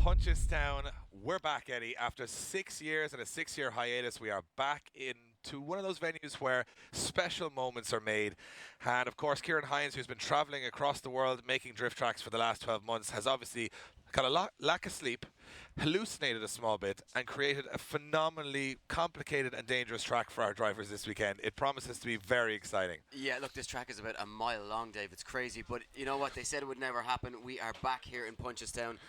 Punchestown, we're back, Eddie. After 6 years and a 6-year hiatus, we are back into one of those venues where special moments are made. And of course, Kieran Hines, who's been traveling across the world making drift tracks for the last 12 months, has obviously got a lack of sleep, hallucinated a small bit, and created a phenomenally complicated and dangerous track for our drivers this weekend. It promises to be very exciting. Yeah, look, this track is about a mile long, Dave. It's crazy, but you know what? They said it would never happen. We are back here in Punchestown.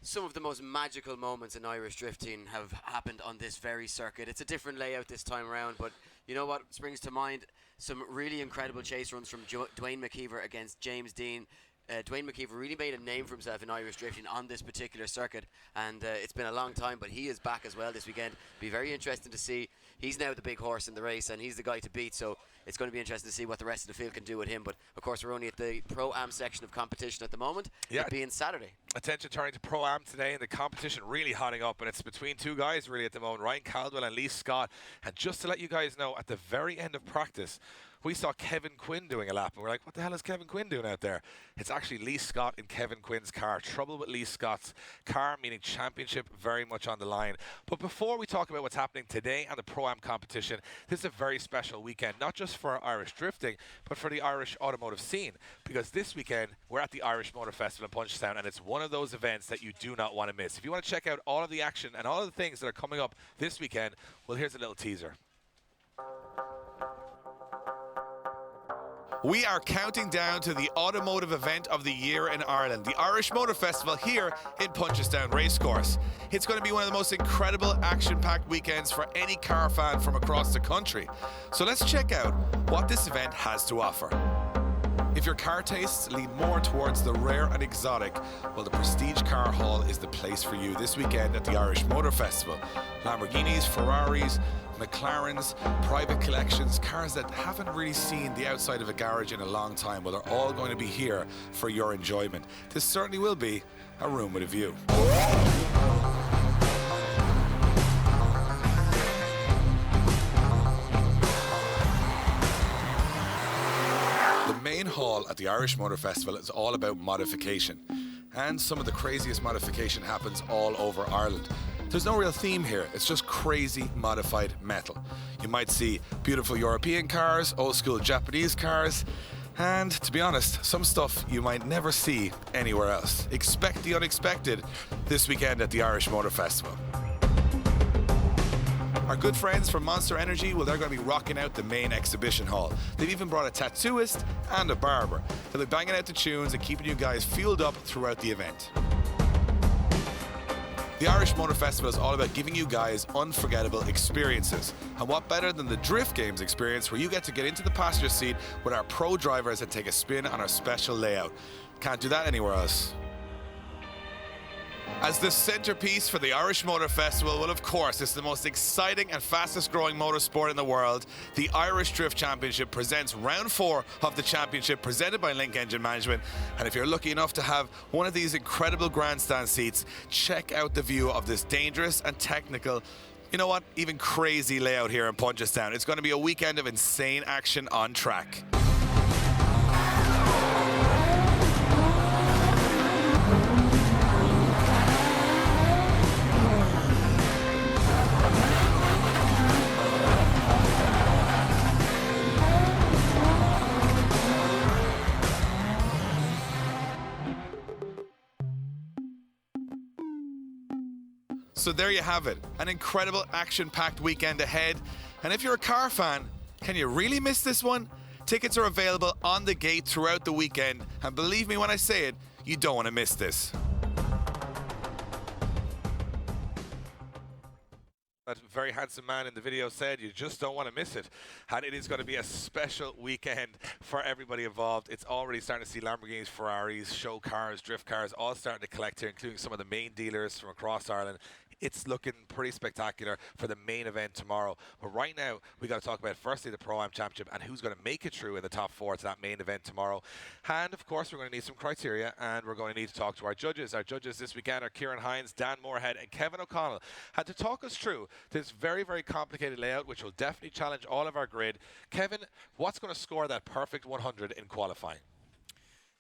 Some of the most magical moments in Irish drifting have happened on this very circuit. It's a different layout this time around, but you know what springs to mind? Some really incredible chase runs from Dwayne McKeever against James Dean. Dwayne McKeever really made a name for himself in Irish drifting on this particular circuit, and it's been a long time, but he is back as well this weekend. Be very interesting to see. He's now the big horse in the race, and he's the guy to beat, so it's going to be interesting to see what the rest of the field can do with him. But of course, we're only at the Pro-Am section of competition at the moment, it being Saturday. Attention turning to Pro-Am today, and the competition really hotting up, and it's between two guys really at the moment, Ryan Caldwell and Lee Scott. And just to let you guys know, at the very end of practice, we saw Kevin Quinn doing a lap, and we're like, what the hell is Kevin Quinn doing out there? It's actually Lee Scott in Kevin Quinn's car. Trouble with Lee Scott's car, meaning championship very much on the line. But before we talk about what's happening today and the Pro-Am competition, this is a very special weekend, not just for Irish drifting, but for the Irish automotive scene. Because this weekend, we're at the Irish Motor Festival in Punchestown, and it's one of those events that you do not want to miss. If you want to check out all of the action and all of the things that are coming up this weekend, well, here's a little teaser. We are counting down to the automotive event of the year in Ireland, the Irish Motor Festival here in Punchestown Racecourse. It's going to be one of the most incredible action-packed weekends for any car fan from across the country. So let's check out what this event has to offer. If your car tastes lean more towards the rare and exotic, well, the Prestige Car Hall is the place for you this weekend at the Irish Motor Festival. Lamborghinis, Ferraris, McLarens, private collections, cars that haven't really seen the outside of a garage in a long time, well, they're all going to be here for your enjoyment. This certainly will be a room with a view. The main hall at the Irish Motor Festival is all about modification, and some of the craziest modification happens all over Ireland. There's no real theme here, it's just crazy modified metal. You might see beautiful European cars, old school Japanese cars, and to be honest, some stuff you might never see anywhere else. Expect the unexpected this weekend at the Irish Motor Festival. Our good friends from Monster Energy, well, they're going to be rocking out the main exhibition hall. They've even brought a tattooist and a barber. They'll be banging out the tunes and keeping you guys fueled up throughout the event. The Irish Motor Festival is all about giving you guys unforgettable experiences. And what better than the Drift Games experience, where you get to get into the passenger seat with our pro drivers and take a spin on our special layout. Can't do that anywhere else. As the centerpiece for the Irish Motor Festival, well, of course, it's the most exciting and fastest growing motorsport in the world. The Irish Drift Championship presents round 4 of the championship, presented by Link Engine Management. And if you're lucky enough to have one of these incredible grandstand seats, check out the view of this dangerous and technical, you know what, even crazy layout here in Punchestown. It's going to be a weekend of insane action on track. So there you have it, an incredible action-packed weekend ahead. And if you're a car fan, can you really miss this one? Tickets are available on the gate throughout the weekend, and believe me when I say it, you don't want to miss this. That very handsome man in the video said you just don't want to miss it, and it is going to be a special weekend for everybody involved. It's already starting to see Lamborghinis, Ferraris, show cars, drift cars all starting to collect here, including some of the main dealers from across Ireland. It's looking pretty spectacular for the main event tomorrow. But right now, we got to talk about firstly the Pro-Am Championship and who's going to make it through in the top 4 to that main event tomorrow. And of course, we're going to need some criteria, and we're going to need to talk to our judges. Our judges this weekend are Kieran Hines, Dan Moorhead, and Kevin O'Connell. And to talk us through this very, very complicated layout, which will definitely challenge all of our grid. Kevin, what's going to score that perfect 100 in qualifying?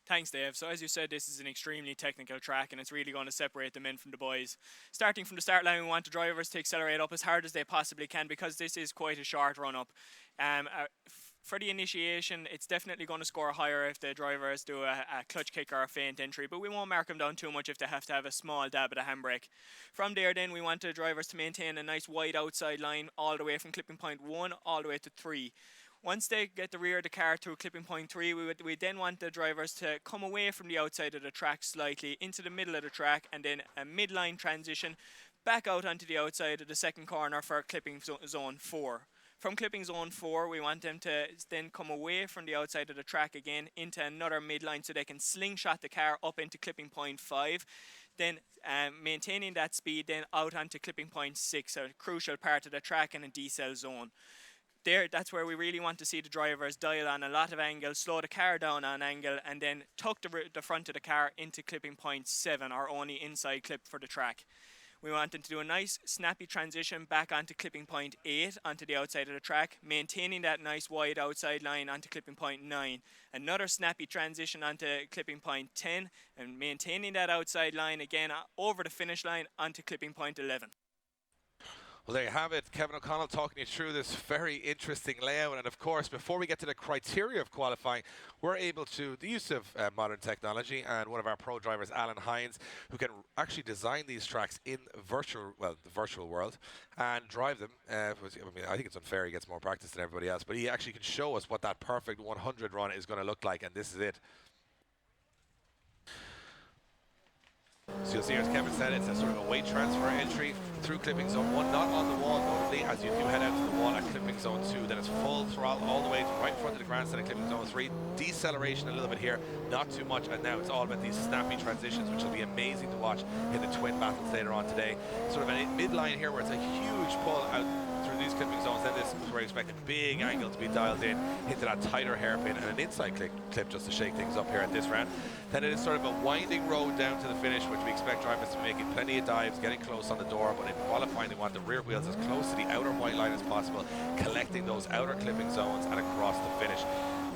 Thanks, Dave. So as you said, this is an extremely technical track and it's really going to separate the men from the boys. Starting from the start line, we want the drivers to accelerate up as hard as they possibly can because this is quite a short run up. For the initiation, it's definitely going to score higher if the drivers do a clutch kick or a feint entry, but we won't mark them down too much if they have to have a small dab at a handbrake. From there then, we want the drivers to maintain a nice wide outside line all the way from clipping point 1 all the way to 3. Once they get the rear of the car to clipping point 3, we then want the drivers to come away from the outside of the track slightly into the middle of the track and then a midline transition back out onto the outside of the second corner for clipping zone 4. From clipping zone 4, we want them to then come away from the outside of the track again into another midline so they can slingshot the car up into clipping point 5. Then maintaining that speed then out onto clipping point 6, a crucial part of the track and a decel zone. That's where we really want to see the drivers dial on a lot of angle, slow the car down on angle, and then tuck the front of the car into clipping point 7, our only inside clip for the track. We want them to do a nice snappy transition back onto clipping point 8 onto the outside of the track, maintaining that nice wide outside line onto clipping point 9. Another snappy transition onto clipping point 10 and maintaining that outside line again over the finish line onto clipping point 11. Well, there you have it. Kevin O'Connell talking you through this very interesting layout. And of course, before we get to the criteria of qualifying, we're able to, the use of modern technology, and one of our pro drivers, Alan Hines, who can actually design these tracks in the virtual world and drive them. I think it's unfair. He gets more practice than everybody else, but he actually can show us what that perfect 100 run is going to look like. And this is it. So you'll see, as Kevin said, it's a sort of a weight transfer entry through clipping zone 1, not on the wall notably, as you do head out to the wall at clipping zone 2. Then it's full throttle all the way to right in front of the grandstand at clipping zone 3. Deceleration a little bit here, not too much, and now it's all about these snappy transitions, which will be amazing to watch in the twin battles later on today. Sort of a midline here where it's a huge pull out through these clipping zones. Then this is where you expect a big angle to be dialed in into that tighter hairpin and an inside clip just to shake things up here at this round. Then it is sort of a winding road down to the finish, which we expect drivers to be making plenty of dives, getting close on the door, but in qualifying they want the rear wheels as close to the outer white line as possible, collecting those outer clipping zones and across the finish.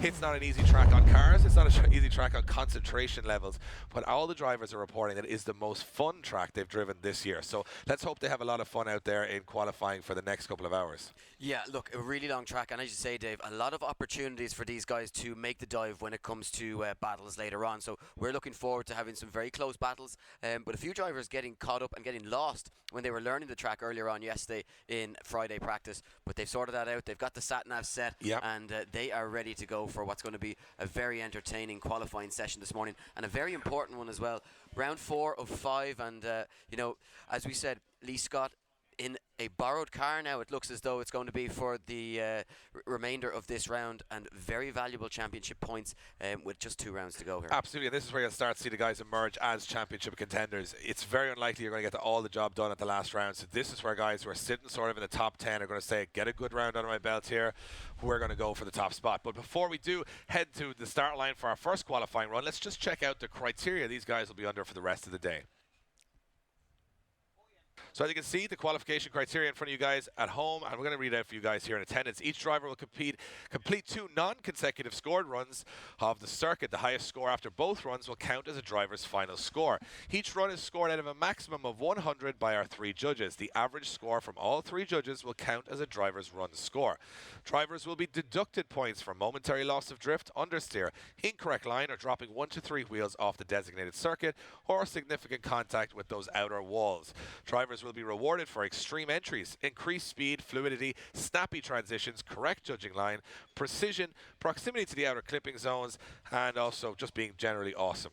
It's not an easy track on cars, it's not an easy track on concentration levels, but all the drivers are reporting that it is the most fun track they've driven this year. So let's hope they have a lot of fun out there in qualifying for the next couple of hours. Yeah, look, a really long track, and as you say, Dave, a lot of opportunities for these guys to make the dive when it comes to battles later on. So we're looking forward to having some very close battles, but a few drivers getting caught up and getting lost when they were learning the track earlier on yesterday in Friday practice, but they've sorted that out. They've got the sat-nav set, yep, and they are ready to go for what's going to be a very entertaining qualifying session this morning, and a very important one as well. Round 4 of 5, and you know, as we said, Lee Scott in a borrowed car now. It looks as though it's going to be for the remainder of this round, and very valuable championship points with just 2 rounds to go here. Absolutely, and this is where you'll start to see the guys emerge as championship contenders. It's very unlikely you're going to get all the job done at the last round, so this is where guys who are sitting sort of in the top 10 are going to say, get a good round under my belt here, we're going to go for the top spot. But before we do head to the start line for our first qualifying run, let's just check out the criteria these guys will be under for the rest of the day. So as you can see, the qualification criteria in front of you guys at home, and we're going to read out for you guys here in attendance. Each driver will complete 2 non-consecutive scored runs of the circuit. The highest score after both runs will count as a driver's final score. Each run is scored out of a maximum of 100 by our 3 judges. The average score from all 3 judges will count as a driver's run score. Drivers will be deducted points for momentary loss of drift, understeer, incorrect line, or dropping 1 to 3 wheels off the designated circuit, or significant contact with those outer walls. Drivers will be rewarded for extreme entries, increased speed, fluidity, snappy transitions, correct judging line, precision, proximity to the outer clipping zones, and also just being generally awesome.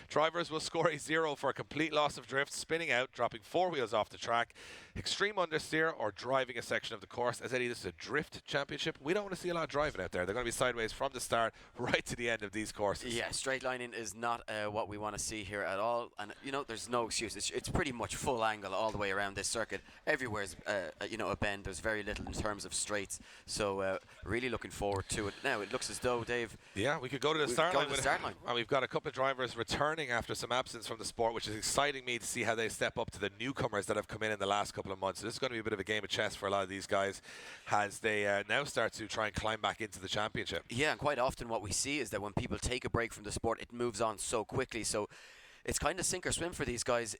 Drivers will score a 0 for a complete loss of drift, spinning out, dropping 4 wheels off the track, extreme understeer, or driving a section of the course. As Eddie, this is a drift championship. We don't want to see a lot of driving out there. They're going to be sideways from the start right to the end of these courses. Yeah, straight lining is not what we want to see here at all, and you know, there's no excuse. It's pretty much full angle all the way around. around this circuit. Everywhere's a bend. There's very little in terms of straights. So really looking forward to it. Now it looks as though, Dave. Yeah, we could go to the start line. And we've got a couple of drivers returning after some absence from the sport, which is exciting me to see how they step up to the newcomers that have come in the last couple of months. So this is going to be a bit of a game of chess for a lot of these guys as they now start to try and climb back into the championship. Yeah, and quite often what we see is that when people take a break from the sport, it moves on so quickly. So it's kind of sink or swim for these guys.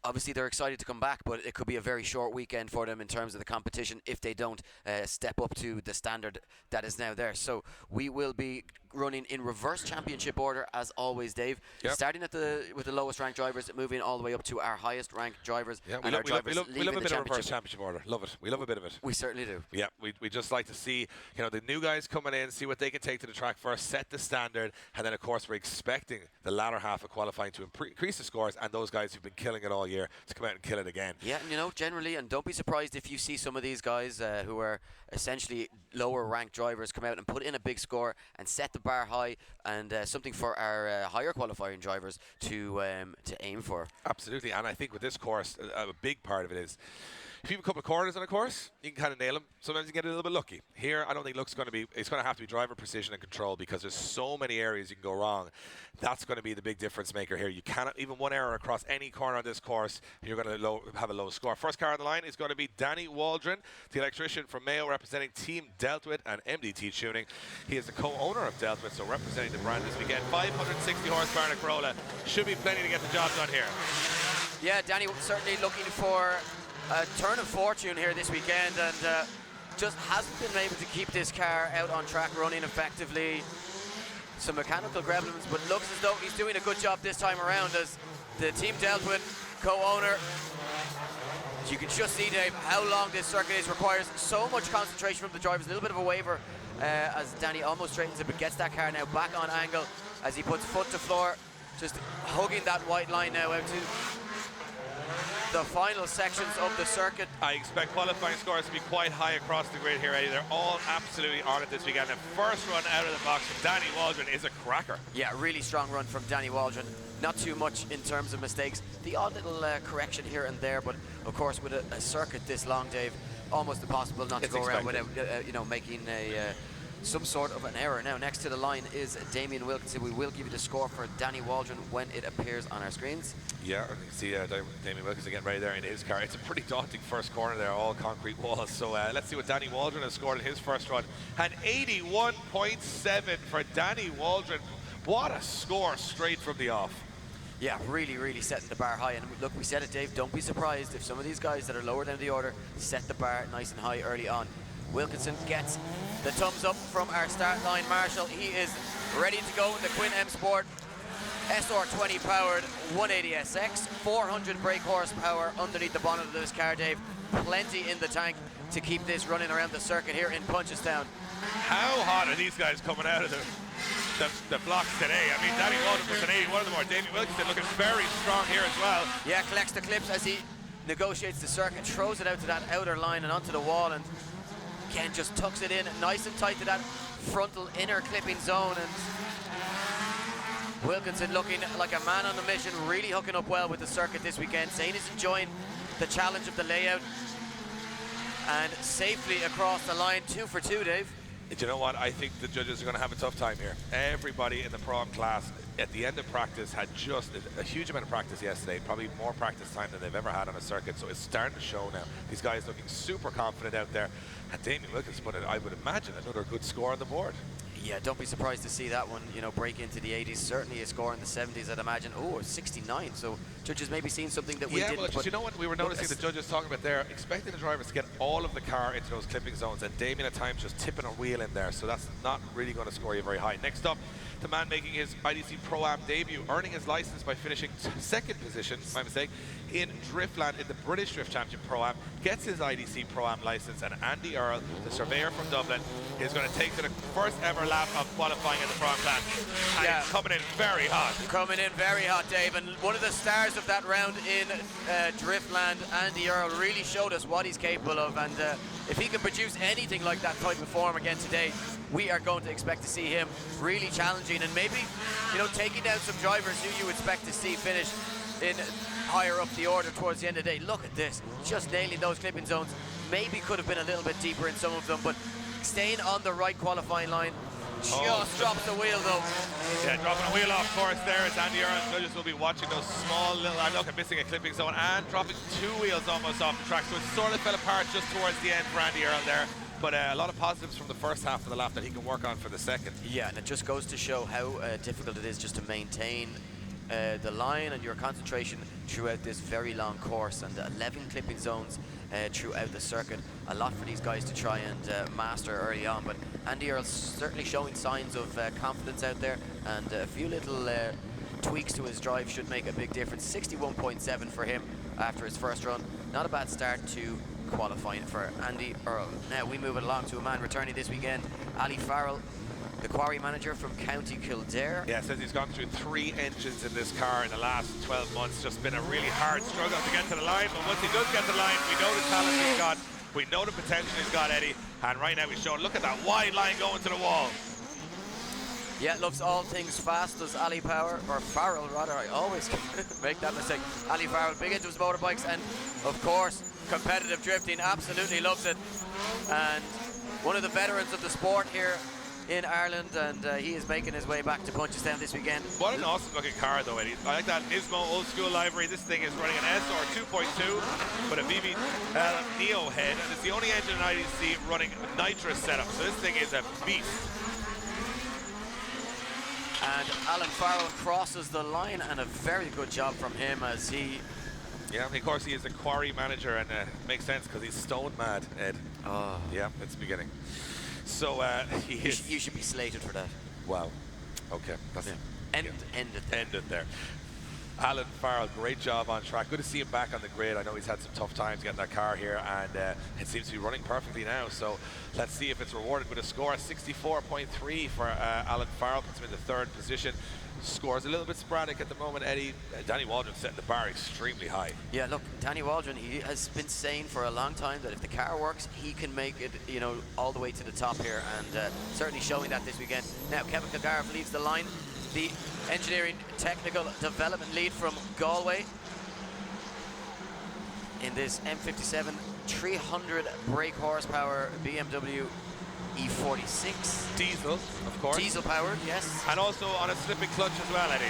Obviously, they're excited to come back, but it could be a very short weekend for them in terms of the competition if they don't step up to the standard that is now there. So we will be running in reverse championship order as always, Dave. Yep. Starting with the lowest ranked drivers, moving all the way up to our highest ranked drivers. Yeah, we love a bit of reverse championship order. Love it. We love a bit of it. We certainly do. Yeah, we just like to see the new guys coming in, see what they can take to the track first, set the standard, and then of course we're expecting the latter half of qualifying to increase the scores, and those guys who've been killing it all year to come out and kill it again. Yeah, and generally, and don't be surprised if you see some of these guys who are essentially lower ranked drivers come out and put in a big score and set the bar high, and something for our higher qualifying drivers to aim for. Absolutely, and I think with this course, a big part of it is if you have a couple of corners on a course, you can kind of nail them. Sometimes you get a little bit lucky. Here, I don't think it's going to have to be driver precision and control, because there's so many areas you can go wrong. That's going to be the big difference maker here. You cannot, even one error across any corner on this course, you're going to have a low score. First car on the line is going to be Danny Waldron, the electrician from Mayo, representing Team Deltwit and MDT Tuning. He is the co-owner of Deltwit, so representing the brand this weekend. 560 horsepower in a Corolla. Should be plenty to get the job done here. Yeah, Danny certainly looking for a turn of fortune here this weekend, and just hasn't been able to keep this car out on track running effectively. Some mechanical gremlins, but looks as though he's doing a good job this time around as the Team Deltwit co-owner. You can just see, Dave, how long this circuit is. Requires so much concentration from the drivers. A little bit of a waver as Danny almost straightens it, but gets that car now back on angle as he puts foot to floor, just hugging that white line now out to the final sections of the circuit. I expect qualifying scores to be quite high across the grid here, Eddie. They're all absolutely on it this weekend. The first run out of the box from Danny Waldron is a cracker. Yeah, really strong run from Danny Waldron. Not too much in terms of mistakes. The odd little correction here and there, but of course with a circuit this long, Dave, almost impossible not to go around without making some sort of an error. Now, next to the line is Damien Wilkinson. We will give you the score for Danny Waldron when it appears on our screens. Yeah, you can see Damien Wilkinson getting ready there in his car. It's a pretty daunting first corner there, all concrete walls. So let's see what Danny Waldron has scored in his first run. An 81.7 for Danny Waldron. What a score straight from the off. Yeah, really, really setting the bar high. And look, we said it, Dave, don't be surprised if some of these guys that are lower down the order set the bar nice and high early on. Wilkinson gets the thumbs up from our start line marshal. He is ready to go in the Quinn M Sport SR20 powered 180SX, 400 brake horsepower underneath the bonnet of this car, Dave. Plenty in the tank to keep this running around the circuit here in Punchestown. How hot are these guys coming out of the blocks today? I mean, Danny Waldron was an 81 of them, or Damien Wilkinson looking very strong here as well. Yeah, collects the clips as he negotiates the circuit, throws it out to that outer line and onto the wall, and Ken just tucks it in nice and tight to that frontal inner clipping zone. And Wilkinson looking like a man on a mission, really hooking up well with the circuit this weekend, saying he's enjoying the challenge of the layout, and safely across the line. 2 for 2, Dave. Do you know what? I think the judges are going to have a tough time here. Everybody in the Pro-Am class at the end of practice had just a huge amount of practice yesterday, probably more practice time than they've ever had on a circuit, so it's starting to show now. These guys looking super confident out there, and Damien Wilkinson put, I would imagine, another good score on the board. Yeah, don't be surprised to see that one, break into the 80s. Certainly a score in the 70s, I'd imagine. Oh, 69. So judges maybe seen something that we didn't. Yeah, well, you know what? We were noticing the judges talking about there, expecting the drivers to get all of the car into those clipping zones, and Damien at times just tipping a wheel in there. So that's not really going to score you very high. Next up, the man making his IDC Pro-Am debut, earning his license by finishing second position, my mistake, in Driftland in the British Drift Championship Pro-Am, gets his IDC Pro-Am license, and Andy Earle, the surveyor from Dublin, is going to take to the first ever lap of qualifying in the Pro-Am class. And he's coming in very hot. Coming in very hot, Dave, and one of the stars of that round in Driftland, Andy Earle, really showed us what he's capable of, and if he can produce anything like that type of form again today, we are going to expect to see him really challenging, and maybe, taking down some drivers who you expect to see finish in higher up the order towards the end of the day. Look at this, just nailing those clipping zones. Maybe could have been a little bit deeper in some of them, but staying on the right qualifying line. Just drops the wheel though. Yeah, dropping a wheel off course there as Andy Earl and judges will be watching those small little, look at missing a clipping zone and dropping 2 wheels almost off the track. So it sort of fell apart just towards the end for Andy Earl there. But a lot of positives from the first half of the lap that he can work on for the second. Yeah, and it just goes to show how difficult it is just to maintain the line and your concentration throughout this very long course, and 11 clipping zones throughout the circuit. A lot for these guys to try and master early on, but Andy Earl's certainly showing signs of confidence out there, and a few little tweaks to his drive should make a big difference. 61.7 for him after his first run. Not a bad start to qualifying for Andy Earl. Now we move it along to a man returning this weekend, Ali Farrell, the quarry manager from County Kildare. Yeah, says he's gone through 3 engines in this car in the last 12 months. Just been a really hard struggle to get to the line, but once he does get to the line, we know the talent he's got, we know the potential he's got, Eddie, and right now he's showing, look at that wide line going to the wall. Yeah, loves all things fast, does Ali Power, or Farrell rather, I always make that mistake. Ali Farrell, big into his motorbikes, and of course, competitive drifting, absolutely loves it. And one of the veterans of the sport here in Ireland, and he is making his way back to Punchestown this weekend. What an awesome looking car though, Eddie. I like that Nismo old school livery. This thing is running an SR 2.2 with a VB Neo head, and it's the only engine in IDC running nitrous setup, so this thing is a beast. And Alan Farrell crosses the line, and a very good job from him as he... Yeah, of course he is a quarry manager, and makes sense because he's stone mad, Ed. Oh. Yeah, it's beginning. So he is... You should be slated for that. Wow. Okay. That's End it there. End it there. Alan Farrell, great job on track. Good to see him back on the grid. I know he's had some tough times getting that car here, and it seems to be running perfectly now. So let's see if it's rewarded with a score of 64.3 for Alan Farrell. Puts him in the 3rd position. Scores a little bit sporadic at the moment, Eddie. Danny Waldron setting the bar extremely high. Yeah, look, Danny Waldron, he has been saying for a long time that if the car works, he can make it, you know, all the way to the top here, and certainly showing that this weekend. Now, Kevin Kildare leaves the line. The engineering technical development lead from Galway in this M57 300 brake horsepower BMW E46. Diesel, of course. Diesel powered, yes. And also on a slipping clutch as well, Eddie.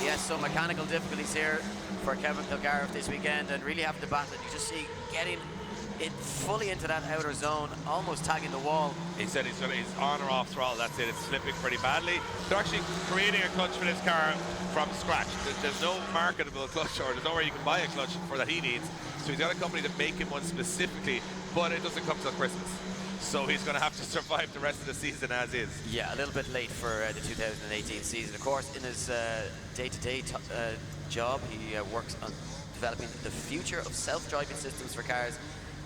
Yes, some mechanical difficulties here for Kevin Kildare this weekend, and really having to battle it. You just see getting it fully into that outer zone, almost tagging the wall. He said he's on or off throttle, that's it, it's slipping pretty badly. They're actually creating a clutch for this car from scratch. There's no marketable clutch, or there's nowhere you can buy a clutch for that he needs. So he's got a company to make him one specifically, but it doesn't come till Christmas. So he's going to have to survive the rest of the season as is. Yeah, a little bit late for the 2018 season. Of course, in his day-to-day job, he works on developing the future of self-driving systems for cars,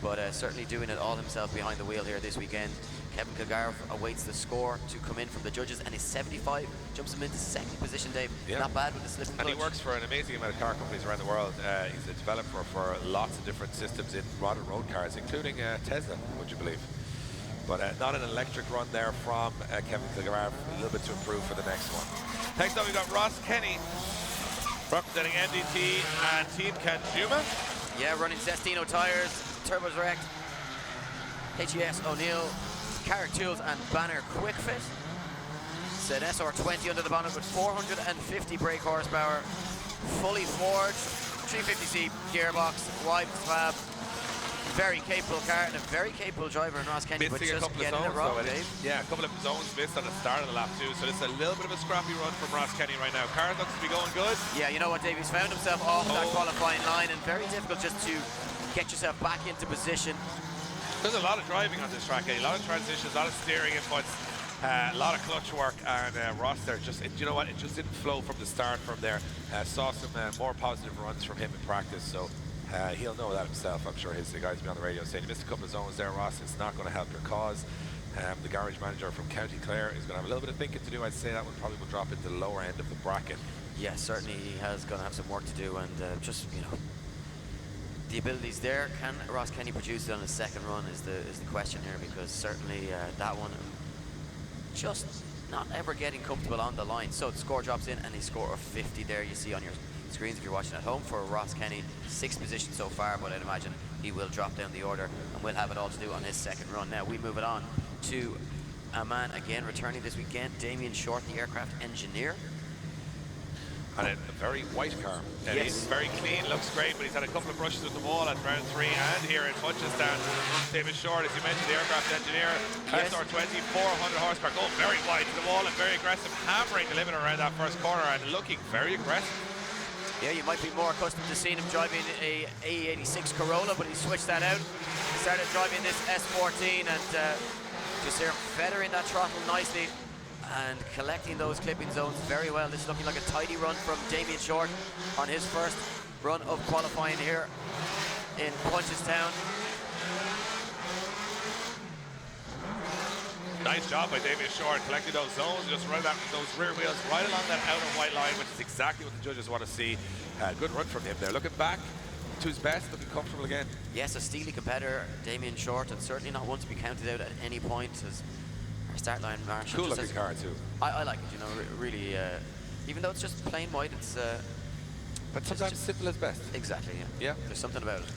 but certainly doing it all himself behind the wheel here this weekend. Kevin Kildare awaits the score to come in from the judges, and his 75 jumps him into 2nd position, Dave. Yeah. Not bad with the slipping clutch. And he works for an amazing amount of car companies around the world. He's a developer for lots of different systems in rod and road cars, including Tesla, would you believe? But not an electric run there from Kevin Kildare, a little bit to improve for the next one. Next up, we've got Ross Kenny, representing MDT and Team Kanjuma. Yeah, running Cestino tires, Turbo Direct, HES O'Neill, Carrick Tools and Banner Quick Fit. It's an SR20 under the bonnet with 450 brake horsepower, fully forged, 350C gearbox, wide slab. Very capable car and a very capable driver in Ross Kenny, but Missing just getting it wrong, Dave. Yeah, a couple of zones missed on the start of the lap too, so it's a little bit of a scrappy run from Ross Kenny right now. Car looks to be going good. Yeah, you know what, Dave, he's found himself off that qualifying line, and very difficult just to get yourself back into position. There's a lot of driving on this track, a lot of transitions, a lot of steering inputs, a lot of clutch work, and Ross there just, you know what, it just didn't flow from the start from there. Saw some more positive runs from him in practice, so he'll know that himself. I'm sure the guys will be on the radio saying, you missed a couple of zones there, Ross. It's not going to help your cause. The garage manager from County Clare is going to have a little bit of thinking to do. I'd say that one probably will drop into the lower end of the bracket. Yeah, certainly he has going to have some work to do, and just, you know, the abilities there. Can Ross Kenny produce it on his 2nd run is the question here, because certainly that one just not ever getting comfortable on the line. So the score drops in, and his score of 50 there you see on your the screens if you're watching at home for Ross Kenny. 6th position so far, but I'd imagine he will drop down the order and will have it all to do on his second run. Now we move it on to a man again returning this weekend, Damien Short, the aircraft engineer. And a very white car. And Yes. he's very clean, looks great, but he's had a couple of brushes with the wall at round 3 and here in Punchestown. David Short, as you mentioned, the aircraft engineer, Yes. SR20, 400 horsepower, going very wide to the wall and very aggressive, hammering the limit around that first corner and looking very aggressive. Yeah, you might be more accustomed to seeing him driving a AE86 Corolla, but he switched that out. He started driving this S14 and just here feathering that throttle nicely and collecting those clipping zones very well. This is looking like a tidy run from Damien Short on his first run of qualifying here in Punchestown. Nice job by Damien Short, collecting those zones, just running those rear wheels right along that outer white line, which is exactly what the judges want to see. Good run from him there. Looking back to his best, looking comfortable again. Yes, a steely competitor, Damien Short, and certainly not one to be counted out at any point. As our start line marshal. Cool looking car too. I like it, you know, really. Even though it's just plain white, it's. But sometimes simple is best. Exactly, yeah. Yeah. There's something about it.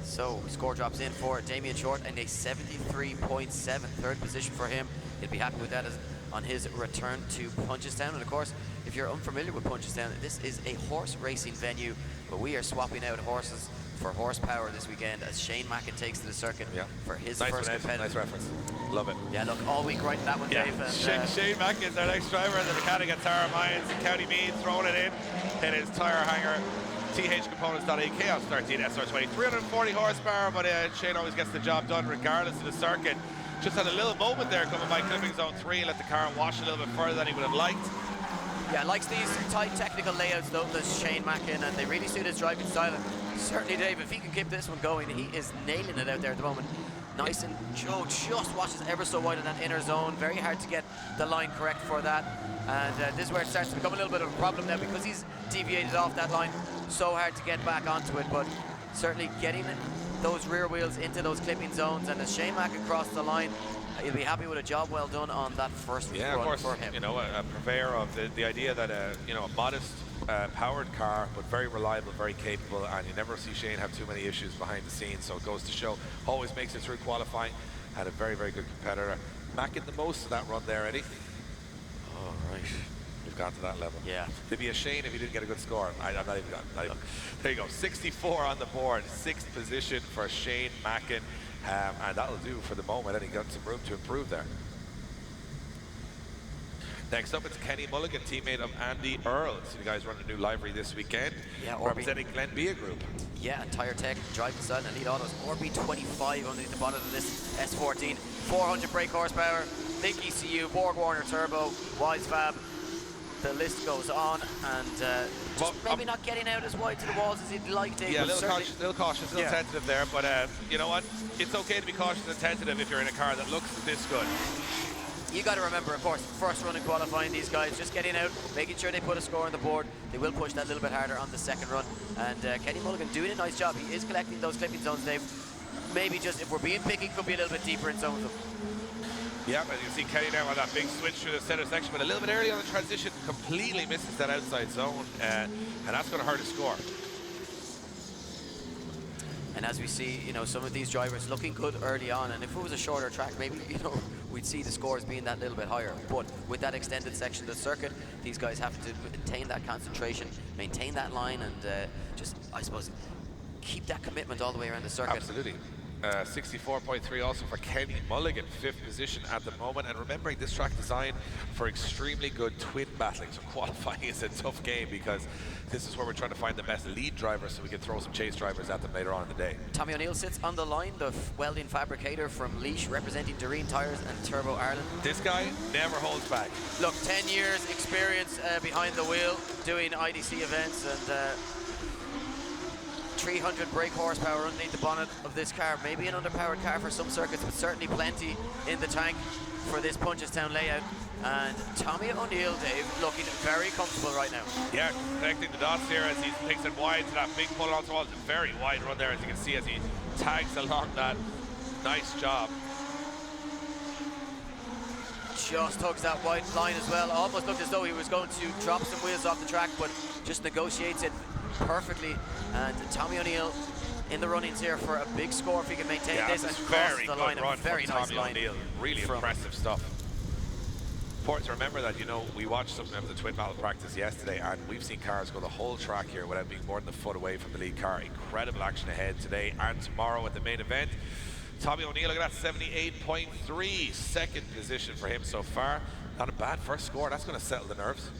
So, score drops in for Damien Short and a 73.7, 3rd position for him. He'll be happy with that on his return to Punchestown. And of course, if you're unfamiliar with Punchestown, this is a horse racing venue, but we are swapping out horses for horsepower this weekend as Shane Mackin takes to the circuit for his first competitive. Nice reference. Love it. Yeah, look, all week writing that one, Dave. And, Shane Mackin's our next driver, the mechanic at Tara Mines in County Meath, throwing it in his tyre hanger. THcomponents.ak on 13 SR20, 340 horsepower, but Shane always gets the job done regardless of the circuit. Just had a little moment there coming by clipping zone 3 and let the car wash a little bit further than he would have liked. Yeah, likes these tight technical layouts though, does Shane Mackin, and they really suit his driving style. Certainly, Dave, if he can keep this one going, he is nailing it out there at the moment. Nice, and Joe just washes ever so wide in that inner zone. Very hard to get the line correct for that. And this is where it starts to become a little bit of a problem now because he's deviated off that line. So hard to get back onto it, but certainly getting those rear wheels into those clipping zones. And as Shane Mackin crossed the line, he'll be happy with a job well done on that first run of course, for him. You know, a purveyor of the idea that you know, a modest powered car, but very reliable, very capable, and you never see Shane have too many issues behind the scenes. So it goes to show, always makes it through qualifying, and a very, very good competitor. Mackin the most of that run there, Eddie. All right. We've got to that level. Yeah. It'd be a shame if he didn't get a good score. I'm not even gone. There you go. 64 on the board. 6th position for Shane Mackin. And that'll do for the moment. And he got some room to improve there. Next up, it's Kenny Mulligan, teammate of Andy Earl. So you guys run a new livery this weekend. Yeah, representing Glenbia Group. Yeah, and Tire Tech, driving style and Elite Autos. RB25 underneath the bonnet of this S14. 400 brake horsepower, big ECU, Borg Warner turbo, Wise Fab. The list goes on, and just maybe not getting out as wide to the walls as he'd like to. Yeah, a little cautious, a little tentative there, but you know what? It's okay to be cautious and tentative if you're in a car that looks this good. You got to remember, of course, first run in qualifying, these guys just getting out, making sure they put a score on the board. They will push that little bit harder on the second run, and Kenny Mulligan doing a nice job. He is collecting those clipping zones, Dave. Maybe just, if we're being picky, could be a little bit deeper in some of them. Yeah, as you see Kenny now on that big switch through the center section, but a little bit early on the transition, completely misses that outside zone, and that's going to hurt his score. And as we see, you know, some of these drivers looking good early on, and if it was a shorter track, maybe, you know, we'd see the scores being that little bit higher. But with that extended section of the circuit, these guys have to maintain that concentration, maintain that line, and just, I suppose, keep that commitment all the way around the circuit. Absolutely. 64.3 also for Kenny Mulligan, 5th position at the moment. And remembering this track designed for extremely good twin battling, so qualifying is a tough game because this is where we're trying to find the best lead drivers so we can throw some chase drivers at them later on in the day. Tommy O'Neill sits on the line, the welding fabricator from Laois, representing Doreen Tyres and Turbo Ireland. This guy never holds back. Look, 10 years experience behind the wheel, doing IDC events, and 300 brake horsepower underneath the bonnet of this car. Maybe an underpowered car for some circuits, but certainly plenty in the tank for this Punchestown layout. And Tommy O'Neill, Dave, looking very comfortable right now. Yeah, connecting the dots here as he takes it wide to that big pull onto the wall. It's a very wide run there, as you can see, as he tags along that. Nice job. just tugs that white line as well. Almost looked as though he was going to drop some wheels off the track, but just negotiates it perfectly. And Tommy O'Neill in the runnings here for a big score if he can maintain this and cross very the good line. run A very from nice Tommy line. O'Neill. Really impressive stuff. Important to remember that, you know, we watched some of the twin battle practice yesterday, and we've seen cars go the whole track here without being more than a foot away from the lead car. Incredible action ahead today and tomorrow at the main event. Tommy O'Neill, look at that, 78.3, second position for him so far. Not a bad first score. That's going to settle the nerves.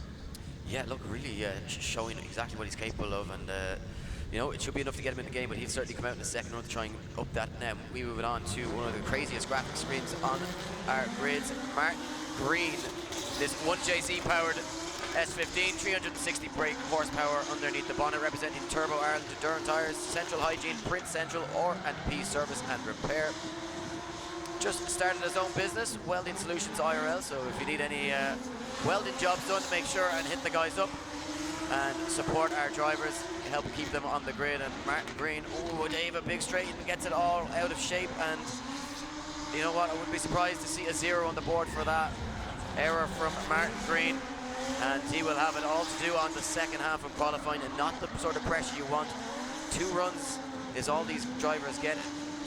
Yeah, look, really showing exactly what he's capable of, and you know, it should be enough to get him in the game, but he'll certainly come out in the second run to try and up that. Now we move it on to one of the craziest graphic screens on our grids. Martin Green, this 1JZ powered S15, 360 brake horsepower underneath the bonnet, representing Turbo Ireland, Durham Tyres, Central Hygiene, Print Central, R&P Service and Repair. Just started his own business, Welding Solutions IRL, so if you need any welding jobs done, make sure and hit the guys up and support our drivers, help keep them on the grid. And Martin Green, oh Dave, a big straight and gets it all out of shape, and you know what, I wouldn't be surprised to see a 0 on the board for that error from Martin Green, and he will have it all to do on the second half of qualifying, and not the sort of pressure you want. 2 runs is all these drivers get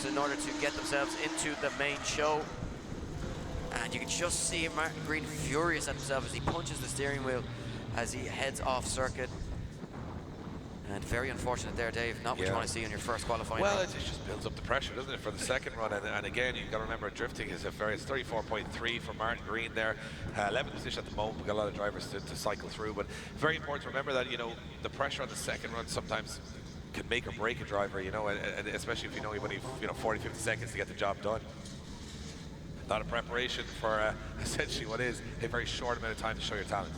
in order to get themselves into the main show. And you can just see Martin Green furious at himself as he punches the steering wheel as he heads off circuit. And very unfortunate there, Dave. Not what you want to see on your first qualifying run. It just builds up the pressure, doesn't it, for the second run? And again, you've got to remember, drifting is it's 34.3 for Martin Green there. 11th position at the moment. We've got a lot of drivers to cycle through, but very important to remember that, you know, the pressure on the second run sometimes can make or break a driver, you know, and especially if you know you've only 40, 50 seconds to get the job done. A lot of preparation for essentially what is a very short amount of time to show your talent.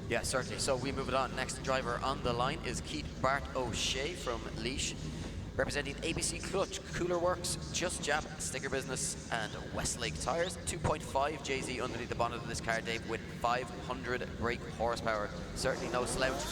Yeah, certainly. So we move it on. Next driver on the line is Keith Bart O'Shea from Laois, representing ABC Clutch, Cooler Works, Just Jab, Sticker Business, and Westlake Tires. 2.5 JZ underneath the bonnet of this car, Dave, with 500 brake horsepower. Certainly no slouch.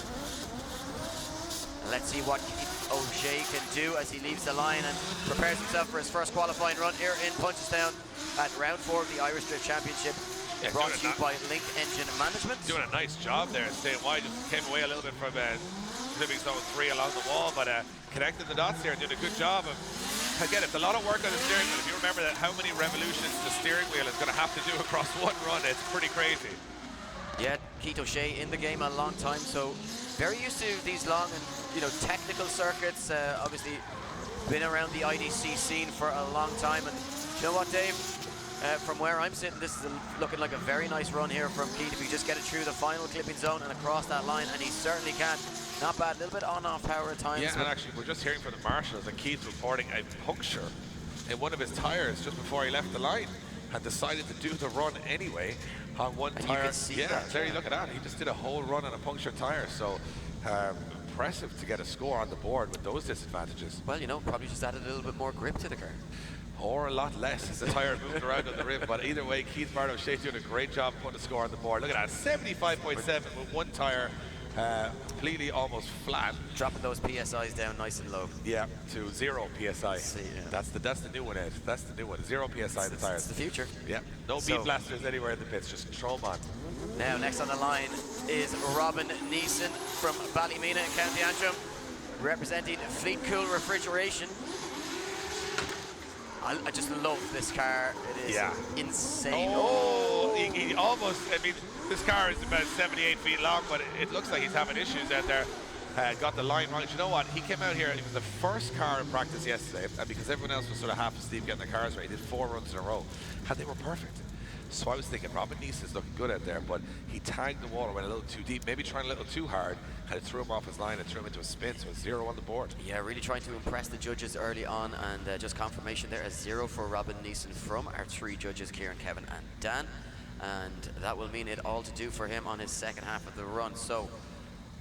Let's see what Keith O'Shea can do as he leaves the line and prepares himself for his first qualifying run here in Punchestown at round 4 of the Irish Drift Championship. Yeah, brought to you by Link Engine Management. Doing a nice job there, staying wide. Just came away a little bit from Living Zone 3 along the wall, but connecting the dots here and doing a good job of, again, it's a lot of work on the steering wheel. If you remember that how many revolutions the steering wheel is going to have to do across one run, it's pretty crazy. Yeah, Keith O'Shea in the game a long time, so very used to these long and technical circuits. Obviously been around the IDC scene for a long time, and you know what, Dave? From where I'm sitting, this is looking like a very nice run here from Keith. If you just get it through the final clipping zone and across that line, and he certainly can. Not bad, a little bit on-off power at times. Yeah, and actually we're just hearing from the marshals that Keith's reporting a puncture in one of his tires just before he left the line, and decided to do the run anyway on one tire. You can see that, there you look at that. He just did a whole run on a punctured tire. So impressive to get a score on the board with those disadvantages. Well, probably just added a little bit more grip to the car. Or a lot less as the tire moved around on the rim. But either way, Keith Bart O'Shea doing a great job putting a score on the board. Look at that, 75.7 with one tire completely almost flat. Dropping those PSIs down nice and low. Yeah, to 0 PSI. See, yeah. That's the new one, Ed. That's the new one. 0 PSI in the tires. It's the future. Yeah, no beat blasters anywhere in the pits. Just control them on. Now, next on the line is Robin Neeson from Ballymena in County Antrim, representing Fleet Cool Refrigeration. I just love this car. It is insane. Oh, he almost, I mean, this car is about 78 feet long, but it looks like he's having issues out there. Got the line wrong. You know what? He came out here, it was the first car in practice yesterday, and because everyone else was sort of half asleep getting their cars ready, he did 4 runs in a row, and they were perfect. So I was thinking, Robin Neeson's looking good out there, but he tagged the water, went a little too deep, maybe trying a little too hard, and it threw him off his line and threw him into a spin, so a 0 on the board. Yeah, really trying to impress the judges early on, and just confirmation there, a 0 for Robin Neeson from our 3 judges, Kieran, Kevin and Dan, and that will mean it all to do for him on his second half of the run. So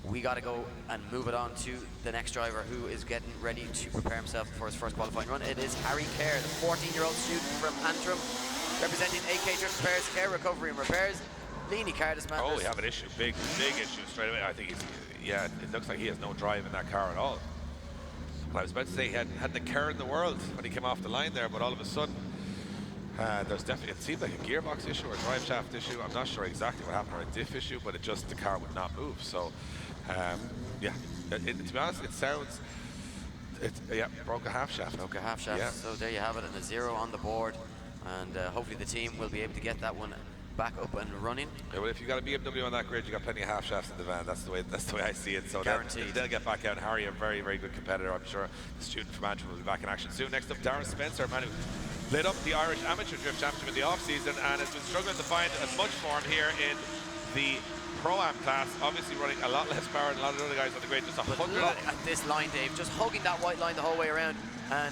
we got to go and move it on to the next driver who is getting ready to prepare himself for his first qualifying run. It is Harry Kerr, the 14-year-old student from Antrim, representing AK Drift Repairs, Care Recovery and Repairs, Leany car dismantlers. Oh, we have an issue, big issue straight away. I think it looks like he has no drive in that car at all. And I was about to say he had the car in the world when he came off the line there, but all of a sudden, There's definitely, it seemed like a gearbox issue or a drive shaft issue. I'm not sure exactly what happened, or a diff issue, but the car would not move. So, yeah, to be honest, it sounds, broke a half shaft. Broke a half shaft. Yeah. So there you have it, and a 0 on the board. And hopefully the team will be able to get that one back up and running. Yeah, well, if you got a BMW on that grid, you got plenty of half shafts in the van. That's the way I see it. So Guaranteed. they'll get back out. And Harry, a very, very good competitor. I'm sure the student from Antrim will be back in action soon. Next up, Darren Spencer, man who lit up the Irish Amateur Drift Championship in the off-season and has been struggling to find as much form here in the Pro-Am class. Obviously running a lot less power than a lot of the other guys on the grid. Just 100. Look at this line, Dave. Just hugging that white line the whole way around and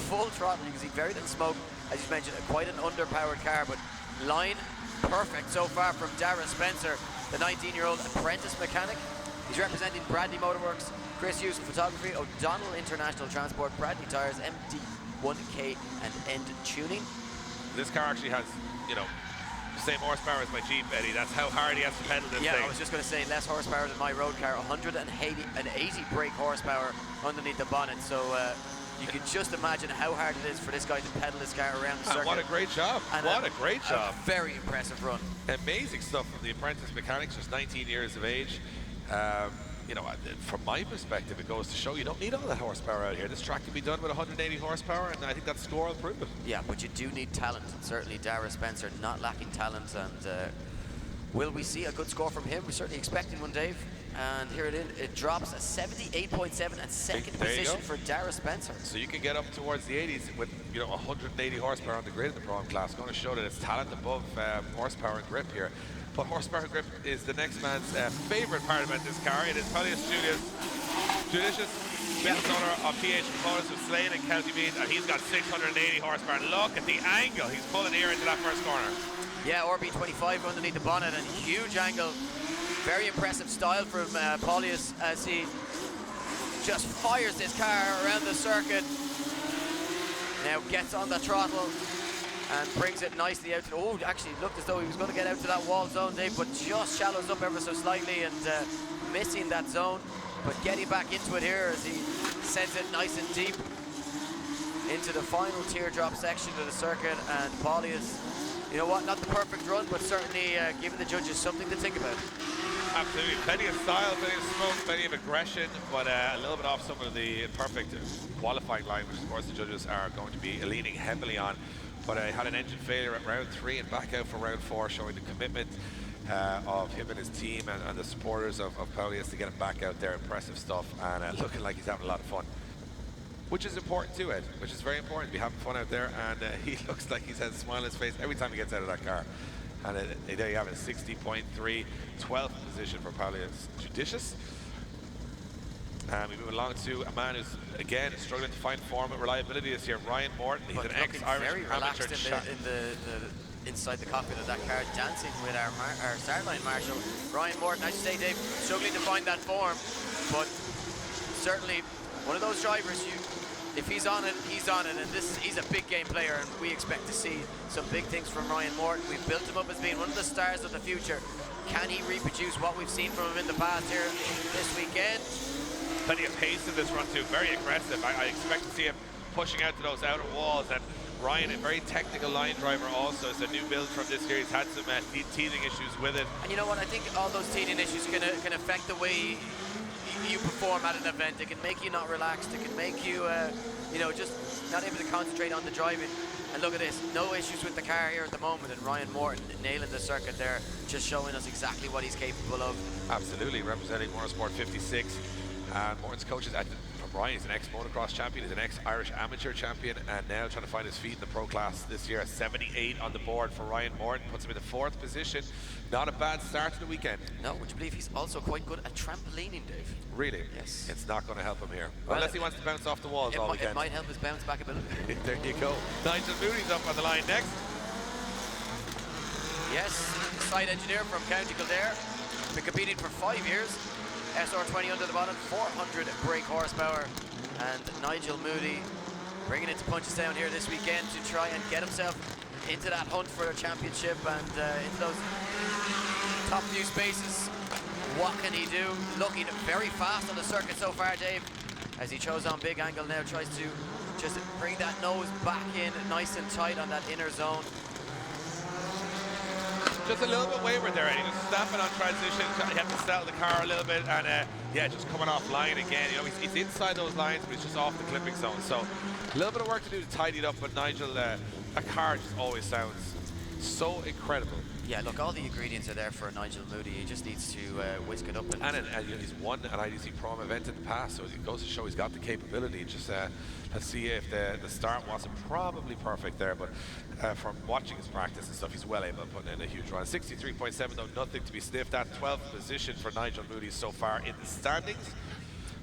full throttle. You can see very little smoke. As you mentioned, quite an underpowered car, but line perfect so far from Darren Spencer, the 19-year-old apprentice mechanic. He's representing Bradley Motorworks, Chris Hughes Photography, O'Donnell International Transport, Bradley Tyres, MD1K and End Tuning. This car actually has, you know, the same horsepower as my Jeep, Eddie. That's how hard he has to pedal this thing. Yeah, I was just going to say less horsepower than my road car, 180 brake horsepower underneath the bonnet. So you can just imagine how hard it is for this guy to pedal this car around the circuit. And what a great job. And what a great job. A very impressive run. Amazing stuff from the apprentice mechanics, just 19 years of age. You know, from my perspective, it goes to show you don't need all that horsepower out here. This track can be done with 180 horsepower, and I think that score will prove it. Yeah, but you do need talent. Certainly Darren Spencer not lacking talent, and will we see a good score from him? We're certainly expecting one, Dave. And here it drops a 78.7 and second position for Darren Spencer. So you can get up towards the 80s with, you know, 180 horsepower on the grid in the Pro-Am class. Going to show that it's talent above horsepower and grip here. But horsepower and grip is the next man's favorite part about this car. It is Punchestown Studios' judicious business owner of PH Components of Slane and County Meath, and he's got 680 horsepower. And look at the angle he's pulling here into that first corner. Yeah, RB25 underneath the bonnet and huge angle. Very impressive style from Paulius as he just fires this car around the circuit. Now gets on the throttle and brings it nicely out to the, oh, actually looked as though he was going to get out to that wall zone, Dave, but just shallows up ever so slightly and missing that zone, but getting back into it here as he sends it nice and deep into the final teardrop section of the circuit. And Paulius, you know what, not the perfect run, but certainly giving the judges something to think about. Absolutely, plenty of style, plenty of smoke, plenty of aggression, but a little bit off some of the perfect qualifying line, which of course the judges are going to be leaning heavily on. But I had an engine failure at round 3 and back out for round 4, showing the commitment of him and his team and the supporters of Paulius to get him back out there. Impressive stuff, and looking like he's having a lot of fun, which is important too, Ed, which is very important to be having fun out there. And he looks like he's had a smile on his face every time he gets out of that car. And there you have it, 60.3, 12th position for Paulius Judicious. And we move along to a man who's, again, struggling to find form and reliability this year, Ryan Morton. He's an ex-Irish amateur inside the cockpit of that car, dancing with our start line marshal. Ryan Morton, as you say, Dave, struggling to find that form, but certainly one of those drivers, if he's on it, he's on it, and he's a big game player, and we expect to see some big things from Ryan Morton. We've built him up as being one of the stars of the future. Can he reproduce what we've seen from him in the past here this weekend? Plenty of pace in this run too, very aggressive. I expect to see him pushing out to those outer walls. And Ryan, a very technical line driver also. It's a new build from this year. He's had some teething issues with it. And you know what, I think all those teething issues can affect the way you perform at an event. It can make you not relaxed. It can make you, you know, just not able to concentrate on the driving. And look at this, no issues with the car here at the moment, and Ryan Morton nailing the circuit there, just showing us exactly what he's capable of. Absolutely, representing Motorsport 56. Morton's coaches from Ryan, he's an ex-motocross champion, he's an ex-Irish amateur champion, and now trying to find his feet in the pro class this year. 78 on the board for Ryan Morton, puts him in the 4th position. Not a bad start to the weekend. No, would you believe he's also quite good at trampolining, Dave? Really? Yes. It's not going to help him here. Well, unless he wants to bounce off the walls all weekend. It might help his bounce back ability. There you go. Nigel Moody's up on the line next. Yes, site engineer from County Kildare. Been competing for 5 years. SR20 under the bonnet, 400 brake horsepower. And Nigel Moody bringing it to Punchestown here this weekend to try and get himself into that hunt for a championship and into those top few spaces. What can he do? Looking very fast on the circuit so far, Dave, as he chose on big angle now, tries to Just bring that nose back in nice and tight on that inner zone. Just a little bit wayward there, Eddie. Just snapping on transition. He had to settle the car a little bit, and yeah, just coming off line again. You know, he's inside those lines, but he's just off the clipping zone. So a little bit of work to do to tidy it up. But Nigel, that car just always sounds so incredible. Yeah, look, all the ingredients are there for Nigel Moody. He just needs to whisk it up. And you know, he's won an IDC Pro event in the past, so it goes to show he's got the capability. Just let's see if the start wasn't probably perfect there, but from watching his practice and stuff, he's well able to put in a huge run. 63.7 though, nothing to be sniffed at. 12th position for Nigel Moody so far in the standings.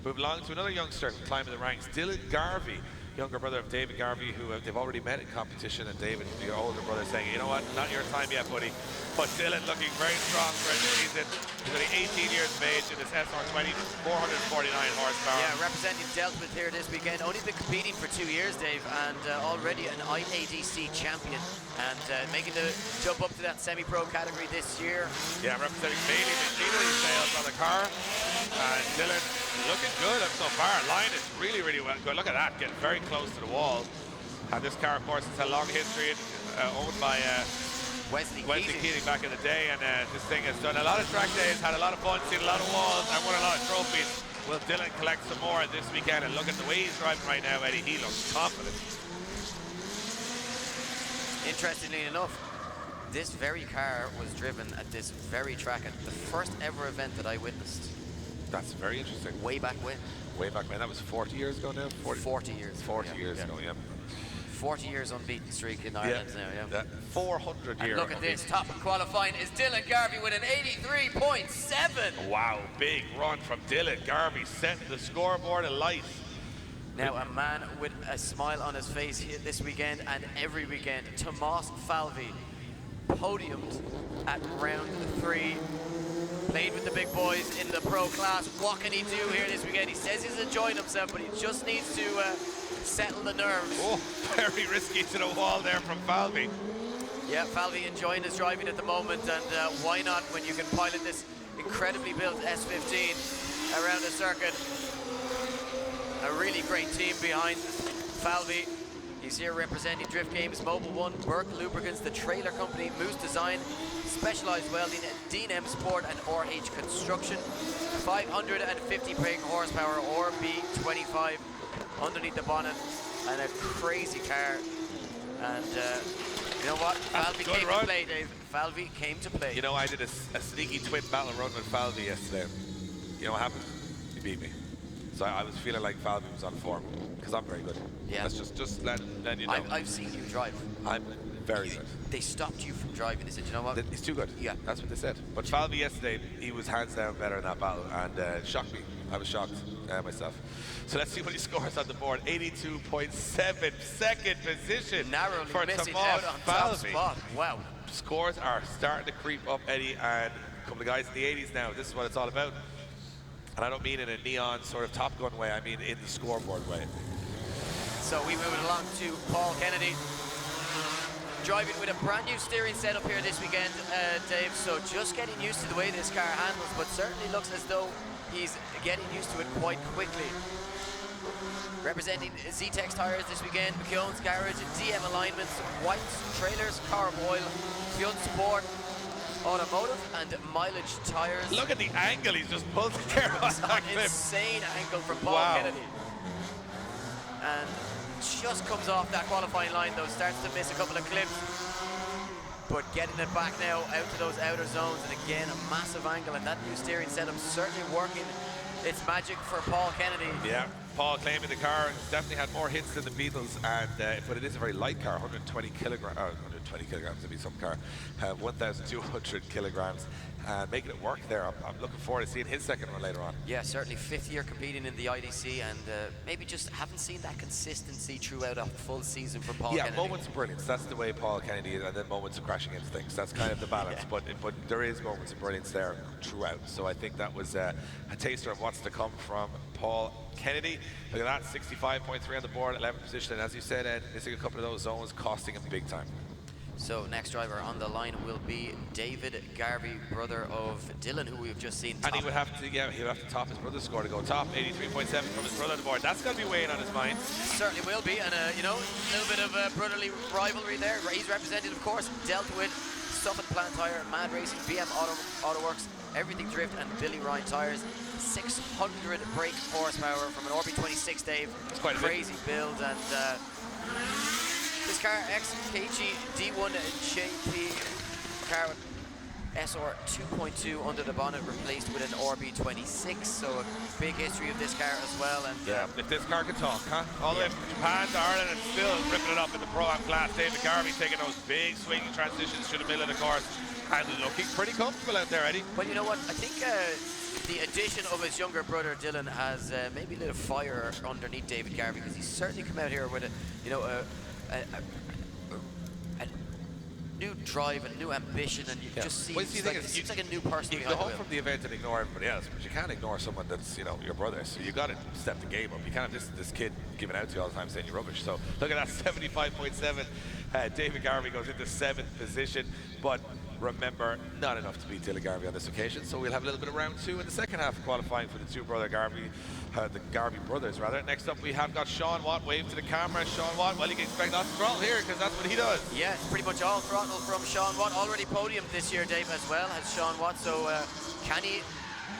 Move along to another youngster climbing the ranks, Dylan Garvey, younger brother of David Garvey, who they've already met in competition, and David, the older brother, saying, you know what, not your time yet, buddy. But Dylan looking very strong for a season. He's only 18 years of age in this SR20, 449 horsepower. Yeah, representing Deltmouth here this weekend. Only been competing for 2 years, Dave, and already an IADC champion, and making the jump up to that semi-pro category this year. Yeah, representing Bailey Machinery sales on the car. And Dylan looking good so far. Line is really, really well good. Look at that, getting very close to the wall. And this car, of course, has a long history, owned by Wesley Keating back in the day, and this thing has done a lot of track days, had a lot of fun, seen a lot of walls, and won a lot of trophies. Will Dylan collect some more this weekend? And look at the way he's driving right now, Eddie. He looks confident. Interestingly enough, this very car was driven at this very track at the first ever event that I witnessed. That's very interesting. Way back when? Way back when. That was 40 years ago now? 40 years. 40 years ago, yeah. 40 years unbeaten streak in Ireland now, yeah. 400 years. And look at this, top of qualifying is Dylan Garvey with an 83.7. Wow, big run from Dylan Garvey, setting the scoreboard alight. Now a man with a smile on his face here this weekend and every weekend, Tomas Falvey, podiumed at round 3. Played with the big boys in the pro class. What can he do here this weekend? He says he's enjoying himself, but he just needs to settle the nerves. Oh, very risky to the wall there from Falvey. Yeah, Falvey enjoying his driving at the moment, and why not when you can pilot this incredibly built S15 around the circuit. A really great team behind Falvey. He's here representing Drift Games, Mobile One, Burke Lubricants, the Trailer Company, Moose Design, Specialized Welding, D&M Sport, and RH Construction. 550 brake horsepower, RB25 underneath the bonnet, and a crazy car. And you know what? Falvey came to play, Dave. Falvey came to play. You know, I did a sneaky twin battle run with Falvey yesterday. You know what happened? He beat me. So I was feeling like Falvey was on form, because I'm very good. Yeah. Let's just let you know. I've seen you drive. I'm very good. They stopped you from driving. They said, you know what? He's too good. Yeah. That's what they said. But Falvey yesterday, he was hands down better in that battle, and it shocked me. I was shocked myself. So let's see what he scores on the board. 82.7, second position narrowly for missing Tomas out on top Falvey. spot. Wow. Scores are starting to creep up, Eddie, and a couple of guys in the 80s now. This is what it's all about. And I don't mean in a neon sort of Top Gun way, I mean in the scoreboard way. So we move it along to Paul Kennedy. Driving with a brand new steering setup here this weekend, Dave. So just getting used to the way this car handles, but certainly looks as though he's getting used to it quite quickly. Representing Z-Tex tires this weekend, McKeown's Garage, DM Alignments, White's Trailers, Carb Oil, Fiat Sport, Automotive, and Mileage tires. Look at the angle he's just pulled there on that clip. Insane angle from Paul Kennedy. And just comes off that qualifying line though, starts to miss a couple of clips. But getting it back now out to those outer zones, and again a massive angle, and that new steering setup certainly working its magic for Paul Kennedy. Yeah, Paul claiming the car definitely had more hits than the Beatles, and but it is a very light car, 120 kilograms, to be some car, 1,200 kilograms, and making it work there. I'm looking forward to seeing his second one later on. Yeah, certainly 5th year competing in the IDC, and maybe just haven't seen that consistency throughout a full season from Paul Kennedy. Yeah, moments of brilliance. That's the way Paul Kennedy is, and then moments of crashing into things. That's kind of the balance, but there is moments of brilliance there throughout. So I think that was a taster of what's to come from Paul Kennedy. Look at that, 65.3 on the board, 11th position, and as you said, Ed, missing a couple of those zones, costing him big time. So next driver on the line will be David Garvey, brother of Dylan, who we've just seen. And he would have to, yeah, he would have to top his brother's score to go top. 83.7 from his brother on the board. That's going to be weighing on his mind. Certainly will be, and you know, a little bit of brotherly rivalry there. He's represented, of course, dealt with Suffolk Plant Tire, Mad Racing, BM Auto Works, Everything Drift, and Billy Ryan Tires. 600 brake horsepower from an RB26, Dave. It's quite a crazy build, and this car XKG D1 JP car SR 2.2 under the bonnet, replaced with an RB26, so a big history of this car as well. And yeah, if this car can talk, huh? All the way from Japan to Ireland and still ripping it up in the Pro-Am class. David Garvey taking those big swinging transitions through the middle of the course and looking pretty comfortable out there, Eddie. Well, you know what? I think the addition of his younger brother Dylan has maybe lit a fire underneath David Garvey, because he's certainly come out here with a, you know, a new drive and new ambition, and you just see seems like a new person. You can go home from the event and ignore everybody else, but you can't ignore someone that's, you know, your brother. So you got to step the game up. You can't have this kid giving out to you all the time saying you're rubbish. So look at that, 75.7. David Garvey goes into 7th position, but remember, not enough to beat Dylan Garvey on this occasion. So we'll have a little bit of round 2 in the second half of qualifying for the the Garvey brothers rather. Next up we have got Sean Watt. Wave to the camera, Sean Watt. Well, you can expect lots of throttle here because that's what he does. Yeah, it's pretty much all throttle from Sean Watt. Already podium this year, Dave, as well as Sean Watt. So can he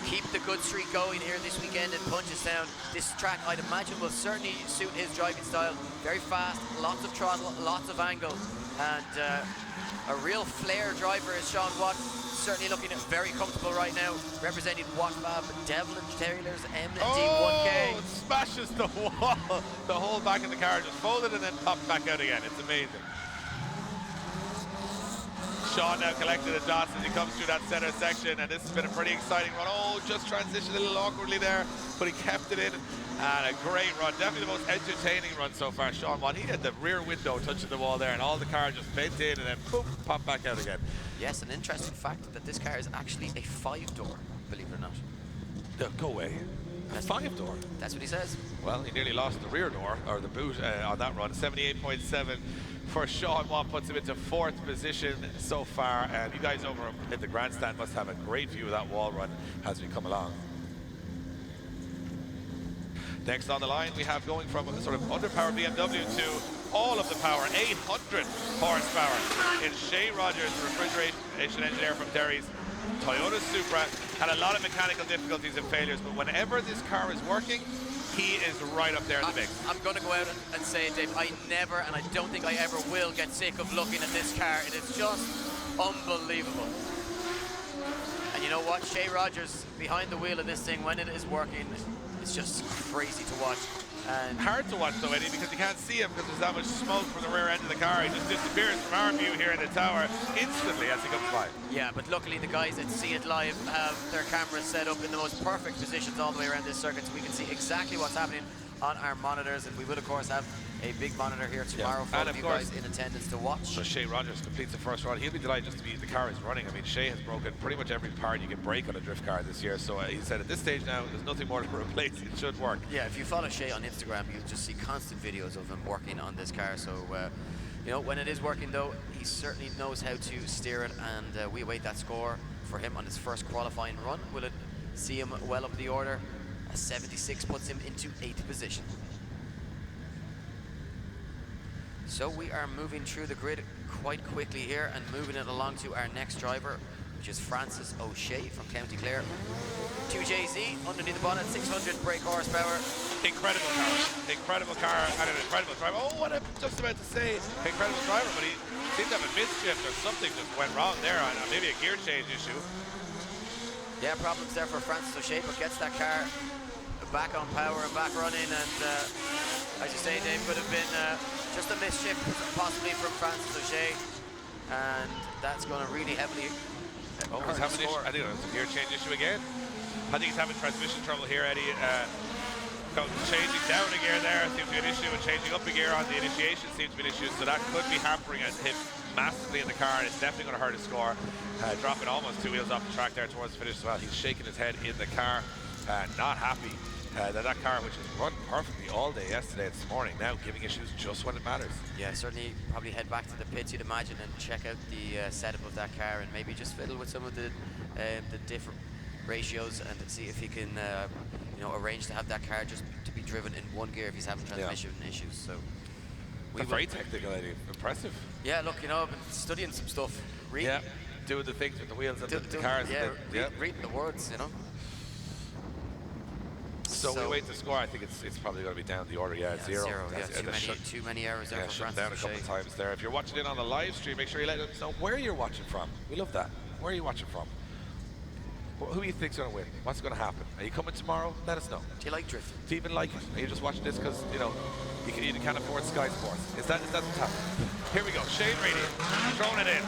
keep the good streak going here this weekend in Punchestown? This track, I'd imagine, will certainly suit his driving style. Very fast, lots of throttle, lots of angle, and a real flair driver is Sean Watt. Certainly looking very comfortable right now, representing Watt Fab, Devlin Taylor's MD1K. Oh, it smashes the wall. The whole back of the car just folded and then popped back out again. It's amazing. Sean now collected the dots as he comes through that center section, and this has been a pretty exciting run. Oh, just transitioned a little awkwardly there, but he kept it in. And a great run, definitely the most entertaining run so far, Sean Watt. He had the rear window touching the wall there, and all the car just bent in and then poof, popped back out again. Yes, an interesting fact that this car is actually a 5-door, believe it or not. No, go away. A 5-door? That's what he says. Well, he nearly lost the rear door, or the boot, on that run. 78.7 for Sean Watt puts him into 4th position so far. And you guys over in the grandstand must have a great view of that wall run as we come along. Next on the line, we have going from a sort of underpowered BMW to all of the power, 800 horsepower in Shay Rogers, refrigeration engineer from Derry's Toyota Supra. Had a lot of mechanical difficulties and failures, but whenever this car is working, he is right up there in the mix. I'm going to go out and say, Dave, I never, and I don't think I ever will, get sick of looking at this car. It is just unbelievable. And you know what? Shay Rogers behind the wheel of this thing, when it is working, it's just crazy to watch. And hard to watch though, Eddie, because you can't see him because there's that much smoke from the rear end of the car. He just disappears from our view here in the tower instantly as he comes by. Yeah, but luckily the guys that see it live have their cameras set up in the most perfect positions all the way around this circuit, so we can see exactly what's happening on our monitors. And we will, of course, have a big monitor here tomorrow for all of you guys in attendance to watch. So Shay Rogers completes the first run. He'll be delighted just to be, the car is running. I mean, Shay has broken pretty much every part you can break on a drift car this year. So he said at this stage now, there's nothing more to replace. It should work. Yeah, if you follow Shay on Instagram, you'll just see constant videos of him working on this car. So, you know, when it is working though, he certainly knows how to steer it, and we await that score for him on his first qualifying run. Will it see him well up the order? A 76 puts him into 8th position. So we are moving through the grid quite quickly here and moving it along to our next driver, which is Francis O'Shea from County Clare. 2JZ underneath the bonnet, 600 brake horsepower. Incredible car and an incredible driver. Oh, what I'm just about to say, incredible driver, but he seemed to have a mid-shift or something just went wrong there on maybe a gear change issue. Yeah, problems there for Francis O'Shea, but gets that car back on power and back running, and as you say, Dave, could have been just a misshift possibly from Francis O'Shea, and that's going to really heavily hurt the score. I think it's a gear change issue again. I think he's having transmission trouble here, Eddie. Changing down a gear there seems to be an issue, and changing up a gear on the initiation seems to be an issue, so that could be hampering him massively in the car, and it's definitely going to hurt his score. Dropping almost 2 wheels off the track there towards the finish as well. He's shaking his head in the car, not happy That car, which has run perfectly all day yesterday and this morning, now giving issues just when it matters. Yeah, certainly probably head back to the pits, you'd imagine, and check out the setup of that car, and maybe just fiddle with some of the different ratios and see if he can, arrange to have that car just to be driven in one gear if he's having transmission issues. So very technical, Eddie. Impressive. Yeah, look, I've been studying some stuff. Reading, yeah, doing the things with the wheels and the cars. Yeah, reading the words, So we wait the score. I think it's probably going to be down the order. Yeah, zero. Too many errors there for shut Francis down a couple of times there. If you're watching it on the live stream, make sure you let us know where you're watching from. We love that. Where are you watching from? Who do you think's going to win? What's going to happen? Are you coming tomorrow? Let us know. Do you like drifting? Do you even like it? Are you just watching this because you can't afford Sky Sports? Is that what's happening? Here we go. Shane Reedy throwing it in.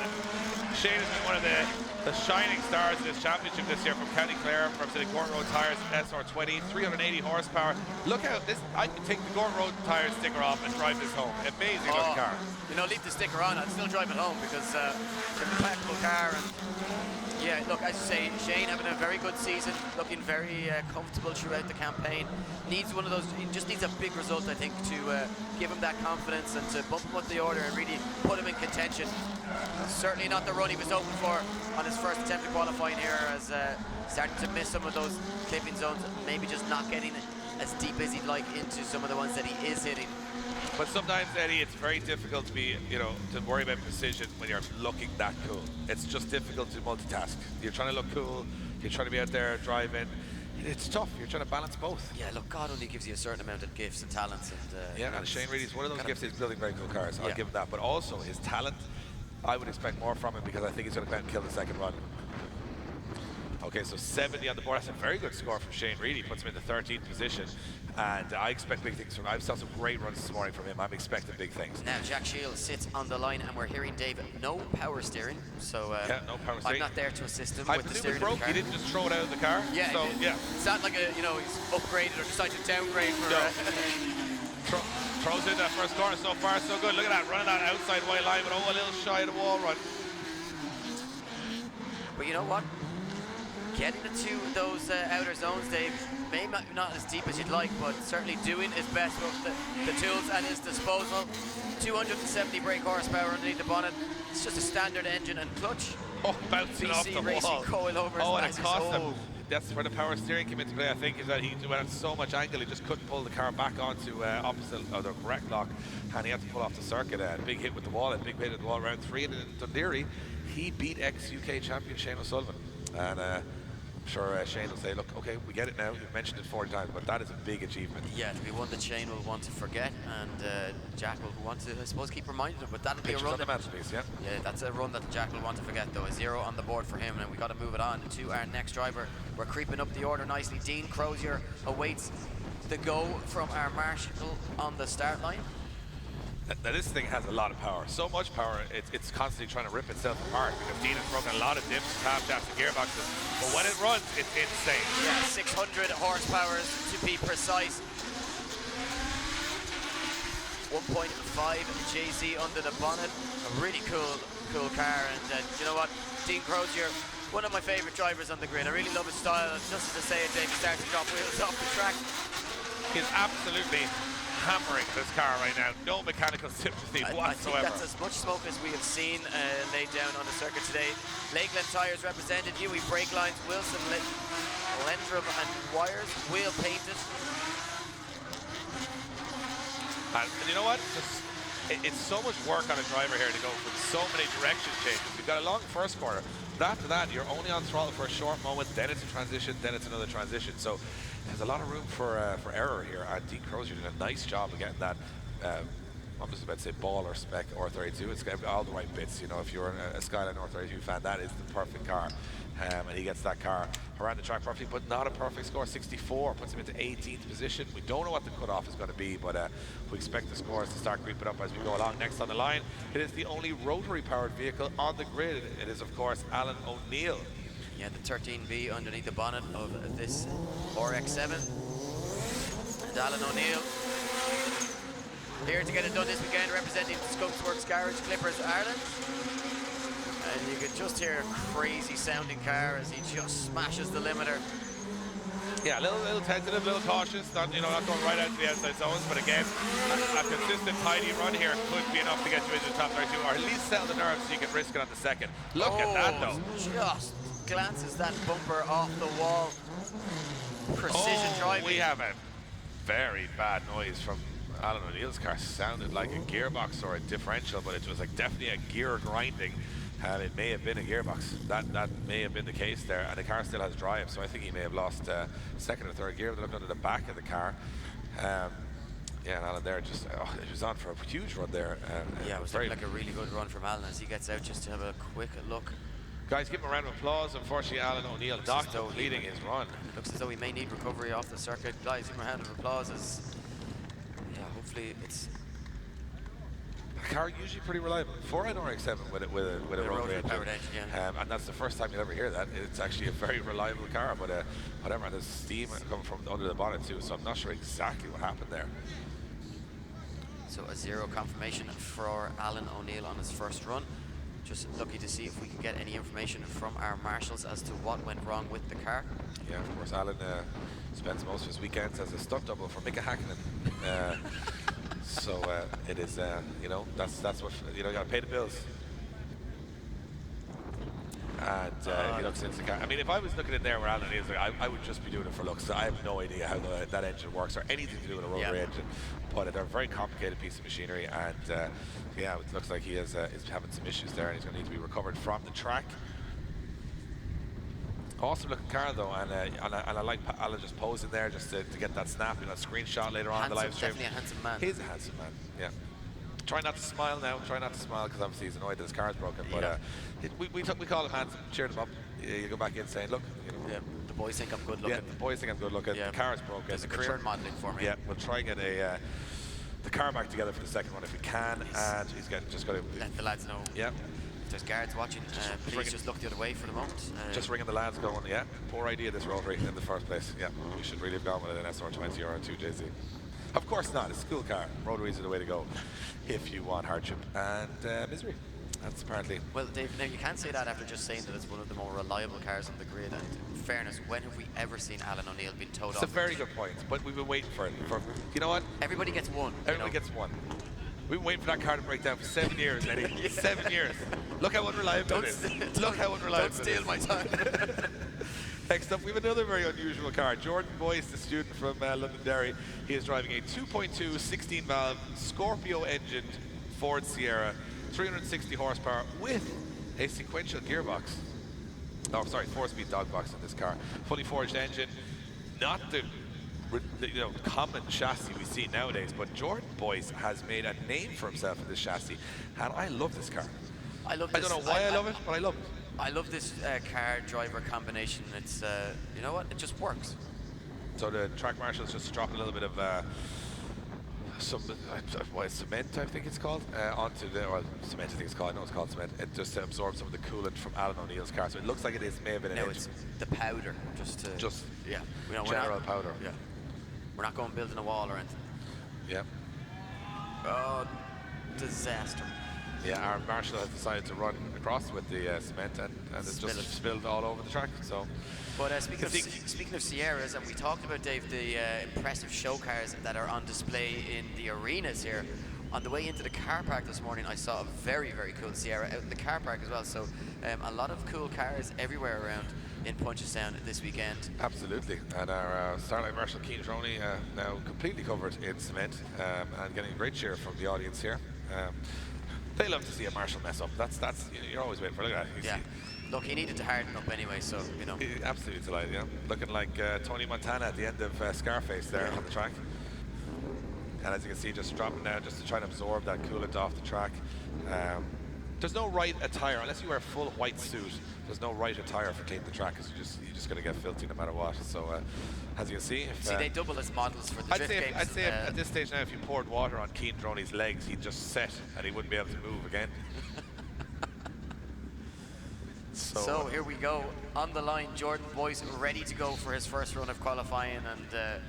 Shane has been one of the shining stars in this championship this year from County Clare, representing Gordon Road Tyres SR20, 380 horsepower. Look out! I can take the Gordon Road Tyres sticker off and drive this home. Amazing looking car. Leave the sticker on. I'd still drive it home because it's a practical car. And yeah, look, as you say, Shane having a very good season, looking very comfortable throughout the campaign. He just needs a big result, I think, to give him that confidence and to bump him up the order and really put him in contention. Certainly not the run he was hoping for on his first attempt at qualifying here, as starting to miss some of those clipping zones, maybe just not getting as deep as he'd like into some of the ones that he is hitting. But sometimes, Eddie, it's very difficult to be, to worry about precision when you're looking that cool. It's just difficult to multitask. You're trying to look cool, you're trying to be out there driving. It's tough. You're trying to balance both. Yeah, look, God only gives you a certain amount of gifts and talents. And and Shane Reedy's one of those gifts. He's building very cool cars. I'll give him that. But also his talent, I would expect more from him because I think he's going to come out and kill the second run. Okay, so 70 on the board. That's a very good score from Shane Reedy. Puts him in the 13th position. And I expect big things from him. I saw some great runs this morning from him. I'm expecting big things. Now, Jack Shields sits on the line, and we're hearing David, no power steering. So no power steering. I'm not there to assist him I with the presume steering it broke. of the car. He didn't just throw it out of the car. Yeah, so, it's not like he's upgraded or decided to downgrade for... Throws in that first corner. So far, so good. Look at that. Running that outside white line, but a little shy of the wall run. But you know what? Getting into those outer zones, Dave, maybe not as deep as you'd like, but certainly doing his best with the tools at his disposal. 270 brake horsepower underneath the bonnet. It's just a standard engine and clutch. Oh, bouncing off the Racing wall. coilovers. Oh, and it cost him. That's where the power steering came into play, I think, is that he went at so much angle he just couldn't pull the car back onto opposite of the correct lock, and he had to pull off the circuit. Big hit with the wall, and big hit at the wall round 3, and in Dundee he beat ex-UK champion Shane O'Sullivan. And I'm sure Shane will say, look, okay, we get it now. You've mentioned it 40 times, but that is a big achievement. Yeah, it'll be one that Shane will want to forget, and Jack will want to, I suppose, keep reminding him. But that'll be a run. On the mantelpiece, yeah, that's a run that Jack will want to forget, though. A 0 on the board for him, and we got to move it on to our next driver. We're creeping up the order nicely. Dean Crozier awaits the go from our marshal on the start line. Now this thing has a lot of power, so much power, it's constantly trying to rip itself apart because Dean has broken a lot of dips, cam shafts, and gearboxes, but when it runs, it's insane. Yeah, 600 horsepower to be precise. 1.5 JZ under the bonnet. A really cool car, and you know what? Dean Crozier, one of my favourite drivers on the grid. I really love his style, and just to say it, Dave, he starts to drop wheels off the track. He's absolutely hammering this car right now. No mechanical sympathy whatsoever. I think that's as much smoke as we have seen laid down on the circuit today. Lakeland Tyres represented. UE brake lines, Wilson, Lendrum and wires, wheel painted. And you know what? It's so much work on a driver here to go from so many direction changes. We've got a long first corner, but after that, you're only on throttle for a short moment, then it's a transition, then it's another transition. So there's a lot of room for error here, and Dean Crozier did a nice job of getting that, I'm just about to say ball or spec R32. It's got all the right bits. If you're a Skyline R32 fan, that is the perfect car. And he gets that car around the track perfectly, but not a perfect score. 64 puts him into 18th position. We don't know what the cutoff is going to be, but we expect the scores to start creeping up as we go along. Next on the line, it is the only rotary-powered vehicle on the grid. It is, of course, Alan O'Neill. Yeah, the 13B underneath the bonnet of this RX-7. And Alan O'Neill here to get it done this weekend, representing the Skunksworks Garage Clippers Ireland. And you could just hear a crazy sounding car as he just smashes the limiter. Yeah, a little tentative, a little cautious, not going right out to the outside zones, but again, a consistent, tidy run here could be enough to get you into the top 32, or at least sell the nerves so you can risk it on the second. Look at that, though. Just glances that bumper off the wall. Precision driving. We have a very bad noise from Alan O'Neill's car. Sounded like a gearbox or a differential, but it was like definitely a gear grinding. And it may have been a gearbox. That may have been the case there. And the car still has drive, so I think he may have lost second or third gear. They looked under the back of the car. Yeah, and Alan there just, he was on for a huge run there. Yeah, it was like a really good run from Alan as he gets out just to have a quick look. Guys, give him a round of applause. Unfortunately, Alan O'Neill not completing his run. It looks as though he may need recovery off the circuit. Guys, give him a round of applause as, yeah, hopefully it's... The car usually pretty reliable. 4 RX-7 with a rotary powered engine, yeah. And that's the first time you'll ever hear that. It's actually a very reliable car, but whatever. There's steam coming from under the bonnet too, so I'm not sure exactly what happened there. So a 0 confirmation for Alan O'Neill on his first run. Just lucky to see if we can get any information from our marshals as to what went wrong with the car. Yeah, of course, Alan spends most of his weekends as a stunt double for Mika Hakkinen. So it is, that's what, you got to pay the bills. And he looks into the car. I mean, if I was looking in there where Alan is, I would just be doing it for looks. I have no idea how that engine works or anything to do with a rotary engine. But they're a very complicated piece of machinery, and yeah, it looks like he is having some issues there, and he's going to need to be recovered from the track. Awesome looking car though, and I like Alan just posing there just to get that snap, that screenshot later on in the live stream. Definitely a handsome man. He's a handsome man, yeah. Try not to smile now. Try not to smile because obviously he's annoyed that his car's broken. But we call him handsome, cheered him up. You go back in saying, look, yeah, the boys think I'm good looking. Yeah, the boys think I'm good looking. Yeah. The car's broken. There's a career in modelling for me. Yeah, we'll try and get the car back together for the second one if we can, and he's just got to let the lads know. Yeah. If there's guards watching, please just look the other way for the moment. Just ringing the lads going, yeah, poor idea this rotary in the first place. Yeah, we should really have gone with an SR20 or a 2JZ. Of course not, it's a school car. Rotaries are the way to go if you want hardship and misery. That's apparently... Well, Dave, now you can't say that after just saying that it's one of the more reliable cars on the grid. And in fairness, when have we ever seen Alan O'Neill being towed off? It's a very good point, but we've been waiting for it. You know what? Everybody gets one. Everybody gets one. We've been waiting for that car to break down for 7 years, Eddie. Yeah. 7 years. Look how unreliable it is. Look how unreliable it is. Don't steal my time. Next up, we have another very unusual car. Jordan Boyce, the student from Londonderry. He is driving a 2.2 16-valve Scorpio-engined Ford Sierra, 360 horsepower with a sequential gearbox. Oh, sorry, 4-speed dog box in this car. Fully forged engine. Not the common chassis we see nowadays, but Jordan Boyce has made a name for himself in this chassis, and I love this car. I love this. I don't know why I love it, but I love it. I love this car driver combination. It's you know what? It just works. So the track marshal's just dropping a little bit of some cement, I think it's called, onto the cement. I think it's called. I know it's called cement. It just absorbs some of the coolant from Alan O'Neill's car, so it looks like it may have been an engine. It's the powder, just yeah, general powder. Yeah, we're not going building a wall or anything. Yeah. Oh, disaster. Yeah, our marshal has decided to run across with the cement, and it's just spilled all over the track. So, but speaking of Sierras, and we talked about, Dave, the impressive show cars that are on display in the arenas here. On the way into the car park this morning, I saw a very, very cool Sierra out in the car park as well. So, a lot of cool cars everywhere around in Punchestown this weekend. Absolutely, and our Starlight Marshal Keane Droney now completely covered in cement and getting a great cheer from the audience here. They love to see a marshal mess up. That's you're always waiting for. Look at that. Yeah. Look, he needed to harden up anyway, so you know. Absolutely delighted. Yeah. Looking like Tony Montana at the end of Scarface there on the track. And as you can see, just dropping down just to try and absorb that coolant off the track. There's no right attire unless you wear a full white suit. There's no right attire for cleaning the track because you're just gonna get filthy no matter what. So as you can see, they double as models for the drift games. I'd say at this stage now, if you poured water on Keane Droney's legs, he'd just set and he wouldn't be able to move again. So here we go on the line. Jordan Boyce ready to go for his first run of qualifying, and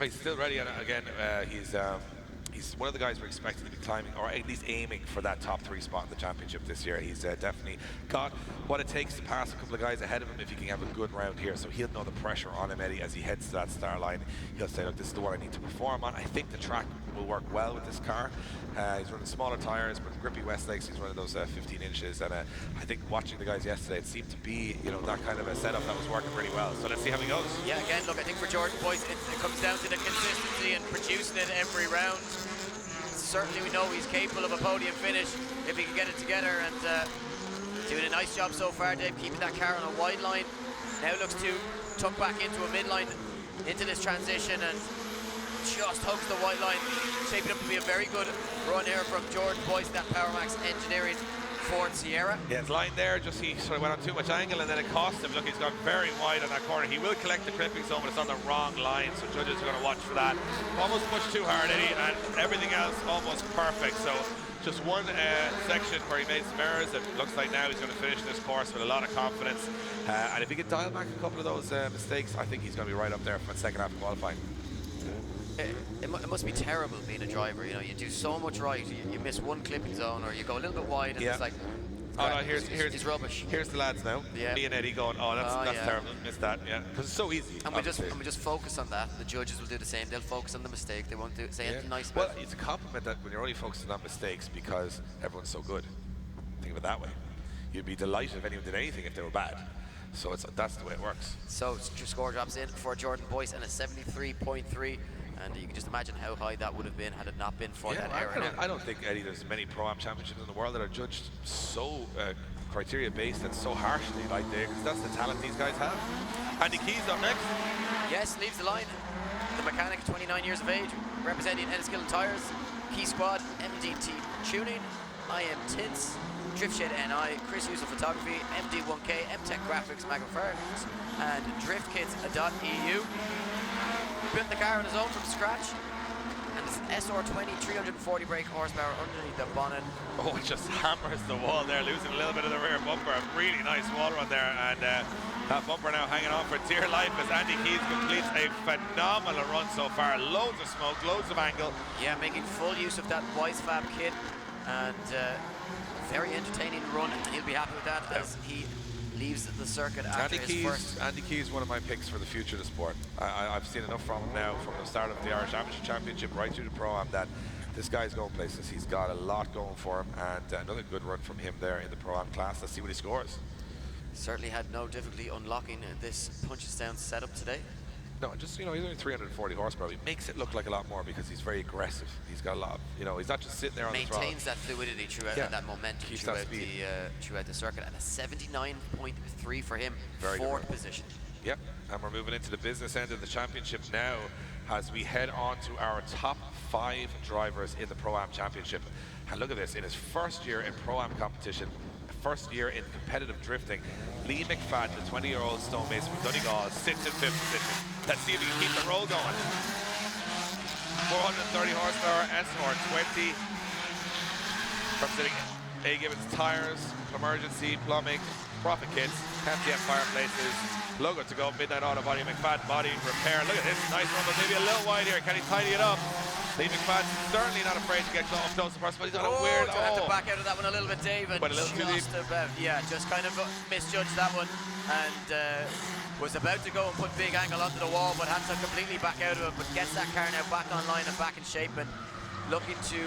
he's still ready. And again, he's he's one of the guys we're expecting to be climbing, or at least aiming for that top 3 spot in the championship this year. He's definitely got what it takes to pass a couple of guys ahead of him if he can have a good round here. So he'll know the pressure on him, Eddie, as he heads to that start line. He'll say, look, this is the one I need to perform on. I think the track will work well with this car. He's running smaller tyres, but grippy Westlakes, he's running those 15 inches. And I think watching the guys yesterday, it seemed to be, you know, that kind of a setup that was working really well. So let's see how he goes. Yeah, again, look, I think for Jordan Boyce, it comes down to the consistency and producing it every round. Certainly we know he's capable of a podium finish if he can get it together, and doing a nice job so far, Dave, keeping that car on a wide line. Now looks to tuck back into a midline into this transition and just hugs the white line, shaping up to be a very good run here from Jordan Boyce, that PowerMax Engineering Ford Sierra. Yeah, his line there, just he sort of went on too much angle and then it cost him. Look, he's gone very wide on that corner. He will collect the clipping zone, but it's on the wrong line, so judges are going to watch for that. Almost pushed too hard, Eddie, and everything else almost perfect. So just one section where he made some errors. It looks like now he's going to finish this course with a lot of confidence. And if he can dial back a couple of those mistakes, I think he's going to be right up there for the second half of qualifying. It must be terrible being a driver. You know, you do so much right, you miss one clipping zone, or you go a little bit wide, and it's like, oh no, here's rubbish. Here's the lads now. Yeah. Me and Eddie going, oh, that's terrible. Missed that. Yeah, because it's so easy. And we just focus on that. The judges will do the same. They'll focus on the mistake. They won't say anything nice about it. Well, it's a compliment that when you're only focusing on mistakes because everyone's so good. Think of it that way. You'd be delighted if anyone did anything if they were bad. So that's the way it works. So your score drops in for Jordan Boyce and a 73.3. And you can just imagine how high that would have been had it not been for that error. I don't think, Eddie, there's many Pro-Am championships in the world that are judged so criteria based and so harshly like they, because that's the talent these guys have. Andy Keys up next. Yes, leaves the line. The mechanic, 29 years of age, representing Enniskillen Tyres, Key Squad, MDT Tuning, IM Tints, Driftshed NI, Chris User Photography, MD1K, MTech Graphics, McInferns, and DriftKits.eu. Built the car on his own from scratch, and it's an SR20 340 brake horsepower underneath the bonnet. Oh, it just hammers the wall there, losing a little bit of the rear bumper. A really nice wall run there, and that bumper now hanging on for dear life as Andy Keys completes a phenomenal run so far. Loads of smoke, loads of angle. Yeah, making full use of that Weissfab kit, and very entertaining run, and he'll be happy with that as he leaves the circuit after his first. Andy Keys, one of my picks for the future of the sport. I've seen enough from him now, from the start of the Irish Amateur Championship right through the Pro-Am, that this guy's going places. He's got a lot going for him, and another good run from him there in the Pro-Am class. Let's see what he scores. Certainly had no difficulty unlocking this Punchestown setup today. No, just, you know, he's only 340 horsepower. He makes it look like a lot more because he's very aggressive. He's got a lot of, you know, he's not just sitting there on the throttle. Maintains that fluidity throughout and that momentum throughout the circuit, and a 79.3 for him, very fourth position. Yep, and we're moving into the business end of the championship now as we head on to our top 5 drivers in the Pro-Am Championship. And look at this, in his first year in Pro-Am competition, first year in competitive drifting, Lee McFadden, the 20-year-old stonemason from Donegal, sits in 5th position. Let's see if he can keep the roll going. 430 horsepower, SR20. Representing A. Gibbons Tires, Emergency, Plumbing, Profit Kits, MTF Fireplaces, logo to go, Midnight Auto Body, McFadden Body Repair. Look at this, nice one, but maybe a little wide here. Can he tidy it up? Lee McFadden certainly not afraid to get close to first, but he's got a weird. Have to back out of that one a little bit, Dave. And but a little too deep. Just kind of misjudged that one, and was about to go and put big angle onto the wall, but had to completely back out of it. But gets that car now back online and back in shape, and looking to.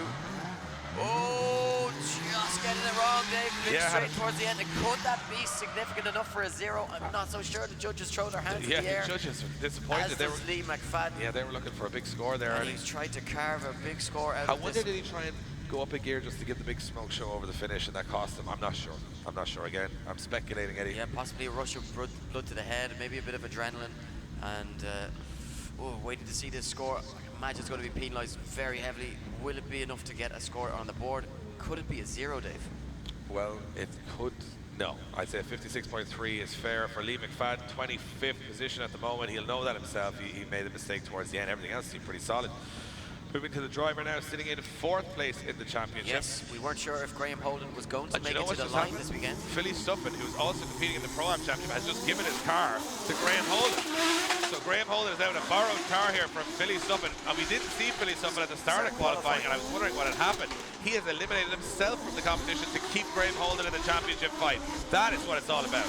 Just getting it wrong, Dave. Straight towards the end. And could that be significant enough for a 0? I'm not so sure. The judges throw their hands in the air. The judges were disappointed. As was Lee McFadden. Yeah, they were looking for a big score there. And he's tried to carve a big score out of this. I wonder, did he try and go up a gear just to get the big smoke show over the finish, and that cost him? I'm not sure. Again, I'm speculating, Eddie. Yeah, possibly a rush of blood to the head, maybe a bit of adrenaline, and waiting to see this score. I imagine it's going to be penalised very heavily. Will it be enough to get a score on the board? Could it be a 0, Dave? Well, it could. No, I'd say 56.3 is fair for Lee McFadden, 25th position at the moment. He'll know that himself. He made a mistake towards the end. Everything else seemed pretty solid. Moving to the driver now, sitting in 4th place in the championship. Yes, we weren't sure if Graham Holden was going to make it to the line this weekend. Philly Stuffin, who's also competing in the Pro-Am Championship, has just given his car to Graham Holden. So Graham Holden is out in a borrowed car here from Billy Summon, and we didn't see Billy Summon at the start of qualifying, and I was wondering what had happened. He has eliminated himself from the competition to keep Graham Holden in the championship fight. That is what it's all about.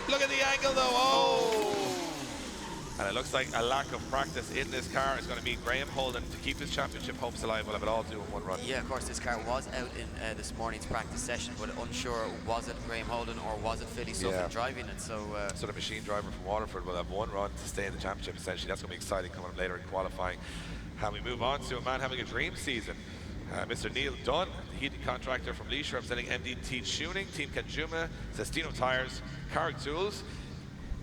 Look at the angle though, oh! And it looks like a lack of practice in this car is going to mean Graham Holden to keep his championship hopes alive. We'll have it all do in one run. Yeah, of course, this car was out in this morning's practice session, but unsure, was it Graham Holden or was it Philly Suffolk driving it? So the machine driver from Waterford will have one run to stay in the championship, essentially. That's going to be exciting coming up later in qualifying. And we move on to a man having a dream season. Mr. Neil Dunn, the heating contractor from Leisure, representing MDT Tuning, Team Kanjuma, Sestino Tires, Carrick Tools,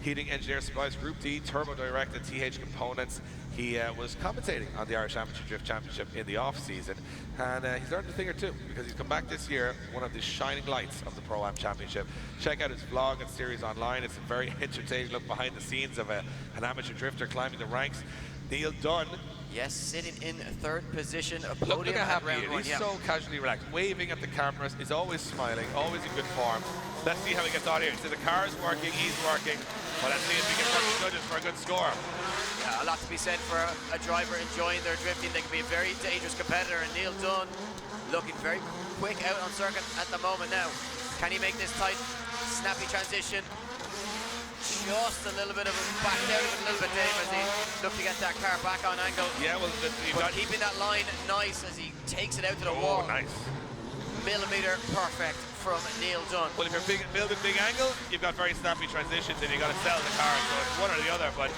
Heating Engineer Supplies, Group D, Turbo Direct and TH Components. He was commentating on the Irish Amateur Drift Championship in the off-season, and he's learned a thing or two, because he's come back this year, one of the shining lights of the Pro-Am Championship. Check out his vlog and series online. It's a very entertaining look behind the scenes of an amateur drifter climbing the ranks. Neil Dunn. Yes, sitting in third position, a Look podium how at happy round he one. is. He's so casually relaxed, waving at the cameras. He's always smiling, always in good form. Let's see how he gets on here. So the car is working, he's working. But let's see if we can touch the judges for a good score. Yeah, a lot to be said for a driver enjoying their drifting. They can be a very dangerous competitor, and Neil Dunn looking very quick out on circuit at the moment now. Can he make this tight, snappy transition? Just a little bit of a back out of it a little bit, Dave, as he looked to get that car back on angle. Yeah, well, but keeping that line nice as he takes it out to the wall. Nice. Millimeter perfect from Neil Dunn. Well, if you're building big angle, you've got very snappy transitions and you've got to sell the car, so it's one or the other. But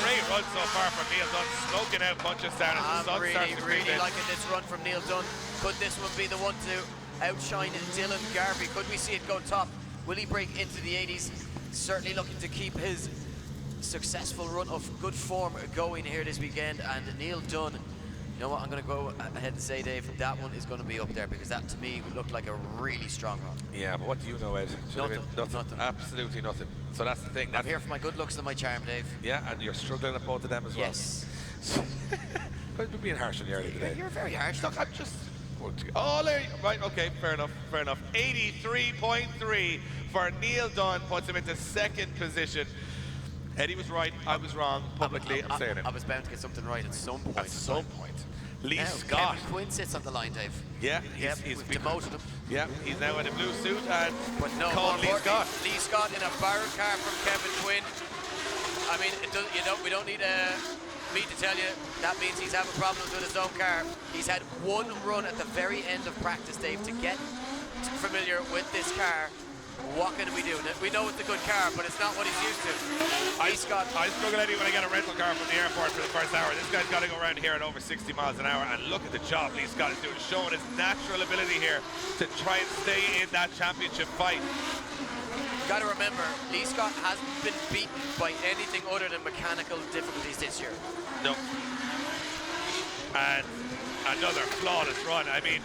great run so far from Neil Dunn, smoking out Punchestown as the sun starts to creep in. Really liking this run from Neil Dunn. Could this one be the one to outshine Dylan Garvey? Could we see it go top? Will he break into the 80s? Certainly looking to keep his successful run of good form going here this weekend. And Neil Dunn, you know what, I'm going to go ahead and say, Dave, that one is going to be up there, because that to me looked like a really strong run. Yeah, but what do you know, Ed? Nothing. Absolutely nothing. So that's the thing. I'm here for my good looks and my charm, Dave. Yeah, and you're struggling at both of them as well. Yes. We're being harsh on you early today. You're very harsh. Look, I'm just... Oh, there, right, okay, fair enough. 83.3 for Neil Dunn, puts him into second position. Eddie was right, I was wrong, publicly, I'm saying it. I was bound to get something right at some point. At some point. Lee now, Scott. Kevin Quinn sits on the line, Dave. Yeah, he's demoted him. Yeah, he's now in a blue suit and called Lee Scott. Lee Scott in a borrowed car from Kevin Quinn. I mean, we don't need me to tell you that means he's having problems with his own car. He's had one run at the very end of practice, Dave, to get familiar with this car. What can we do? We know it's a good car, but it's not what he's used to. I struggle Eddie when I get a rental car from the airport for the first hour. This guy's got to go around here at over 60 miles an hour, and look at the job Lee Scott is doing, showing his natural ability here to try and stay in that championship fight. Got to remember, Lee Scott hasn't been beaten by anything other than mechanical difficulties this year. No. And another flawless run. I mean,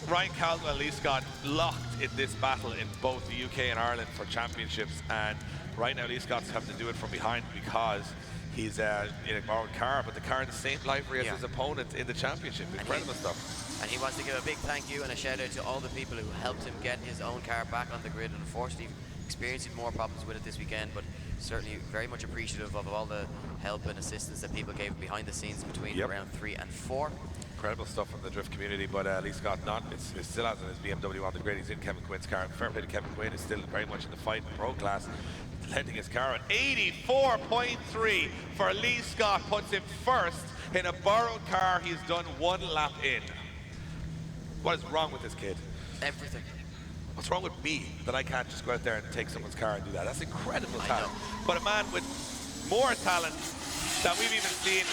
Ryan Caldwell and Lee Scott locked in this battle in both the UK and Ireland for championships, and right now Lee Scott's having to do it from behind because he's in a borrowed car, but the car in the same livery as his opponent in the championship. Incredible stuff. And he wants to give a big thank you and a shout out to all the people who helped him get his own car back on the grid, and unfortunately experiencing more problems with it this weekend, but certainly very much appreciative of all the help and assistance that people gave behind the scenes between round 3 and 4. Incredible stuff from the drift community, but Lee Scott it's still has his BMW on the grid. He's in Kevin Quinn's car. Fair play to Kevin Quinn, is still very much in the fight in pro class, lending his car at 84.3 for Lee Scott, puts him first in a borrowed car he's done one lap in. What is wrong with this kid? Everything. What's wrong with me that I can't just go out there and take someone's car and do that? That's incredible talent. But a man with more talent than we've even seen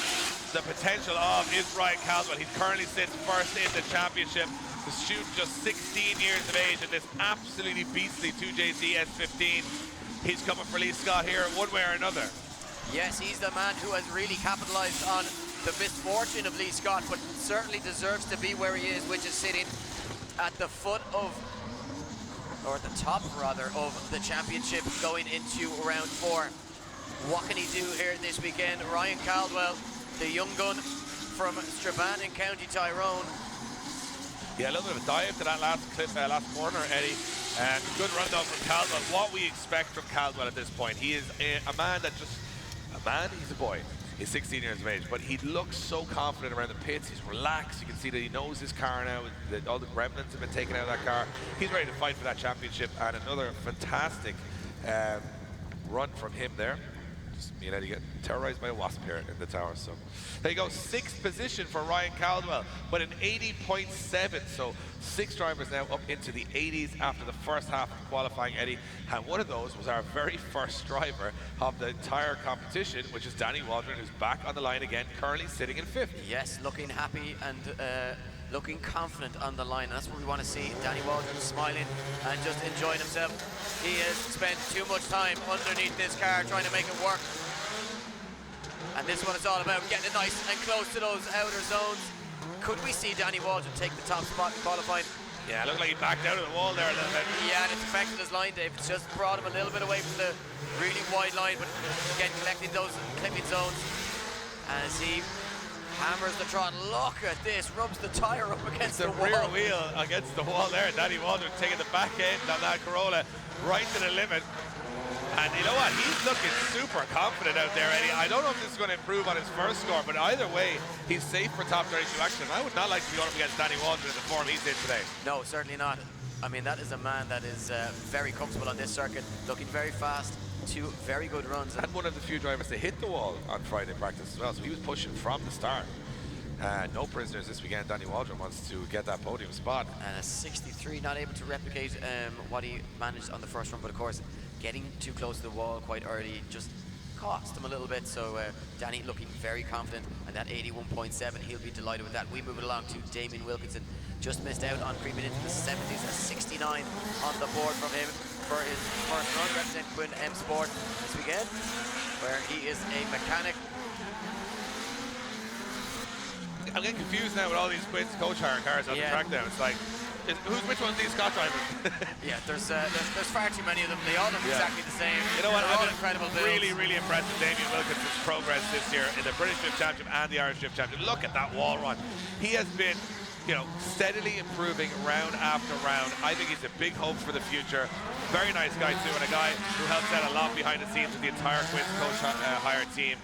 the potential of is Ryan Caldwell. He currently sits first in the championship. The student just 16 years of age in this absolutely beastly 2JZ S15. He's coming for Lee Scott here one way or another. Yes, he's the man who has really capitalized on the misfortune of Lee Scott, but certainly deserves to be where he is, which is sitting at the foot of, or at the top rather, of the championship going into round 4. What can he do here this weekend? Ryan Caldwell, the young gun from Strabane in County Tyrone. Yeah, a little bit of a dive to that last clip, last corner, Eddie. Good run though from Caldwell. What we expect from Caldwell at this point. He is a man that just, he's a boy. He's 16 years of age, but he looks so confident around the pits. He's relaxed. You can see that he knows his car now. All the gremlins have been taken out of that car. He's ready to fight for that championship, and another fantastic run from him there. Just me and Eddie getting terrorized by a wasp here in the tower. So there you go, 6th position for Ryan Caldwell, but an 80.7. So 6 drivers now up into the 80s after the first half of qualifying, Eddie. And one of those was our very first driver of the entire competition, which is Danny Waldron, who's back on the line again, currently sitting in 5th. Yes, looking happy and looking confident on the line. That's what we want to see. Danny Waldron smiling and just enjoying himself. He has spent too much time underneath this car trying to make it work. And this one is all about getting it nice and close to those outer zones. Could we see Danny Waldron take the top spot in qualifying? Yeah, it looked like he backed out of the wall there a little bit. Yeah, and it's affected his line, Dave. It's just brought him a little bit away from the really wide line, but again, collecting those clipping zones. As he hammers the throttle. Look at this, rubs the tyre up against the wall. Rear wheel against the wall there. Danny Waldron taking the back end on that Corolla right to the limit. And you know what? He's looking super confident out there, Eddie. I don't know if this is going to improve on his first score, but either way, he's safe for top 32 action. I would not like to be going up against Danny Waldron in the form he's in today. No, certainly not. I mean, that is a man that is very comfortable on this circuit, looking very fast. 2 very good runs. And one of the few drivers to hit the wall on Friday practice as well, so he was pushing from the start. No prisoners this weekend. Danny Waldron wants to get that podium spot. And a 63, not able to replicate what he managed on the first run, but of course, getting too close to the wall quite early just cost him a little bit. So Danny looking very confident, and that 81.7, he'll be delighted with that. We move it along to Damien Wilkinson. Just missed out on creeping into the 70s, a 69 on the board from him for his first run, representing Quinn M Sport this weekend, where he is a mechanic. I'm getting confused now with all these Quinn's coach hire cars on the track now. It's like, which one's these Scott drivers? Yeah, there's far too many of them. They all look exactly the same. You know what? They're all I'm incredible builds. really impressed with Damien Wilkinson's progress this year in the British Drift Championship and the Irish Drift Championship. Look at that wall run. He has been, steadily improving round after round. I think he's a big hope for the future. Very nice guy too, and a guy who helps out a lot behind the scenes with the entire Quinn's coach hired team.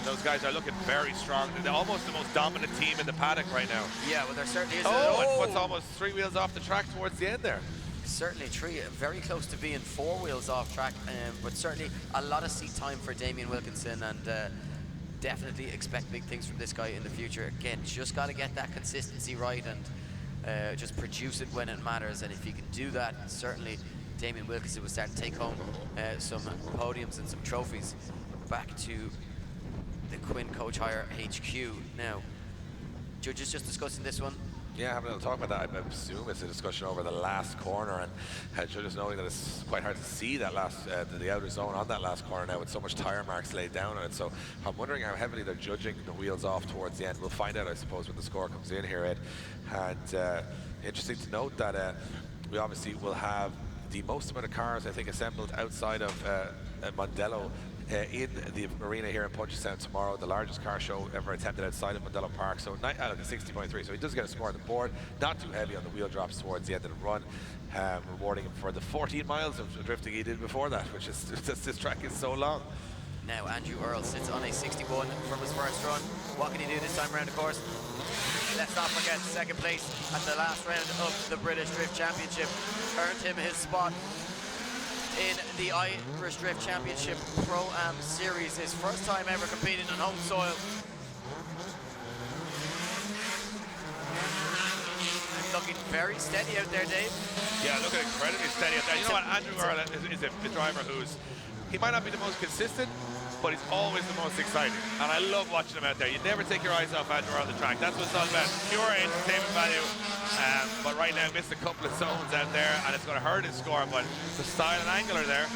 Those guys are looking very strong. They're almost the most dominant team in the paddock right now. Yeah, well, there certainly is. And puts almost 3 wheels off the track towards the end there. Certainly 3, very close to being 4 wheels off track, but certainly a lot of seat time for Damien Wilkinson, and definitely expect big things from this guy in the future. Again, just got to get that consistency right and just produce it when it matters. And if he can do that, certainly Damien Wilkinson will start to take home some podiums and some trophies back to the Quinn Coach Hire HQ. Now, judges just discussing this one. Yeah, having a little talk about that. I assume it's a discussion over the last corner, and judges knowing that it's quite hard to see that the outer zone on that last corner now with so much tire marks laid down on it. So I'm wondering how heavily they're judging the wheels off towards the end. We'll find out, I suppose, when the score comes in here, Ed. And interesting to note that we obviously will have the most amount of cars, I think, assembled outside of Mondello in the arena here in Punchestown tomorrow, the largest car show ever attempted outside of Mondello Park. So out of the 60.3, so he does get a score on the board, not too heavy on the wheel drops towards the end of the run, rewarding him for the 14 miles of drifting he did before that, which is this track is so long. Now Andrew Earl sits on a 61 from his first run. What can he do this time around the course? Let's not forget, second place at the last round of the British Drift Championship earned him his spot in the Irish Drift Championship Pro-Am Series, his first time ever competing on home soil. And looking very steady out there, Dave. Yeah, looking incredibly steady out there. You know what, Andrew Earl is a driver he might not be the most consistent, but he's always the most exciting. And I love watching him out there. You never take your eyes off Andrew Earl on the track. That's what it's all about, pure entertainment value. But right now, missed a couple of zones out there, and it's going to hurt his score, but the style and angle are there.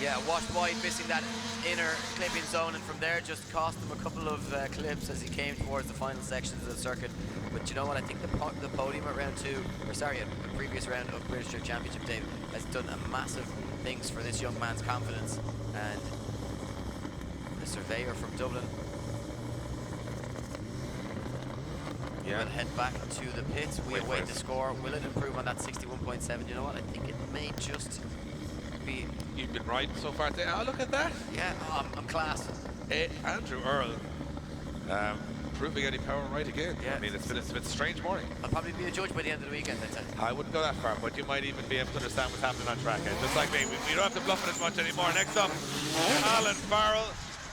Yeah, washed wide, missing that inner clipping zone, and from there just cost him a couple of clips as he came towards the final sections of the circuit. But you know what, I think the podium at round 2, or sorry, at the previous round of British Drift Championship, Dave, has done a massive things for this young man's confidence. And the surveyor from Dublin, Yeah. We'll head back to the pits. We Wait for await it. the score. Will it improve on that 61.7? You know what? I think it may just be. You've been right so far today. Oh, look at that. Yeah, I'm class. Andrew Earl proving Eddie Power right again. Yeah. I mean, it's been a strange morning. I'll probably be a judge by the end of the weekend, I'd say. I wouldn't go that far, but you might even be able to understand what's happening on track. Just like me, we don't have to bluff it as much anymore. Next up, Alan Farrell.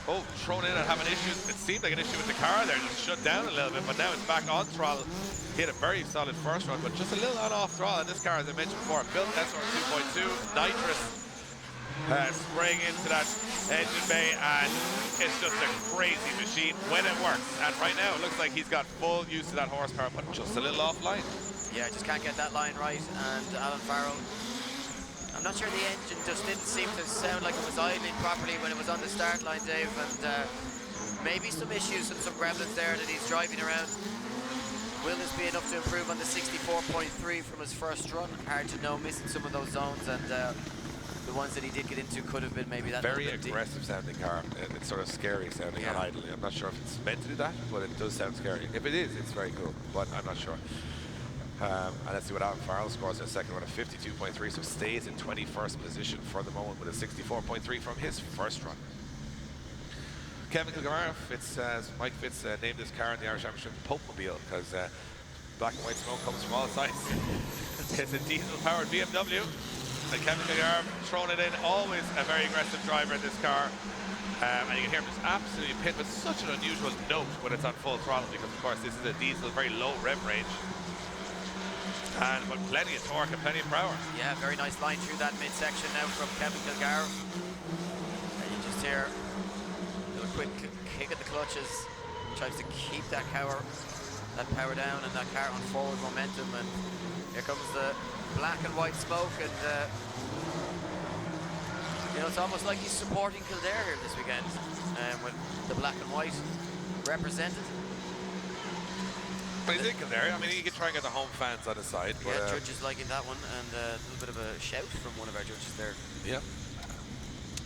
Oh, thrown in and having issues. It seemed like an issue with the car there, just shut down a little bit, but now it's back on throttle. He had a very solid first run, but just a little on-off throttle. And this car, as I mentioned before, built SR 2.2, nitrous, spraying into that engine bay, and it's just a crazy machine when it works. And right now, it looks like he's got full use of that horsepower, but just a little offline. Yeah, just can't get that line right. And Alan Farrell, I'm not sure the engine just didn't seem to sound like it was idling properly when it was on the start line, Dave. And maybe some issues and some gremlins there that he's driving around. Will this be enough to improve on the 64.3 from his first run? Hard to know, missing some of those zones, and the ones that he did get into could have been maybe that Very little bit aggressive sounding car. It's sort of scary sounding on idling. I'm not sure if it's meant to do that, but it does sound scary. If it is, it's very cool, but I'm not sure. And let's see what Alan Farrell scores in a second run of 52.3, so stays in 21st position for the moment with a 64.3 from his first run. Kevin Kildare, Mike Fitz named this car in the Irish Championship Popemobile because black and white smoke comes from all sides. It's a diesel-powered BMW. And Kevin Kildare throwing it in, always a very aggressive driver in this car. And you can hear him just absolutely pit with such an unusual note when it's on full throttle because, of course, this is a diesel, very low rev range. But plenty of torque and plenty of power. Yeah, very nice line through that midsection now from Kevin Kildare. And you just hear a little quick kick at the clutches. Tries to keep that power down and that car on forward momentum. And here comes the black and white smoke. And you know, it's almost like he's supporting Kildare here this weekend with the black and white represented. But he's in Kildare. I mean, he could try and get the home fans on his side. But, yeah, judges liking that one, and a little bit of a shout from one of our judges there. Yeah.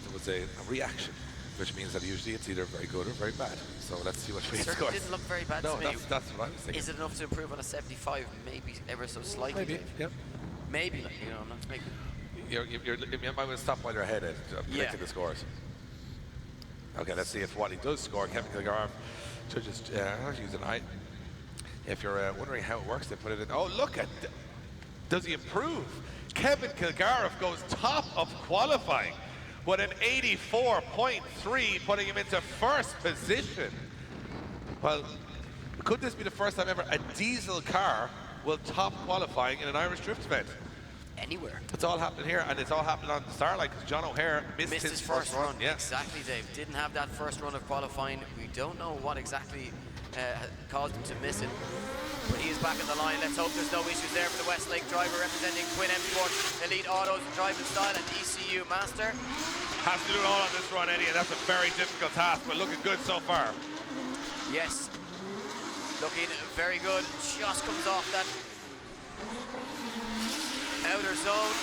It was a reaction, which means that usually it's either very good or very bad. So let's see what we Certainly scores. didn't look very bad No, to me. that's what I was thinking. Is it enough to improve on a 75? Maybe ever so slightly. Maybe, Dave? yep. Maybe, you know, I'm not making. You might want to stop while you're ahead of predicting the scores. Okay, let's see if what he does score. Kevin Kildare, judges, if you're wondering how it works, they put it in. Oh, look at, does he improve? Kevin Kildare goes top of qualifying with an 84.3, putting him into first position. Well, could this be the first time ever a diesel car will top qualifying in an Irish drift event? Anywhere. It's all happening here, and it's all happening on the Starlight because John O'Hare missed his first run. Yeah. Exactly, Dave. Didn't have that first run of qualifying. We don't know what exactly caused him to miss it. But he is back in the line. Let's hope there's no issues there for the Westlake driver representing Quinn Sport, Elite Autos, Driving Style, and ECU Master. Has to do it all on this run, Eddie, and that's a very difficult task, but looking good so far. Yes. Looking very good. Just comes off that outer zone.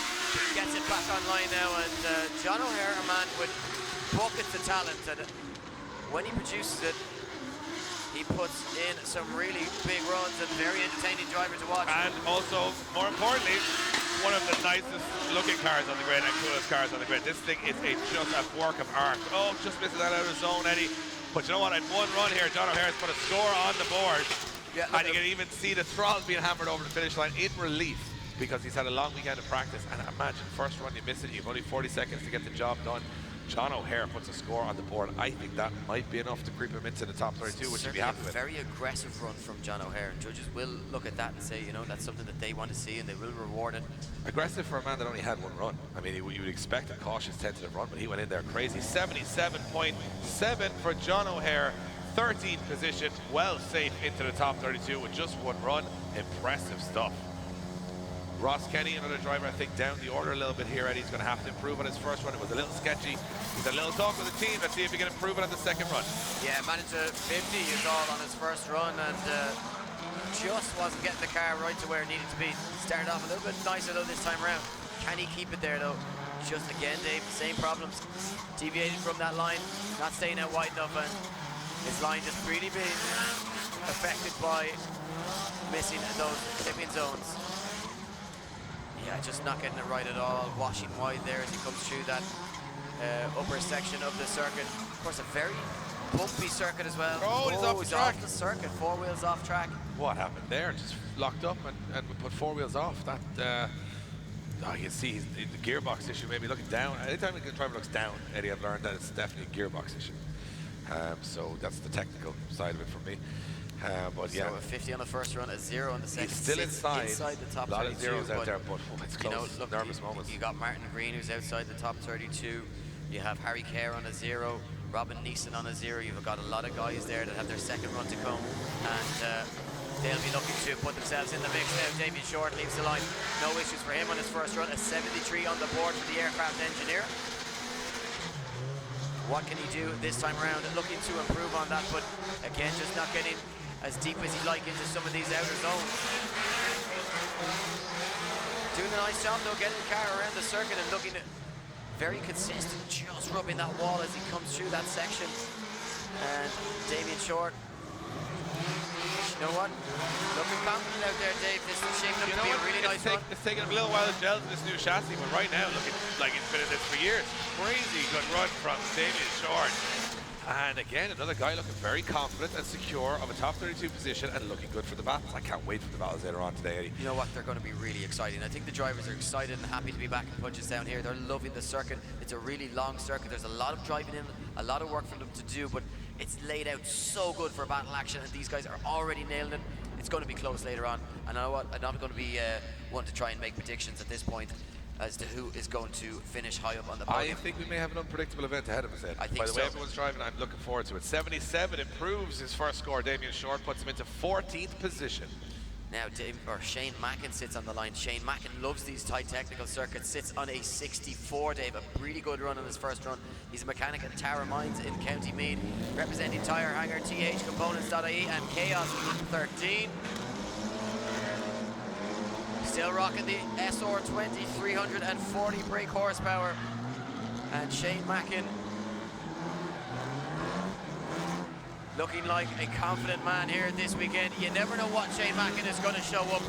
Gets it back online now, and John O'Hare, a man with buckets of talent, and when he produces it, he puts in some really big runs and very entertaining driver to watch. And also, more importantly, one of the nicest looking cars on the grid and coolest cars on the grid. This thing is just a work of art. Oh, just missing that outer zone, Eddie. But you know what? At one run here, John O'Hare's put a score on the board. Yeah, and you can even see the throttles being hammered over the finish line in relief because he's had a long weekend of practice. And imagine, first run you miss it, you've only 40 seconds to get the job done. John O'Hare puts a score on the board. I think that might be enough to creep him into the top 32, which you'd be happy with. Very aggressive run from John O'Hare, and judges will look at that and say, you know, that's something that they want to see, and they will reward it. Aggressive for a man that only had one run. I mean, you would expect a cautious, tentative run, but he went in there crazy. 77.7 for John O'Hare, 13th position, well safe into the top 32 with just one run. Impressive stuff. Ross Kenny, another driver, I think, down the order a little bit here. Eddie's going to have to improve on his first run. It was a little sketchy. He's had a little talk with the team. Let's see if he can improve it on the second run. Yeah, managed a 50 is all on his first run, and just wasn't getting the car right to where it needed to be. Started off a little bit nicer though this time around. Can he keep it there though? Just again, Dave, same problems. Deviated from that line, not staying out wide enough, and his line just really big. affected by missing those clipping zones. Yeah, just not getting it right at all. Washing wide there as he comes through that upper section of the circuit. Of course, a very bumpy circuit as well. Oh, he's off the track. Off the circuit, 4 wheels off track. What happened there? Just locked up and we put 4 wheels off. That you can see the gearbox issue. Maybe looking down. Anytime the driver looks down, Eddie, I've learned that it's definitely a gearbox issue. So that's the technical side of it for me. But yeah, so a 50 on the first run, a 0 on the second. He's still inside the top 32. A lot of zeros out there, but it's close. You know, look, nervous moments. You got Martin Green, who's outside the top 32. You have Harry Kerr on a 0. Robin Neeson on a 0. You've got a lot of guys there that have their second run to come, and they'll be looking to put themselves in the mix now. Damien Short leaves the line. No issues for him on his first run. A 73 on the board for the aircraft engineer. What can he do this time around? Looking to improve on that, but again, just not getting as deep as he'd like into some of these outer zones. Doing a nice job though, getting the car around the circuit and looking very consistent, just rubbing that wall as he comes through that section. And Damien Short, you know what? Looking confident out there, Dave. This is shaping up to be a really nice run. It's taken him a little while to gel to this new chassis, but right now looking like he's been in this for years. Crazy good run from Damien Short. And again, another guy looking very confident and secure of a top 32 position and looking good for the battles. I can't wait for the battles later on today, Eddie. You know what? They're going to be really exciting. I think the drivers are excited and happy to be back in Punchestown here. They're loving the circuit. It's a really long circuit. There's a lot of driving in, a lot of work for them to do, but it's laid out so good for battle action, and these guys are already nailing it. It's going to be close later on. And you know what? I'm not going to be one to try and make predictions at this point as to who is going to finish high up on the podium. I think we may have an unpredictable event ahead of us, Ed. I think By the so. way everyone's driving, I'm looking forward to it. 77 improves his first score. Damien Short puts him into 14th position. Now, Shane Mackin sits on the line. Shane Mackin loves these tight technical circuits. Sits on a 64, Dave. A really good run on his first run. He's a mechanic at Tara Mines in County Meath, representing Tyre Hanger, THComponents.ie, and Chaos 13. Still rocking the SR20 340 brake horsepower. And Shane Mackin looking like a confident man here this weekend. You never know what Shane Mackin is going to show up,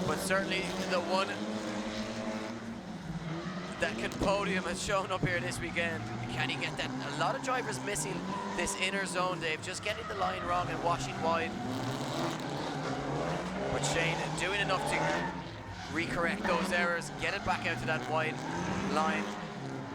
but certainly the one that can podium has shown up here this weekend. Can he get that? A lot of drivers missing this inner zone, Dave, just getting the line wrong and washing wide. But Shane doing enough to recorrect those errors, get it back out to that wide line,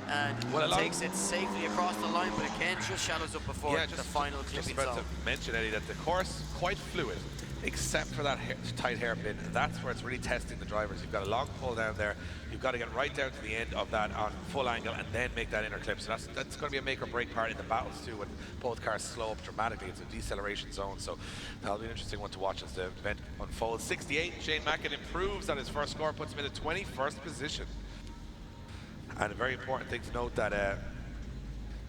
and takes it safely across the line, but again just shallows up before the final clipping zone. Just about to mention, Eddie, that the course quite fluid except for that tight hairpin. That's where it's really testing the drivers. You've got a long pull down there, you've got to get right down to the end of that on full angle and then make that inner clip. So that's going to be a make or break part in the battles too, when both cars slow up dramatically. It's a deceleration zone, so that'll be an interesting one to watch as the event unfolds. 68, Shane Mackin improves on his first score, puts him in the 21st position. And a very important thing to note that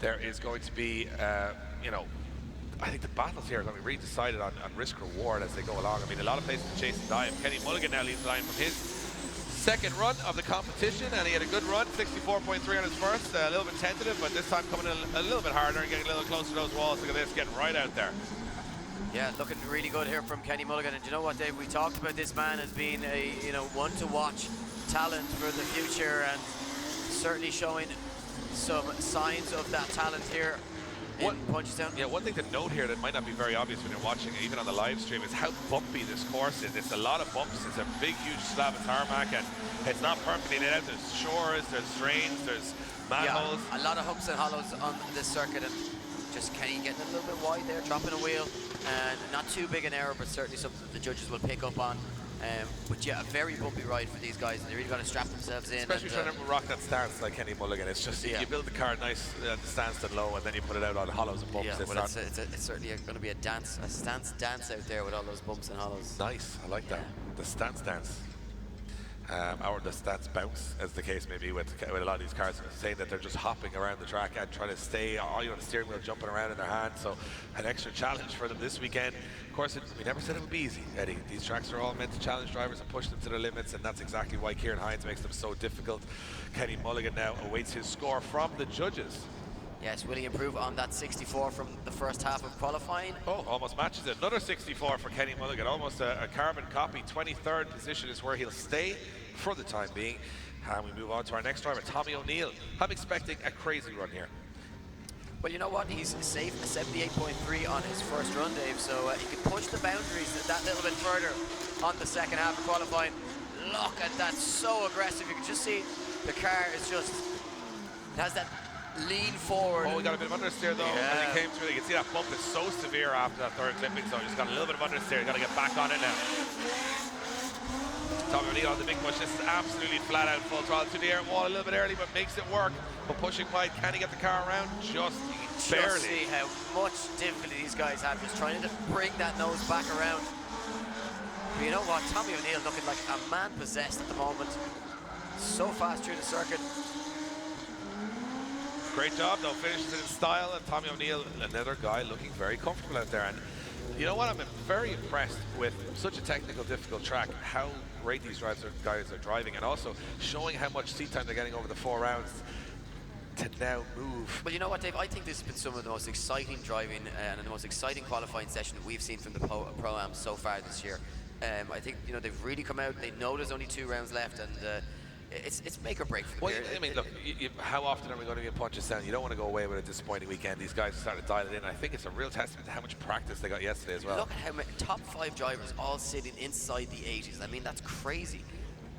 there is going to be, you know, I think the battles here are going to be really decided on risk reward as they go along. I mean, a lot of places to chase and dive. Kenny Mulligan now leads the line from his second run of the competition, and he had a good run, 64.3 on his first. A little bit tentative, but this time coming in a little bit harder and getting a little closer to those walls. Look at this, getting right out there. Yeah, looking really good here from Kenny Mulligan. And you know what, Dave? We talked about this man as being a one to watch talent for the future, and certainly showing some signs of that talent here in Punchestown. Yeah, one thing to note here that might not be very obvious when you're watching, even on the live stream, is how bumpy this course is. It's a lot of bumps. It's a big, huge slab of tarmac, and it's not perfectly laid out. There's shores, there's drains, there's manholes. Yeah, a lot of humps and hollows on this circuit, and just Kenny getting a little bit wide there, dropping a wheel, and not too big an error, but certainly something that the judges will pick up on. But yeah, a very bumpy ride for these guys, and they really got to strap themselves in. Especially trying to rock that stance like Kenny Mulligan. It's just, you build the car nice at the stance and low, and then you put it out on hollows and bumps. Yeah, it's certainly going to be a stance dance out there with all those bumps and hollows. Nice, I like that. The stance dance. Or the stance bounce, as the case may be with a lot of these cars, saying that they're just hopping around the track and trying to stay, the steering wheel jumping around in their hand. So an extra challenge for them this weekend. Of course, we never said it would be easy, Eddie. These tracks are all meant to challenge drivers and push them to their limits, and that's exactly why Kieran Hines makes them so difficult. Kenny Mulligan now awaits his score from the judges. Yes, will he improve on that 64 from the first half of qualifying? Oh, almost matches it. Another 64 for Kenny Mulligan, almost a carbon copy. 23rd position is where he'll stay for the time being. And we move on to our next driver, Tommy O'Neill. I'm expecting a crazy run here. Well, you know what? He's safe, a 78.3 on his first run, Dave, so he can push the boundaries that little bit further on the second half of qualifying. Look at that, so aggressive. You can just see the car is just, it has that lean forward. Oh, we got a bit of understeer though. Yeah. As he came through, you can see that bump is so severe after that third clipping, so he's got a little bit of understeer. You got to get back on it now. Tommy O'Neill on the big push. This is absolutely flat out full throttle to the air wall a little bit early, but makes it work. But pushing wide, can he get the car around? Just barely. Just see how much difficulty these guys have just trying to bring that nose back around. But you know what? Tommy O'Neill looking like a man possessed at the moment. So fast through the circuit. Great job though, finishes it in style, and Tommy O'Neill, another guy looking very comfortable out there. And you know what, I'm very impressed with such a technical, difficult track, how great these guys are driving, and also showing how much seat time they're getting over the 4 rounds to now move. Well, you know what, Dave, I think this has been some of the most exciting driving and the most exciting qualifying session that we've seen from the Pro-Am so far this year. I think, you know, they've really come out, they know there's only 2 rounds left, and it's make or break for them. Well, I mean, look, how often are we going to be in Punchestown? You don't want to go away with a disappointing weekend. These guys started to dial it in. I think it's a real testament to how much practice they got yesterday as well. Look at how many top 5 drivers all sitting inside the 80s. I mean, that's crazy.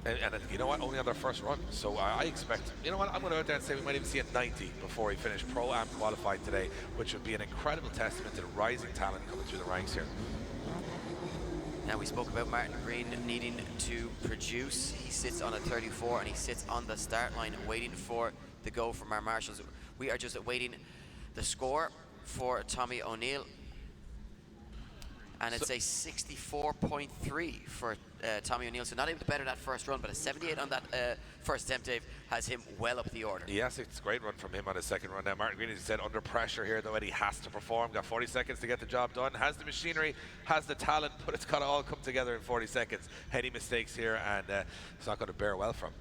And you know what, only on their first run. So I expect, you know what, I'm going to go out there and say we might even see a 90 before he finished Pro-Am qualified today, which would be an incredible testament to the rising talent coming through the ranks here. Now, we spoke about Martin Green needing to produce. He sits on a 34 and he sits on the start line waiting for the go from our marshals. We are just awaiting the score for Tommy O'Neill. And it's a 64.3 for Tommy O'Neill. So not able to better that first run, but a 78 on that first attempt, Dave, has him well up the order. Yes, it's a great run from him on his second run. Now, Martin Green, as you said, under pressure here, though, and he has to perform. Got 40 seconds to get the job done. Has the machinery, has the talent, but it's got to all come together in 40 seconds. Any mistakes here, and it's not going to bear well from him.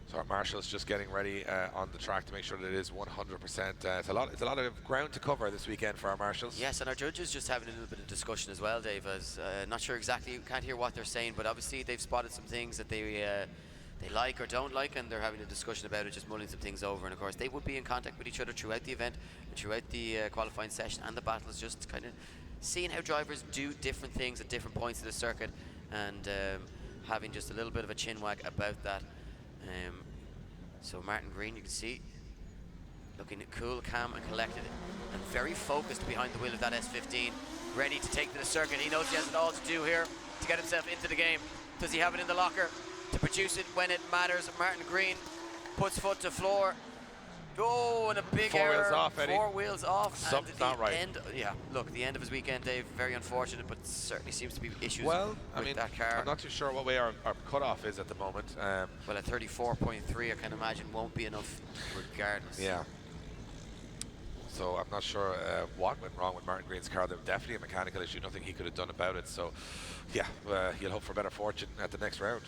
So our marshal's just getting ready on the track to make sure that it is 100%. It's a lot of ground to cover this weekend for our marshals. Yes, and our judges just having a little bit of discussion as well, Dave. As not sure exactly, you can't hear what they're saying, but obviously they've spotted some things that they like or don't like, and they're having a discussion about it, just mulling some things over. And of course, they would be in contact with each other throughout the event, and throughout the qualifying session and the battles, just kind of seeing how drivers do different things at different points of the circuit, and having just a little bit of a chin wag about that. So Martin Green, you can see, looking cool, calm and collected, and very focused behind the wheel of that S15, ready to take to the circuit. He knows he has it all to do here to get himself into the game. Does he have it in the locker to produce it when it matters? Martin Green puts foot to floor. Oh, and a big error. 4 wheels off, Eddie. 4 wheels off. Something's and not right. Yeah, look, the end of his weekend, Dave, very unfortunate, but certainly seems to be issues with that car. I'm not too sure what way our cutoff is at the moment. Well, at 34.3, I can imagine won't be enough regardless. Yeah. So I'm not sure what went wrong with Martin Green's car. There was definitely a mechanical issue, nothing he could have done about it. So, yeah, he'll hope for better fortune at the next round.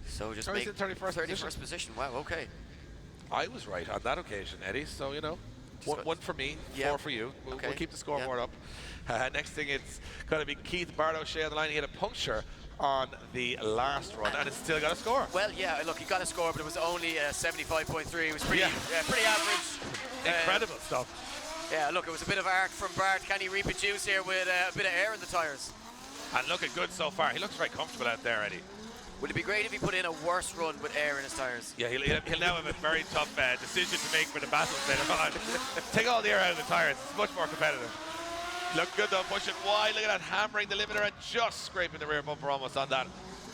So just he's make in 31st position. Wow, okay. I was right on that occasion, Eddie. So, you know, one for me, 4 for you. We'll keep the scoreboard up. Next thing, it's going to be Keith Bardochet on the line. He had a puncture on the last run, and it's still got a score. Well, yeah, look, he got a score, but it was only 75.3. It was pretty average. Incredible stuff. Yeah, look, it was a bit of art from Bart. Can he reproduce here with a bit of air in the tyres? And looking good so far. He looks very comfortable out there, Eddie. Would it be great if he put in a worse run with air in his tyres? Yeah, he'll now have a very tough decision to make for the battles later on. Take all the air out of the tyres. It's much more competitive. Look good though, pushing wide. Look at that, hammering the limiter and just scraping the rear bumper almost on that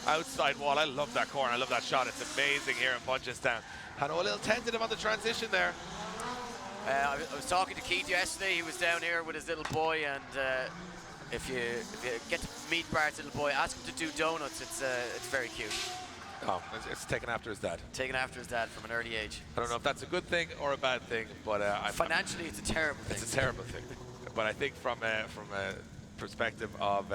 outside wall. I love that corner. I love that shot. It's amazing here in Punchestown. And a little tentative on the transition there. I was talking to Keith yesterday. He was down here with his little boy, and if you get to meet Bart's little boy, ask him to do donuts. It's very cute. Oh, it's taken after his dad. Taken after his dad from an early age. I don't know if that's a good thing or a bad thing, but financially, it's a terrible thing. It's a terrible thing. But I think from perspective of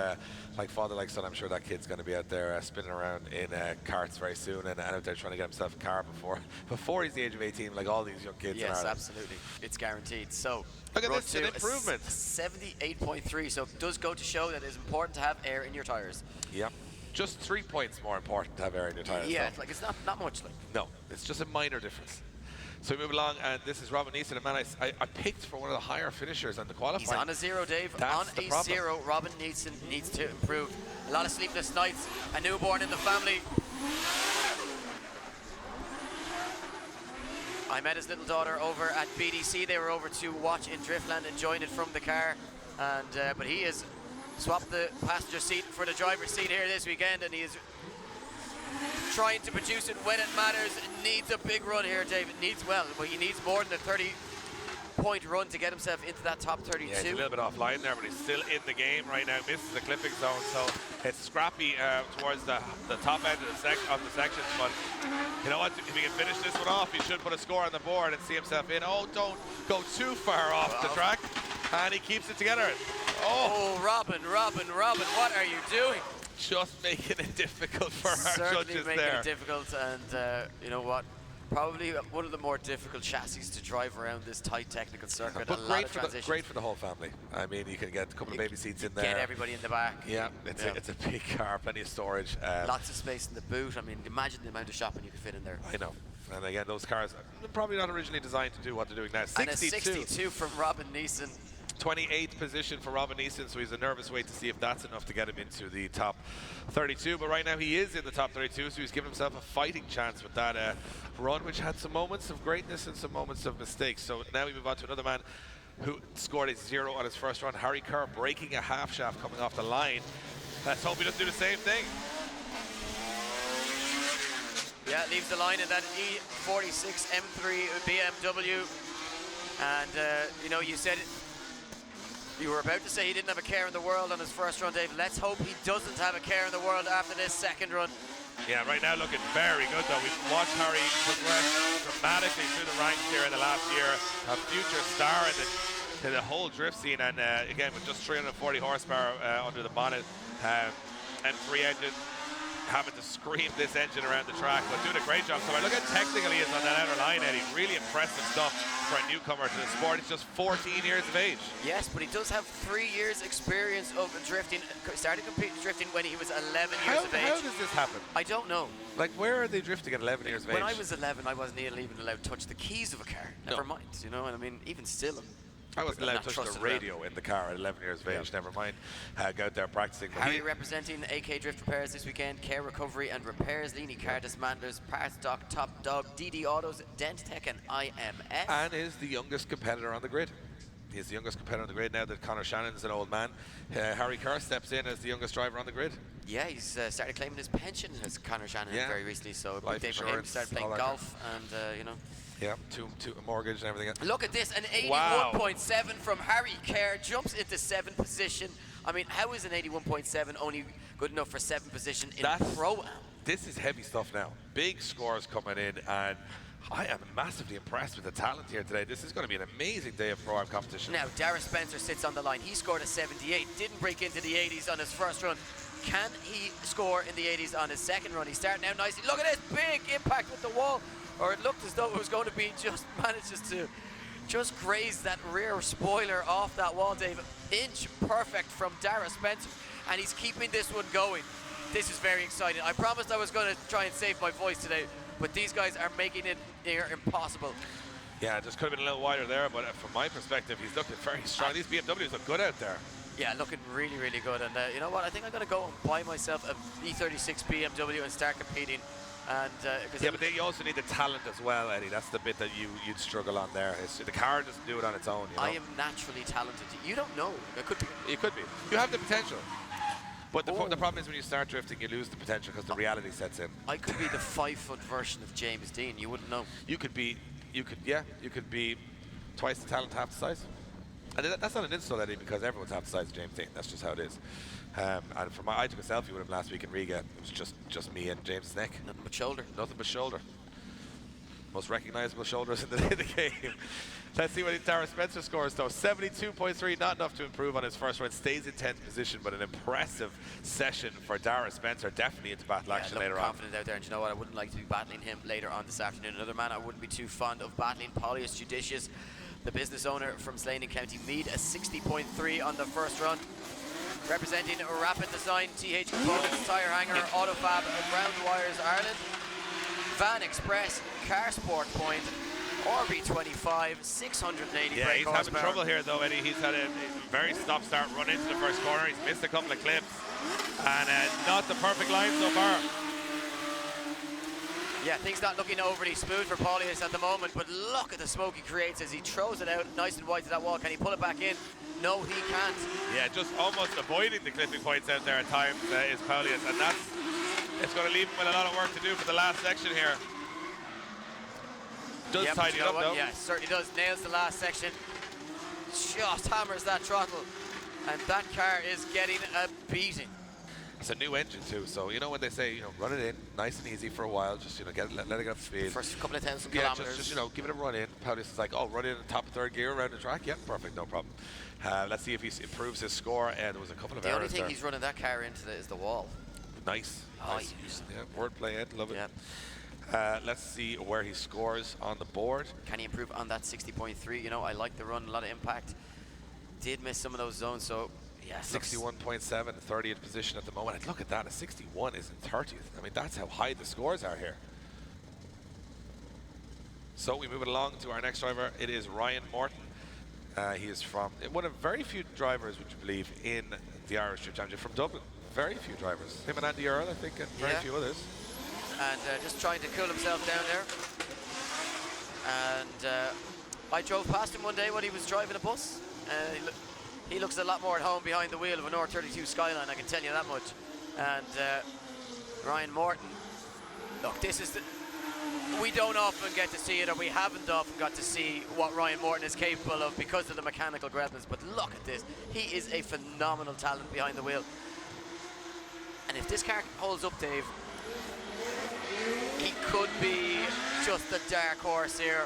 like father, like son, I'm sure that kid's going to be out there spinning around in carts very soon and out there trying to get himself a car before he's the age of 18, like all these young kids. Yes, absolutely. It's guaranteed. So look at this, an improvement. 78.3. So it does go to show that it's important to have air in your tires. Yeah. Just 3 points more important to have air in your tires. Yeah, like it's not much. Like. No, it's just a minor difference. So we move along, and this is Robin Neeson, a man I picked for one of the higher finishers on the qualifying. He's on a 0, Dave. That's on a 0. Robin Neeson needs to improve. A lot of sleepless nights, a newborn in the family. I met his little daughter over at BDC. They were over to watch in Driftland, enjoying it from the car. And but he has swapped the passenger seat for the driver's seat here this weekend, and he is trying to produce it when it matters. It needs a big run here, David. Well, he needs more than a 30-point run to get himself into that top 32. Yeah, he's a little bit offline there, but he's still in the game right now. Misses the clipping zone, so it's scrappy towards the top end of the section. But you know what? If he can finish this one off, he should put a score on the board and see himself in. Oh, don't go too far off the track. And he keeps it together. Oh, Robin, what are you doing? Just making it difficult for our Certainly judges making there. it difficult, and you know what? Probably one of the more difficult chassis to drive around this tight technical circuit. But a lot of transitions. great for the whole family. I mean, you can get a couple of baby seats in there. Get everybody in the back. Yeah, it's a big car, plenty of storage. Lots of space in the boot. I mean, imagine the amount of shopping you could fit in there. I know. And again, those cars are probably not originally designed to do what they're doing now. 62. And a 62 from Robin Neeson. 28th position for Robin Neeson, so he's a nervous wait to see if that's enough to get him into the top 32. But right now he is in the top 32, so he's given himself a fighting chance with that run, which had some moments of greatness and some moments of mistakes. So now we move on to another man who scored a 0 on his first run, Harry Kerr, breaking a half shaft coming off the line. Let's hope he doesn't do the same thing. Yeah, leaves the line in that E46 M3 BMW. And, you know, you said you were about to say he didn't have a care in the world on his first run, Dave. Let's hope he doesn't have a care in the world after this second run. Yeah, right now looking very good, though. We've watched Harry progress dramatically through the ranks here in the last year. A future star in the whole drift scene. And, again, with just 340 horsepower under the bonnet, M3 engine, having to scream this engine around the track, but doing a great job. So I look at technical he is on that outer line, Eddie. Really impressive stuff for a newcomer to the sport. He's just 14 years of age. Yes, but he does have 3 years experience of drifting. Started competing drifting when he was 11 years of age. How does this happen? I don't know. Like, where are they drifting at 11 years of age? When I was 11, I wasn't even allowed to touch the keys of a car. Never mind, you know what I mean? Even still, I wasn't allowed to touch the radio in the car at 11 years of age, never mind go out there practicing. Harry representing AK Drift Repairs this weekend, Care Recovery and Repairs, Leany Car Dismantlers, Parts Doc, Top Dog, DD Autos, Dent Tech and IMF. And is the youngest competitor on the grid. He's the youngest competitor on the grid now that Conor Shannon's an old man. Harry Kerr steps in as the youngest driver on the grid. Yeah, he's started claiming his pension as Conor Shannon very recently, so a big day for him. He started playing golf and, you know. Yeah, to a mortgage and everything else. Look at this, an 81.7 from Harry Kerr, jumps into 7th position. I mean, how is an 81.7 only good enough for 7th position in Pro-Am? This is heavy stuff now. Big scores coming in, and I am massively impressed with the talent here today. This is going to be an amazing day of Pro-Am competition. Now, Dara Spencer sits on the line. He scored a 78, didn't break into the 80s on his first run. Can he score in the 80s on his second run? He's starting out nicely. Look at this big impact with the wall. Or it looked as though it was going to be, just manages to just graze that rear spoiler off that wall, Dave. Inch perfect from Dara Spencer, and he's keeping this one going. This is very exciting. I promised I was going to try and save my voice today, but these guys are making it near impossible. Yeah, it just could have been a little wider there, but from my perspective, he's looking very strong. These BMWs look good out there. Yeah, looking really, really good. And you know what? I think I'm going to go and buy myself a E36 BMW and start competing. And yeah, but then you also need the talent as well, Eddie. That's the bit that you'd struggle on there. The car doesn't do it on its own. You know? I am naturally talented. You don't know. It could be. You could be. You have the potential. But the problem is when you start drifting, you lose the potential because the reality sets in. I could be the 5-foot version of James Dean. You wouldn't know. You could be twice the talent, half the size. And that's not an insult, Eddie, because everyone's half the size of James Dean. That's just how it is. And I took a selfie with him last week in Riga. It was just me and James' neck. Nothing but shoulder. Nothing but shoulder. Most recognizable shoulders in the game. Let's see what Dara Spencer scores, though. 72.3, not enough to improve on his first run. Stays in 10th position, but an impressive session for Dara Spencer. Definitely into battle action later on. Confident out there, and you know what? I wouldn't like to be battling him later on this afternoon. Another man I wouldn't be too fond of battling, Paulius Judicious, the business owner from Slane in County Meath, a 60.3 on the first run. Representing Rapid Design, TH Components, Tyre Hanger, Autofab, Ground Wires Ireland, Van Express, Car Sport Point, RB25, 680 yeah, brake he's horsepower. having trouble here, though, Eddie. He's had a very stop-start run into the first corner. He's missed a couple of clips, and not the perfect line so far. Yeah, things not looking overly smooth for Paulius at the moment, but look at the smoke he creates as he throws it out nice and wide to that wall. Can he pull it back in? No, he can't. Yeah, just almost avoiding the clipping points out there at times is Paulius, and it's going to leave him with a lot of work to do for the last section here. Does Yep, tidy you know up, what? though. Yeah, certainly does. Nails the last section. Just hammers that throttle, and that car is getting a beating. It's a new engine too, so you know when they say, run it in nice and easy for a while, just let it get up to speed. First couple of thousand Yeah, kilometers. just give it a run in. Paulius is like, oh, run in the top of third gear around the track. Yep, perfect, no problem. Let's see if he improves his score. And there was a couple of The errors only thing there. he's running that car into is the wall. Nice. Oh, Nice. yes. Yeah, wordplay, Ed, love it. Yeah. Let's see where he scores on the board. Can he improve on that 60.3? I like the run, a lot of impact. Did miss some of those zones, so yeah. 61.7, 30th position at the moment. And look at that, a 61 is in 30th. I mean, that's how high the scores are here. So we move it along to our next driver. It is Ryan Morton. He is from one of very few drivers, would you believe, in the Irish Strip Championship from Dublin. Very few drivers. Him and Andy Earl, I think, and very few others. And just trying to cool himself down there. And I drove past him one day when he was driving a bus. He looks a lot more at home behind the wheel of an R32 Skyline, I can tell you that much. And Ryan Morton, look, we don't often get to see it, or we haven't often got to see what Ryan Morton is capable of because of the mechanical greatness, but look at this. He is a phenomenal talent behind the wheel. And if this car holds up, Dave, he could be just the dark horse here.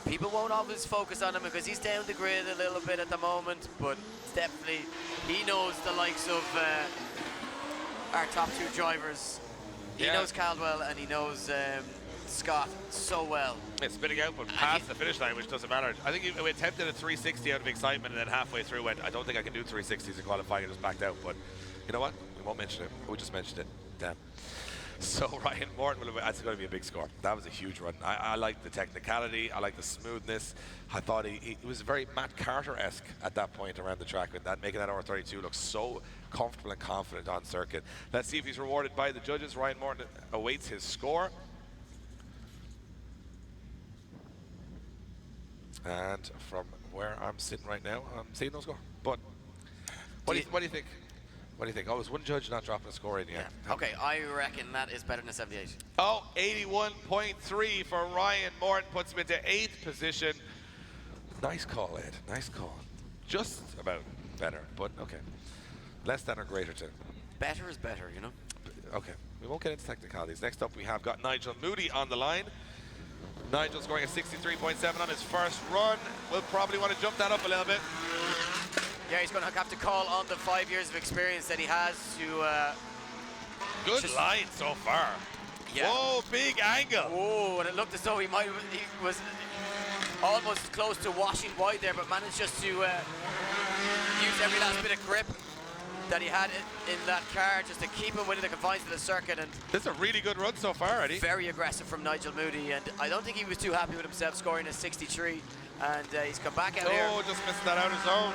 People won't always focus on him because he's down the grid a little bit at the moment, but definitely he knows the likes of our top two drivers. He knows Caldwell and he knows Scott so well. It's spinning out, but past the finish line, which doesn't matter. I think we attempted a 360 out of excitement, and then halfway through went, I don't think I can do 360s in qualifying, and just backed out. But you know what? We won't mention it. We just mentioned it. Damn. So Ryan Morton, that's going to be a big score. That was a huge run. I like the technicality. I like the smoothness. I thought he was very Matt Carter-esque at that point around the track, with that making that R32 look so comfortable and confident on circuit. Let's see if he's rewarded by the judges. Ryan Morton awaits his score. And from where I'm sitting right now, I'm seeing no score. But what do you think? What do you think? Oh, was one judge not dropping a score in yet? Yeah. Okay, I reckon that is better than a 78. Oh, 81.3 for Ryan Morton, puts him into 8th position. Nice call, Ed. Nice call. Just about better, but okay. Less than or greater to. Better is better, Okay, we won't get into technicalities. Next up, we have got Nigel Moody on the line. Nigel scoring a 63.7 on his first run. We'll probably want to jump that up a little bit. Yeah, he's going to have to call on the 5 years of experience that he has to... Good line so far. Yeah. Whoa, big angle. Whoa, and it looked as though he was almost close to washing wide there, but managed just to use every last bit of grip that he had in that car just to keep him within the confines of the circuit. And this is a really good run so far, Eddie. Very aggressive from Nigel Moody, and I don't think he was too happy with himself scoring a 63, and he's come back out here. Oh, just missed that outer zone.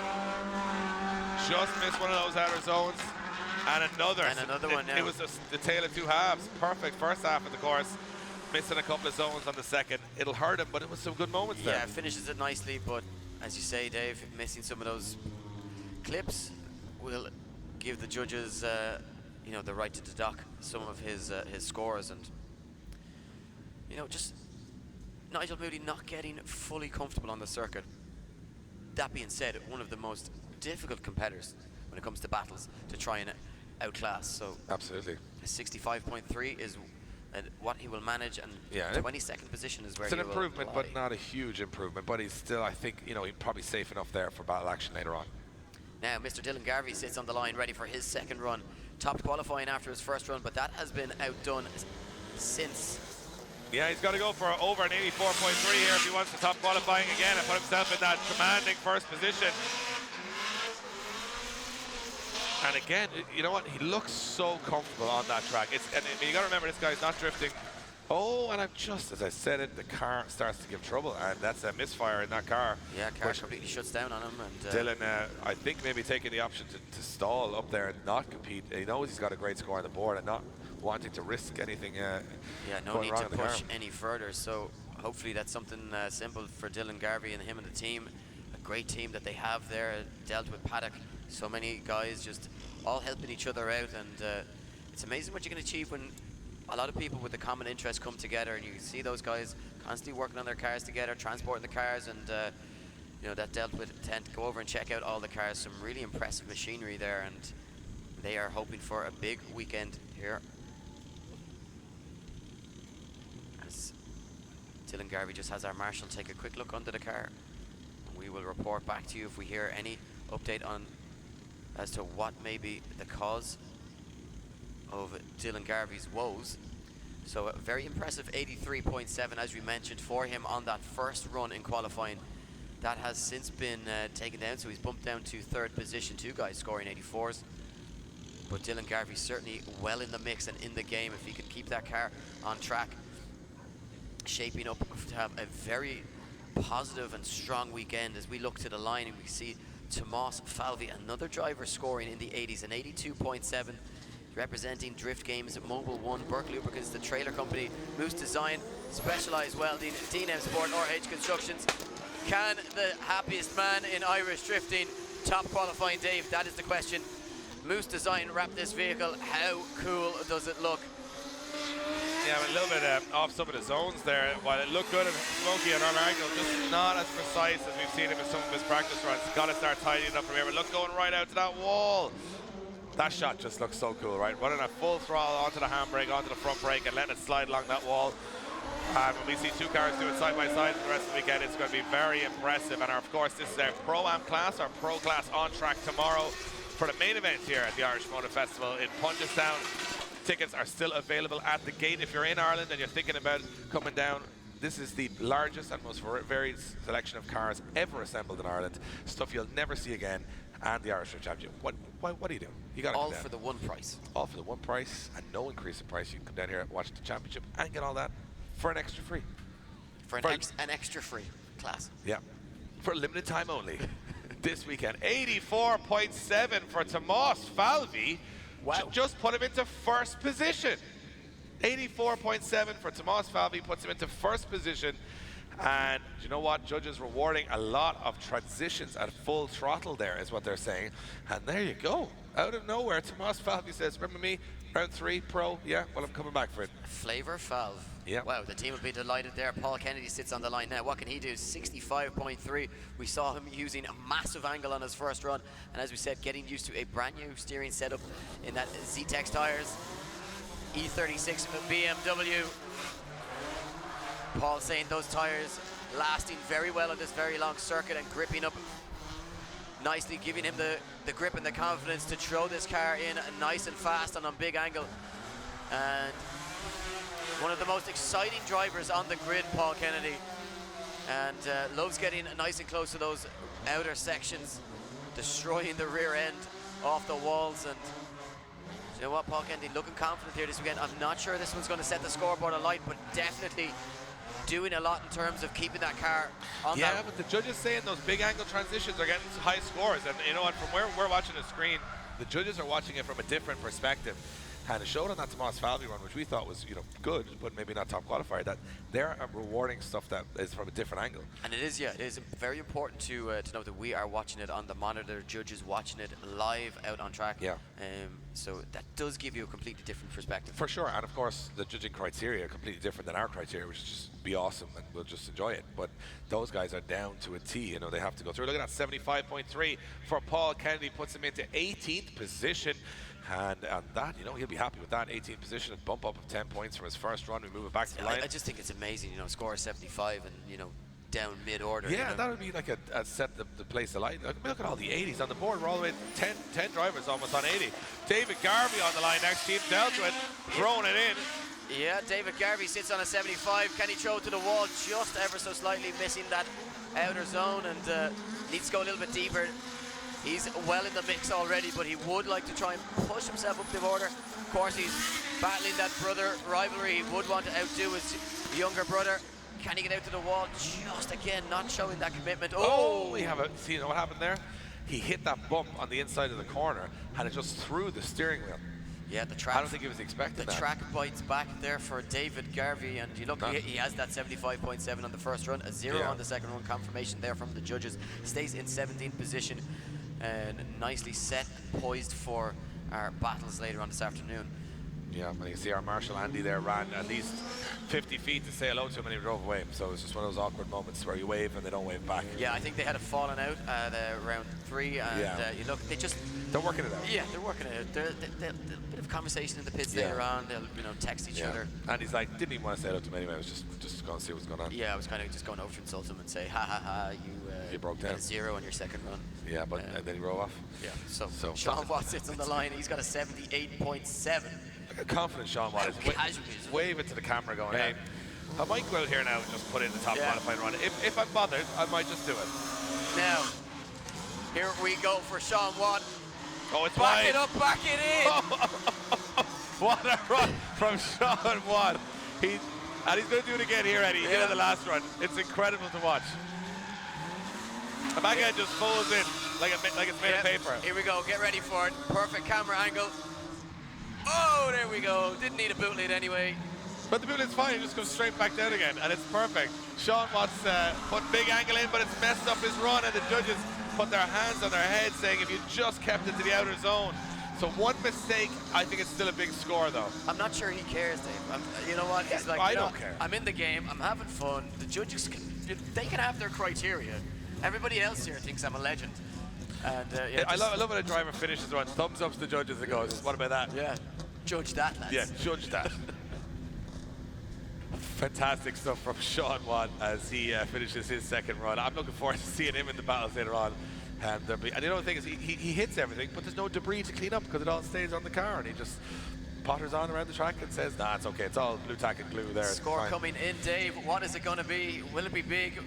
Just missed one of those outer zones. And another. And another one now. It was the tale of two halves. Perfect first half of the course. Missing a couple of zones on the second. It'll hurt him, but it was some good moments there. Yeah, finishes it nicely, but as you say, Dave, missing some of those clips will give the judges, the right to deduct some of his scores, and just Nigel Moody not getting fully comfortable on the circuit. That being said, one of the most difficult competitors when it comes to battles to try and outclass. So absolutely, a 65.3 is what he will manage, and Yeah, 22nd position is where it's an he will improvement, lie. but not a huge improvement. But he's still, I think, you know, he's probably safe enough there for battle action later on. Now, Mr. Dylan Garvey sits on the line ready for his second run. Topped qualifying after his first run, but that has been outdone since. Yeah, he's got to go for over an 84.3 here if he wants to top qualifying again and put himself in that commanding first position. And again, you know what? He looks so comfortable on that track. And you got to remember, this guy's not drifting. Oh, and just as I said it, the car starts to give trouble, and that's a misfire in that car. Yeah, car completely shuts down on him. And Dylan, I think maybe taking the option to stall up there and not compete. He knows he's got a great score on the board and not wanting to risk anything. Yeah, no going need wrong to in the push car. any further. So hopefully that's something simple for Dylan Garvey and him and the team. A great team that they have there, dealt with Paddock. So many guys just all helping each other out, and it's amazing what you can achieve when a lot of people with a common interest come together, and you see those guys constantly working on their cars together, transporting the cars, and you know, that dealt with intent to go over and check out all the cars. Some really impressive machinery there, and they are hoping for a big weekend here. As Dylan Garvey just has our marshal take a quick look under the car. We will report back to you if we hear any update on as to what may be the cause of Dylan Garvey's woes. So a very impressive 83.7, as we mentioned, for him on that first run in qualifying. That has since been taken down, so he's bumped down to third position. Two guys scoring 84s. But Dylan Garvey's certainly well in the mix and in the game if he can keep that car on track. Shaping up to have a very positive and strong weekend as we look to the line and we see Tomas Falvi, another driver scoring in the 80s, an 82.7, representing Drift Games at Mobile One, Berkeley Lubricants, the trailer company, Moose Design, Specialized Welding, D&M Sport, RH Constructions. Can the happiest man in Irish drifting top qualifying Dave? That is the question. Moose Design wrapped this vehicle. How cool does it look? Yeah, a little bit off some of the zones there. While it looked good and smoky and on angle, just not as precise as we've seen him in some of his practice runs. Got to start tidying up from here. But look, going right out to that wall. That shot just looks so cool, right? Running at full throttle onto the handbrake, onto the front brake, and letting it slide along that wall. When we see two cars do it side by side for the rest of the weekend, it's going to be very impressive. And of course, this is our Pro-Am class, our Pro class on track tomorrow for the main event here at the Irish Motor Festival in Punchestown. Tickets are still available at the gate. If you're in Ireland and you're thinking about coming down, this is the largest and most varied selection of cars ever assembled in Ireland. Stuff you'll never see again. And the Irish Championship. What do you do? You got to All come down. for the one price. All for the one price and no increase in price. You can come down here and watch the championship and get all that for an extra free. For an extra free class. Yeah. For a limited time only. This weekend. 84.7 for Tomas Falvi. Wow. Just put him into first position. 84.7 for Tomas Falvi puts him into first position. And you know what? Judges rewarding a lot of transitions at full throttle there is what they're saying. And there you go. Out of nowhere, Tomas Falvi says, remember me? Round 3, Pro? Yeah, well, I'm coming back for it. Flavor Falv. Yeah. Wow, the team will be delighted there. Paul Kennedy sits on the line now. What can he do? 65.3. We saw him using a massive angle on his first run. And as we said, getting used to a brand new steering setup in that Z-Tex tires. E36 BMW. Paul saying those tires lasting very well on this very long circuit and gripping up nicely, giving him the grip and the confidence to throw this car in nice and fast and on big angle. And one of the most exciting drivers on the grid, Paul Kennedy, and loves getting nice and close to those outer sections, destroying the rear end off the walls. And you know what, Paul Kennedy looking confident here this weekend. I'm not sure this one's going to set the scoreboard alight, but definitely doing a lot in terms of keeping that car on that. Yeah, but the judges saying those big angle transitions are getting high scores. And you know what, from where we're watching the screen, the judges are watching it from a different perspective. And it showed on that Tomas Falvi run, which we thought was, good, but maybe not top qualifier, that they're rewarding stuff that is from a different angle. And it is, yeah, it is very important to know that we are watching it on the monitor, judges watching it live out on track. Yeah. So that does give you a completely different perspective. For sure, and of course, the judging criteria are completely different than our criteria, which is just be awesome, and we'll just enjoy it. But those guys are down to a T, they have to go through. Look at that, 75.3 for Paul Kennedy, puts him into 18th position. And that, you know, he'll be happy with that. 18th position and bump up of 10 points from his first run. We move it back to the line. I just think it's amazing, you know, score 75 and, you know, down mid-order. Yeah, you know? that would be like a set the place to light. Look at all the 80s on the board. We're all the way 10 drivers almost on 80. David Garvey on the line next. Keith Deltwood throwing it in. Yeah, David Garvey sits on a 75. Can he throw to the wall just ever so slightly, missing that outer zone, and needs to go a little bit deeper. He's well in the mix already, but he would like to try and push himself up the order. Of course, he's battling that brother rivalry. He would want to outdo his younger brother. Can he get out to the wall? Just again, not showing that commitment. Oh, we have see, you know what happened there? He hit that bump on the inside of the corner, and it just threw the steering wheel. Yeah, the track. I don't think he was expecting that. The track bites back there for David Garvey, and you look, he has that 75.7 on the first run, a 0 on the second run. Confirmation there from the judges. Stays in 17th position, and nicely set and poised for our battles later on this afternoon. Yeah, and you can see our Marshal Andy there ran at least 50 feet to say hello to him, and he drove away. So it's just one of those awkward moments where you wave and they don't wave back. Yeah, I think they had a falling out at round 3, and you look, they're working it out. Yeah, they're working it out. They'll a bit of conversation in the pits later on. They'll text each other. And he's like, didn't even want to say hello to him anyway. I was just going to see what's going on. Yeah, I was kind of just going over to insult him and say, ha ha ha, you broke down. got a 0 on your second run. Yeah, but and then he roll off. Yeah. So Sean Watt sits on the line. He's got a 78.7. Look how confident Sean Watt is. Wave it to the camera going, hey, I might go out here now and just put in the top qualifying run. If I'm bothered, I might just do it. Now, here we go for Sean Watt. Oh, it's back wide. It up, back it in. What a run from Sean Watt. He's going to do it again here, Eddie. He did it the last run. It's incredible to watch. The back end just folds in like it's made of paper. Here we go. Get ready for it. Perfect camera angle. Oh, there we go. Didn't need a boot lead anyway. But the boot lead's fine. It just goes straight back down again, and it's perfect. Sean Watt's put big angle in, but it's messed up his run, and the judges put their hands on their heads saying if you just kept it to the outer zone. So one mistake, I think it's still a big score though. I'm not sure he cares, Dave. You know what? He's like, I don't care. I'm in the game. I'm having fun. The judges they can have their criteria. Everybody else here thinks I'm a legend. And I love when a driver finishes one, thumbs up to the judges and goes, what about that? Yeah, judge that, lads. Yeah, judge that. Fantastic stuff from Sean Watt as he finishes his second run. I'm looking forward to seeing him in the battles later on. And you know the thing is, he hits everything, but there's no debris to clean up because it all stays on the car, and he just potters on around the track and says, nah, it's okay, it's all blue tack and glue there. Score coming in, Dave. What is it going to be? Will it be big?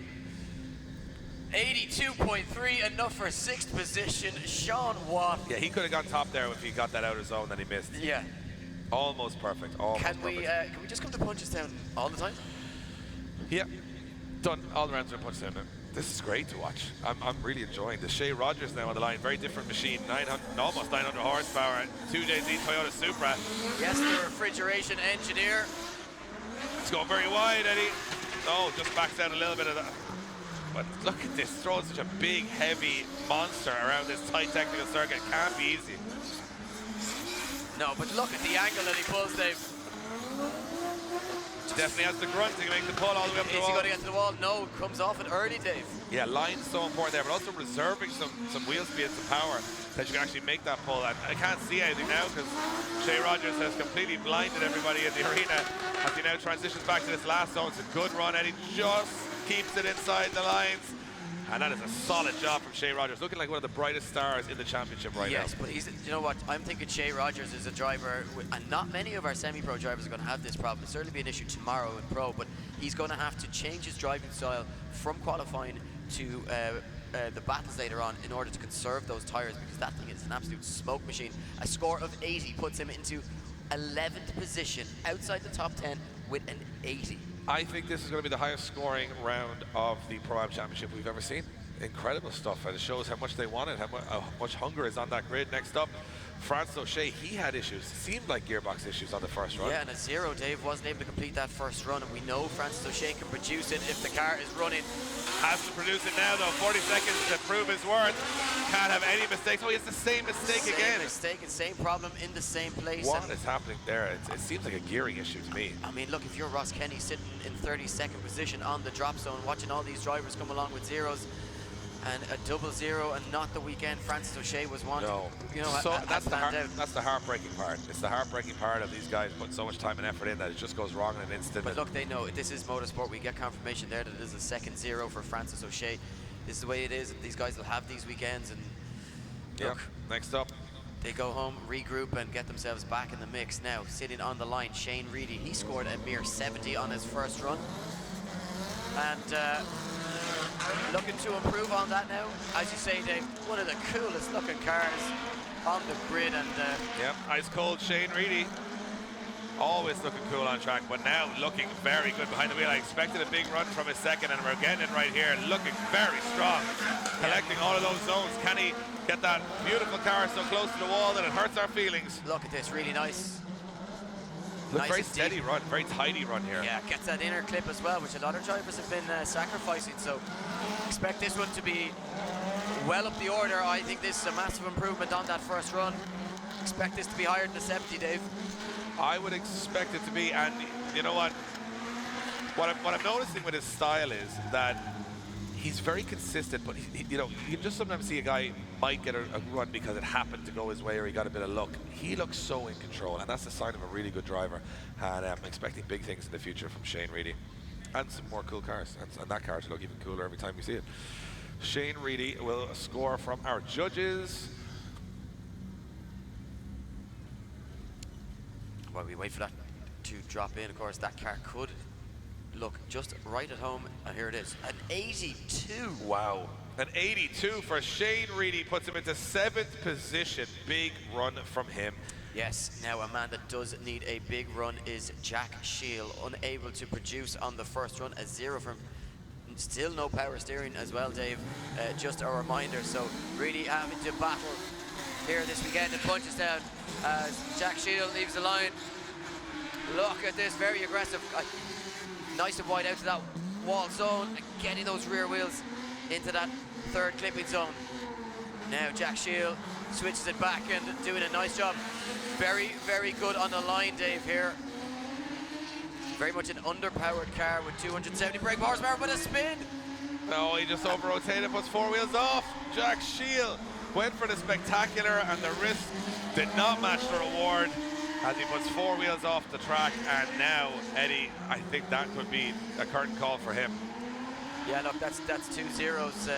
82.3, enough for 6th position. Sean Watt. Yeah, he could have gone top there if he got that outer zone that he missed. Yeah. Almost perfect. Almost can we just come to Punchestown all the time? Yeah. Done all the rounds in Punchestown now. This is great to watch. I'm really enjoying this. Shea Rogers now on the line. Very different machine. Almost 900 horsepower. 2JZ Toyota Supra. Yes, the refrigeration engineer. It's going very wide, Eddie. Oh, just backs out a little bit of that. But look at this. Throwing such a big, heavy monster around this tight technical circuit. It can't be easy. No, but look at the angle that he pulls, Dave. Definitely has the grunt to make the pull all the way up to the wall. Is he going to get to the wall? No, comes off it early, Dave. Yeah, line's so important there, but also reserving some wheel speed and some power that you can actually make that pull. And I can't see anything now because Shea Rogers has completely blinded everybody in the arena as he now transitions back to this last zone. It's a good run, and he just keeps it inside the lines. And that is a solid job from Shea Rogers, looking like one of the brightest stars in the championship right now. Yes, but you know what? I'm thinking Shea Rogers is a driver, and not many of our semi-pro drivers are going to have this problem. It'll certainly be an issue tomorrow in pro, but he's going to have to change his driving style from qualifying to the battles later on in order to conserve those tyres, because that thing is an absolute smoke machine. A score of 80 puts him into 11th position outside the top 10 with an 80. I think this is going to be the highest scoring round of the Pro-Am Championship we've ever seen. Incredible stuff, and it shows how much they want it, how much hunger is on that grid. Next up, Francis O'Shea. He had issues, seemed like gearbox issues on the first run. Yeah, and a 0, Dave wasn't able to complete that first run, and we know Francis O'Shea can produce it if the car is running. Has to produce it now, though. 40 seconds to prove his worth. Can't have any mistakes. Oh, he has the same mistake again. Same mistake, same problem in the same place. What is happening there? It seems like a gearing issue to me. I mean, look, if you're Ross Kenny sitting in 32nd position on the drop zone, watching all these drivers come along with 0s, And a 0-0 and not the weekend Francis O'Shea was one. No. You know, So that's that's the heartbreaking part. It's the heartbreaking part of these guys putting so much time and effort in that it just goes wrong in an instant. But look, they know this is motorsport. We get confirmation there that it is a second 0 for Francis O'Shea. This is the way it is. These guys will have these weekends, and look, next up, they go home, regroup, and get themselves back in the mix. Now, sitting on the line, Shane Reedy. He scored a mere 70 on his first run. And looking to improve on that now. As you say, Dave, one of the coolest looking cars on the grid. And yep, ice cold Shane Reedy. Always looking cool on track, but now looking very good behind the wheel. I expected a big run from his second, and we're getting it right here. Looking very strong, collecting all of those zones. Can he get that beautiful car so close to the wall that it hurts our feelings? look at this, really nice. Look, Nice very and steady deep. run, very tidy run here. Yeah, gets that inner clip as well, which a lot of drivers have been sacrificing. So expect this one to be well up the order. I think this is a massive improvement on that first run. Expect this to be higher than the 70, Dave. I would expect it to be, and you know what? What I'm noticing with his style is that he's very consistent, but you know, you can just sometimes see a guy might get a run because it happened to go his way or he got a bit of luck. He looks so in control, and that's a sign of a really good driver. And I'm expecting big things in the future from Shane Reedy, and some more cool cars, and that car to look even cooler every time you see it. Shane Reedy will score from our judges. While we wait for that to drop in, of course, that car could look just right at home. And here it is, an 82. Wow. An 82 for Shane Reedy puts him into 7th position. Big run from him. Yes, now a man that does need a big run is Jack Shield, unable to produce on the first run. A 0 from still no power steering as well, Dave. Just a reminder. So really having to battle here this weekend in Punchestown as Jack Shield leaves the line. Look at this, very aggressive. Nice and wide out to that wall zone, and getting those rear wheels into that third clipping zone. Now Jack Shield switches it back and doing a nice job. Very, very good on the line, Dave, here. Very much an underpowered car with 270 brake horsepower, but a spin. No, he just over-rotated, puts 4 wheels off. Jack Shield went for the spectacular, and the risk did not match the reward as he puts 4 wheels off the track. And now, Eddie, I think that could be a curtain call for him. Yeah, look, that's 2 zeros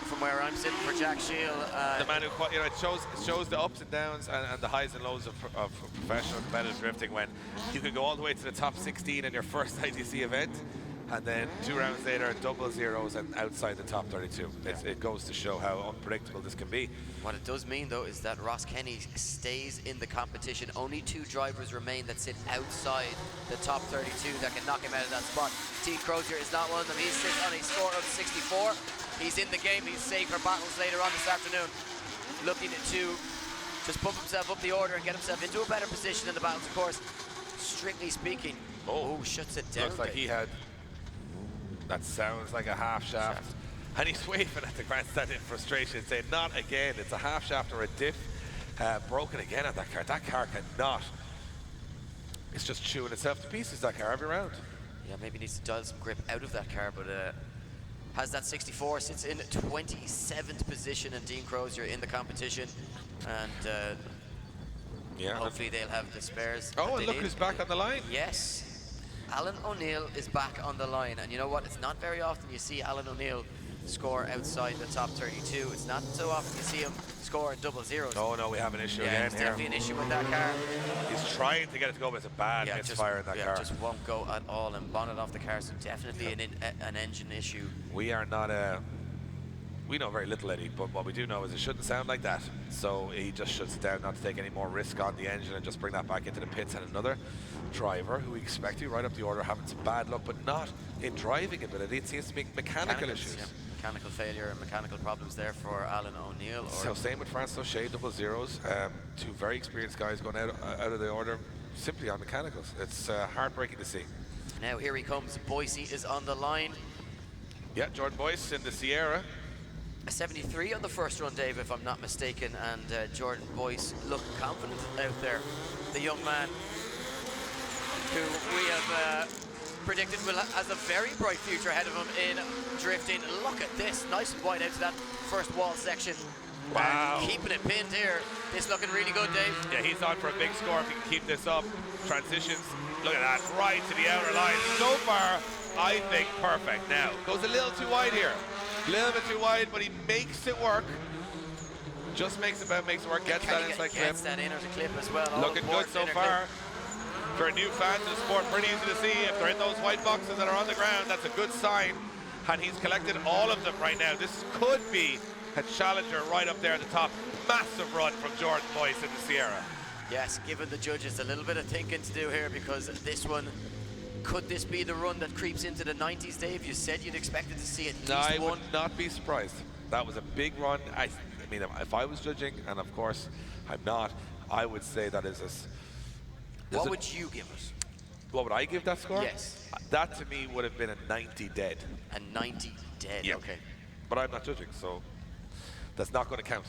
from where I'm sitting for Jack Shield. The man who, you know, it shows the ups and downs and the highs and lows of professional competitive drifting, when you can go all the way to the top 16 in your first IDC event, and then 2 rounds later, 0-0s and outside the top 32. It goes to show how unpredictable this can be. What it does mean, though, is that Ross Kenny stays in the competition. Only 2 drivers remain that sit outside the top 32 that can knock him out of that spot. Dean Crozier is not one of them. He sits on a score of 64. He's in the game. He's safe for battles later on this afternoon. Looking to just pump himself up the order and get himself into a better position in the battles, of course. Strictly speaking. Oh, shuts it down. Looks like he had... That sounds like a half shaft. And he's waving at the grandstand in frustration, saying, not again. It's a half shaft or a diff. Broken again on that car. That car cannot. It's just chewing itself to pieces, that car, every round. Yeah, maybe needs to dial some grip out of that car, but has that 64, sits in 27th position, and Dean Crozier in the competition. And hopefully they'll have the spares. Oh, and look who's back on the line. Yes. Alan O'Neill is back on the line, and you know what? It's not very often you see Alan O'Neill score outside the top 32. It's not so often you see him score in 0-0s. Oh no, we have an issue yeah, again it's here. definitely an issue with that car. He's trying to get it to go, but it's a bad misfire in that car. Just won't go at all, and bonnet off the car, so definitely an engine issue. We are not we know very little, Eddie, but what we do know is it shouldn't sound like that. So he just shuts it down, not to take any more risk on the engine, and just bring that back into the pits. And another driver who we expect to right up the order, having some bad luck, but not in driving ability. It seems to be mechanical issues. Yeah. Mechanical failure and mechanical problems there for Alan O'Neill. So same with Francis O'Shea, 0-0s. 2 very experienced guys going out of the order simply on mechanicals. It's heartbreaking to see. Now here he comes. Boise is on the line. Yeah, Jordan Boyce in the Sierra. A 73 on the first run, Dave, if I'm not mistaken, and Jordan Boyce looking confident out there. The young man who we have predicted, has a very bright future ahead of him in drifting. Look at this, nice and wide out to that first wall section. Wow. And keeping it pinned here. This looking really good, Dave. Yeah, he's on for a big score if he can keep this up. Transitions, look at that, right to the outer line. So far, I think perfect. Now, goes a little too wide here. A little bit too wide, but he makes it work. Just makes it work, gets that inside clip. Gets that inner to clip as well. Looking good so far. For a new fan to the sport, pretty easy to see. If they're in those white boxes that are on the ground, that's a good sign. And he's collected all of them right now. This could be a challenger right up there at the top. Massive run from Jordan Boyce in the Sierra. Yes, giving the judges a little bit of thinking to do here, because this one, could this be the run that creeps into the 90s, Dave? You said you'd expected to see at least I one. would not be surprised. That was a big run. I mean, if I was judging, and of course I'm not, I would say that is a... What would you give us? What would I give that score? Yes. That to me would have been a 90 dead. A 90 dead, Yeah. okay. But I'm not judging, so that's not going to count.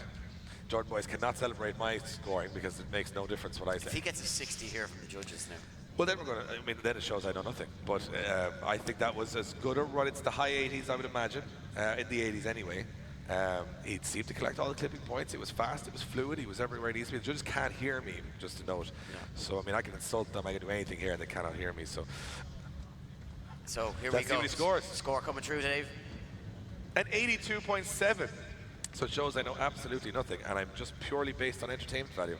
Jordan Boyce cannot celebrate my scoring because it makes no difference what I say. If he gets a 60 here from the judges now. Well, then we're going to, I mean, then it shows I know nothing. But I think that was as good a run. It's the high 80s, I would imagine, in the 80s anyway. He seemed to collect all the clipping points. It was fast, it was fluid, he was everywhere he needs to be. The judges can't hear me, just to note. Yeah. So, I mean, I can insult them, I can do anything here, and they cannot hear me. So here let's we go. see what he scores. Score coming through, Dave. An 82.7. So it shows I know absolutely nothing, and I'm just purely based on entertainment value.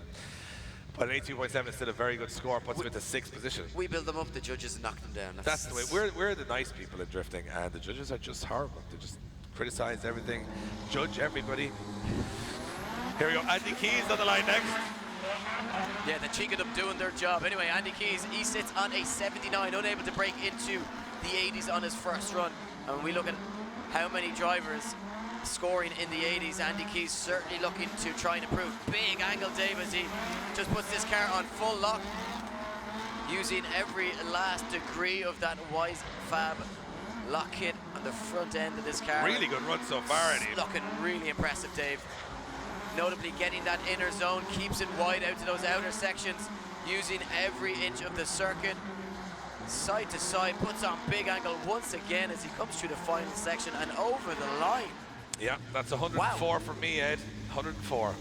But an 82.7 is still a very good score, puts him into 6th position. We build them up, the judges knock them down. That's the way. We're the nice people in drifting, and the judges are just horrible. They just criticize everything, judge everybody. Here we go, Andy Keys on the line next. Yeah, the cheek of them doing their job. Anyway, Andy Keys, he sits on a 79, unable to break into the 80s on his first run. And when we look at how many drivers scoring in the 80s, Andy Keys certainly looking to try and improve. Big angle, Dave, as he just puts this car on full lock, using every last degree of that Wise Fab lock kit on the front end of this car. Really good run so far, Eddie. Looking really impressive, Dave. Notably getting that inner zone, keeps it wide out to those outer sections, using every inch of the circuit. Side to side, puts on big angle once again as he comes through the final section and over the line. Yeah, that's 104 for me, Ed. 104.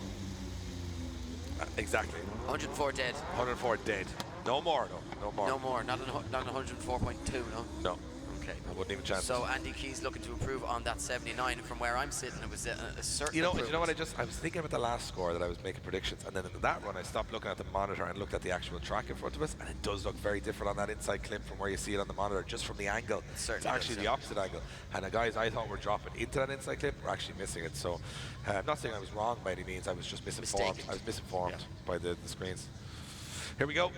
Exactly. 104 dead. 104 dead. No more, though. No more. No more. Not 104.2, no? No. Okay. I wouldn't even chance. So Andy Keys looking to improve on that 79. From where I'm sitting, it was a certain You know improvement. what? I was thinking about the last score that I was making predictions, and then in that run I stopped looking at the monitor and looked at the actual track in front of us, and it does look very different on that inside clip from where you see it on the monitor, just from the angle. It's actually the opposite angle. And the guys I thought were dropping into that inside clip were actually missing it. So I'm not saying I was wrong by any means, I was just misinformed. Mistaken. I was misinformed by the screens. Here we go.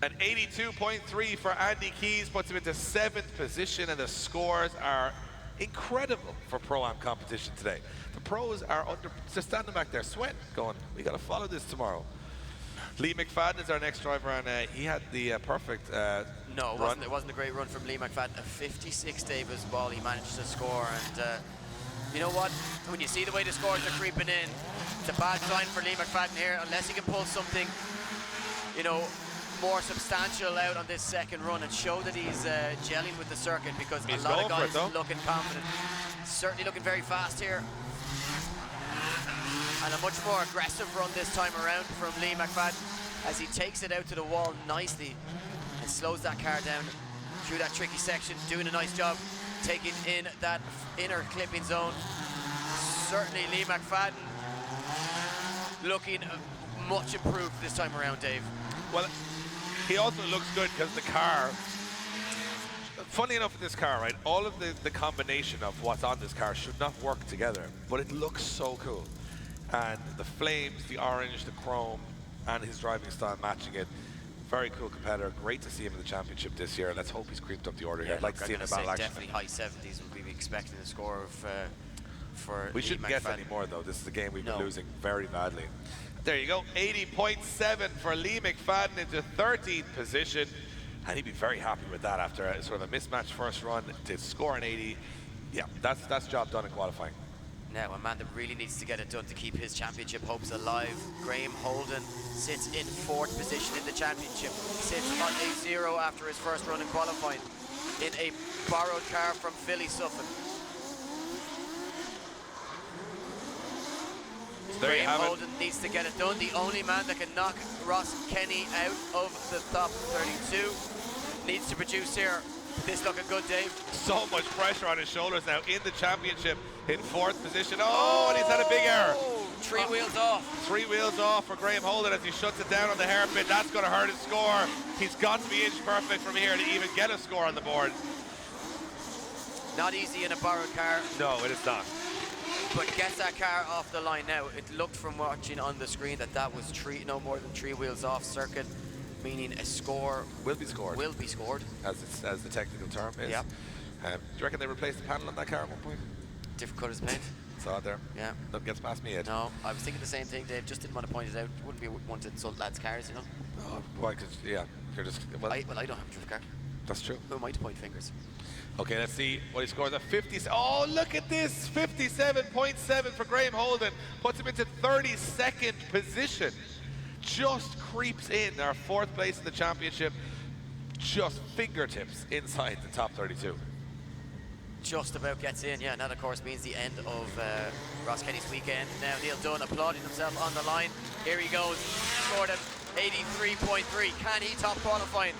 An 82.3 for Andy Keys puts him into 7th position, and the scores are incredible for Pro-Am competition today. The pros are they're standing back there sweating, going, we got to follow this tomorrow. Lee McFadden is our next driver, and he had the perfect No, run. it wasn't a great run from Lee McFadden. A 56 Davis ball he managed to score, and you know what? When you see the way the scores are creeping in, it's a bad sign for Lee McFadden here, unless he can pull something, you know, more substantial out on this second run and show that he's gelling with the circuit, because He's a lot of going for guys it, though. looking confident. Certainly looking very fast here. And a much more aggressive run this time around from Lee McFadden as he takes it out to the wall nicely and slows that car down through that tricky section, doing a nice job taking in that inner clipping zone. Certainly Lee McFadden looking much improved this time around, Dave. Well, he also looks good because the car, funny enough with this car, right, all of the combination of what's on this car should not work together, but it looks so cool. And the flames, the orange, the chrome, and his driving style matching it. Very cool competitor. Great to see him in the championship this year. Let's hope he's creeped up the order here. I'd like to see him in battle action. Definitely high 70s would we be expecting a score of for We Lee shouldn't McFadden. guess anymore, though. This is a game we've been No. losing very badly. There you go, 80.7 for Lee McFadden into 13th position. And he'd be very happy with that after a sort of a mismatched first run to score an 80. Yeah, that's job done in qualifying. Now, a man that really needs to get it done to keep his championship hopes alive. Graham Holden sits in 4th position in the championship. Sits on a 0 after his first run in qualifying. in a borrowed car from Philly Suffolk. There you Graham have it. Holden needs to get it done. The only man that can knock Ross Kenny out of the top 32 needs to produce here. This looking good, Dave. So much pressure on his shoulders now in the championship in 4th position. Oh, and he's had a big error. 3 wheels off. 3 wheels off for Graham Holden as he shuts it down on the hairpin. That's going to hurt his score. He's got to be inch perfect from here to even get a score on the board. Not easy in a borrowed car, No, it is not. but gets that car off the line now. It looked from watching on the screen that was no more than 3 wheels off circuit, meaning a score Will be scored, will be scored. as the technical term is. Yep. Do you reckon they replaced the panel on that car at one point? Different colours of paint. Saw it there. Yeah. Nothing gets past me yet. No, I was thinking the same thing, Dave. Just didn't want to point it out. Wouldn't be one to insult lads' cars, you know. Oh, why? Because yeah, you're just well. I don't have a drift car. That's true. Who am I to point fingers? Okay, let's see what he scores at 50. Oh, look at this! 57.7 for Graham Holden. Puts him into 32nd position. Just creeps in our 4th place in the championship. Just fingertips inside the top 32. Just about gets in, yeah, and that of course means the end of Ross Kenny's weekend. Now Neil Dunn applauding himself on the line. Here he goes, scored at 83.3. Can he top qualifying?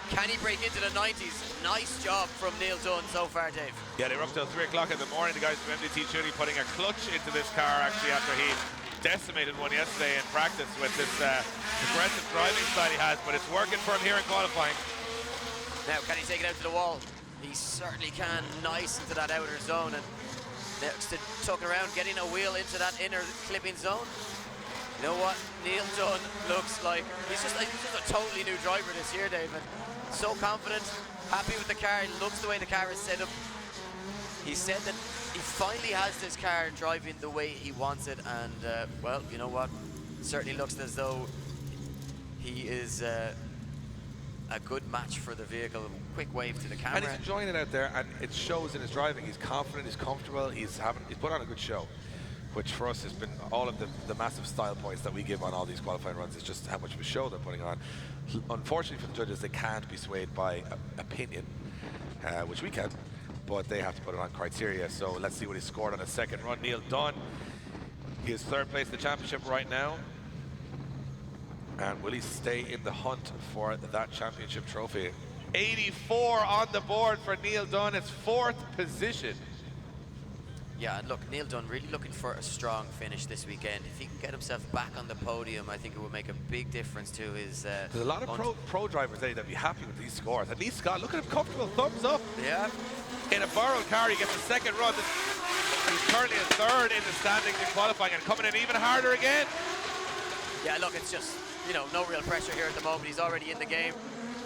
Can he break into the 90s? Nice job from Neil Dunn so far, Dave. Yeah, they were up till 3 o'clock in the morning. The guys from MDT Tuning putting a clutch into this car actually after he decimated one yesterday in practice with this aggressive driving style he has, but it's working for him here in qualifying. Now, can he take it out to the wall? He certainly can. Nice into that outer zone, and next to tuck around, getting a wheel into that inner clipping zone. You know what? Neil Dunn looks like he's just a totally new driver this year, David. So confident, happy with the car. Loves the way the car is set up. He said that he finally has this car driving the way he wants it, and well, you know what? Certainly looks as though he is a good match for the vehicle. Quick wave to the camera. And he's enjoying it out there, and it shows in his driving. He's confident, he's comfortable, he's put on a good show, which for us has been all of the massive style points that we give on all these qualifying runs. Is just how much of a show they're putting on. Unfortunately for the judges, they can't be swayed by opinion, which we can, but they have to put it on criteria. So let's see what he scored on his 2nd run. Neil Dunn, he is 3rd place in the championship right now. And will he stay in the hunt for that championship trophy? 84 on the board for Neil Dunn. It's 4th position. Yeah, and look, Neil Dunn really looking for a strong finish this weekend. If he can get himself back on the podium, I think it will make a big difference to his There's a lot of pro drivers there that'd be happy with these scores. At least Scott, look at him, comfortable, thumbs up. Yeah. In a borrowed car, he gets the 2nd run. He's currently in 3rd in the standings in qualifying and coming in even harder again. Yeah, look, it's just, you know, no real pressure here at the moment. He's already in the game.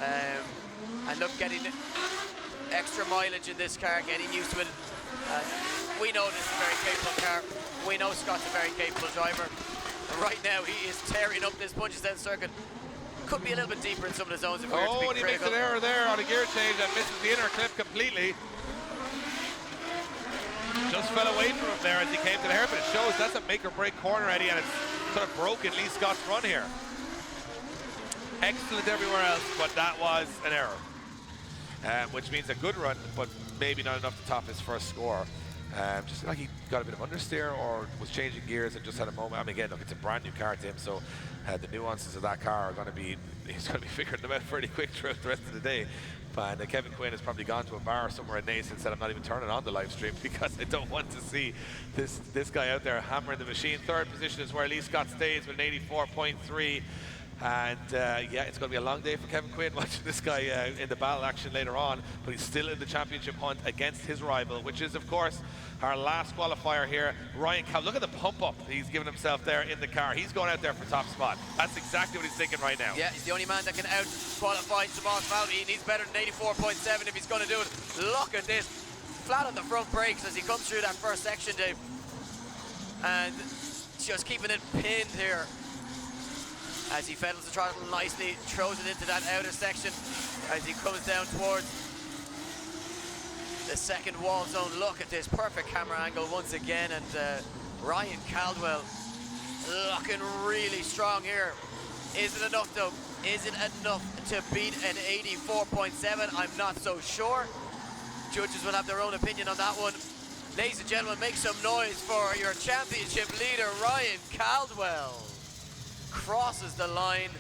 And look, getting extra mileage in this car, getting used to it. We know this is a very capable car. We know Scott's a very capable driver. And right now, he is tearing up this Punchestown circuit. Could be a little bit deeper in some of the zones if we were to be and he makes critical. an error there on a gear change and misses the inner clip completely. Just fell away from him there as he came to the hairpin. It shows that's a make or break corner, Eddie, and it's sort of broken Lee Scott's run here. Excellent everywhere else, but that was an error. Which means a good run, but maybe not enough to top his first score. Just like he got a bit of understeer or was changing gears and just had a moment. I mean, again, look, it's a brand new car to him, so the nuances of that car are going to be, he's going to be figuring them out pretty quick throughout the rest of the day. But Kevin Quinn has probably gone to a bar somewhere in Naas and said, I'm not even turning on the live stream because I don't want to see this guy out there hammering the machine. 3rd position is where Lee Scott stays with an 84.3. And yeah, it's going to be a long day for Kevin Quinn watching this guy in the battle action later on, but he's still in the championship hunt against his rival, which is of course our last qualifier here, Ryan Cow. Look at the pump up he's given himself there in the car. He's going out there for top spot. That's exactly what he's thinking right now. Yeah, he's the only man that can out qualify Tomas Foudy. He needs better than 84.7 if he's going to do it. Look at this, flat on the front brakes as he comes through that first section, Dave, and just keeping it pinned here as he pedals the throttle nicely, throws it into that outer section as he comes down towards the 2nd wall zone. Look at this perfect camera angle once again, and Ryan Caldwell looking really strong here. Is it enough though? Is it enough to beat an 84.7? I'm not so sure. Judges will have their own opinion on that one. Ladies and gentlemen, make some noise for your championship leader, Ryan Caldwell. Crosses the line,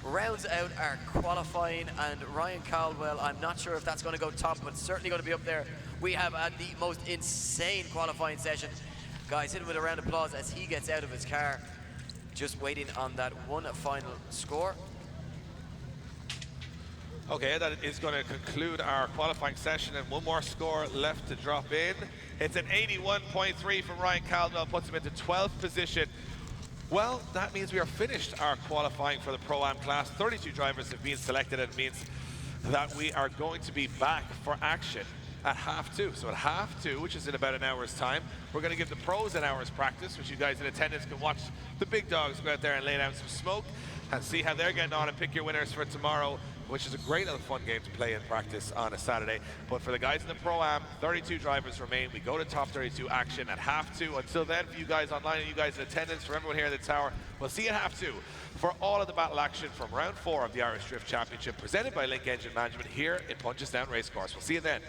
rounds out our qualifying, and Ryan Caldwell, I'm not sure if that's going to go top, but certainly going to be up there. We have the most insane qualifying session. Guys, hit him with a round of applause as he gets out of his car. Just waiting on that one final score. Okay, that is going to conclude our qualifying session, and one more score left to drop in. It's an 81.3 from Ryan Caldwell, puts him into 12th position. Well, that means we are finished our qualifying for the Pro-Am class. 32 drivers have been selected, and it means that we are going to be back for action at half 2. So at half 2, which is in about an hour's time, we're going to give the pros an hour's practice, which you guys in attendance can watch the big dogs go out there and lay down some smoke and see how they're getting on and pick your winners for tomorrow, which is a great little fun game to play in practice on a Saturday. But for the guys in the Pro-Am, 32 drivers remain. We go to top 32 action at half 2. Until then, for you guys online and you guys in attendance, for everyone here in the tower, we'll see you at half 2 for all of the battle action from round 4 of the Irish Drift Championship, presented by Link Engine Management here in Punchestown Racecourse. We'll see you then.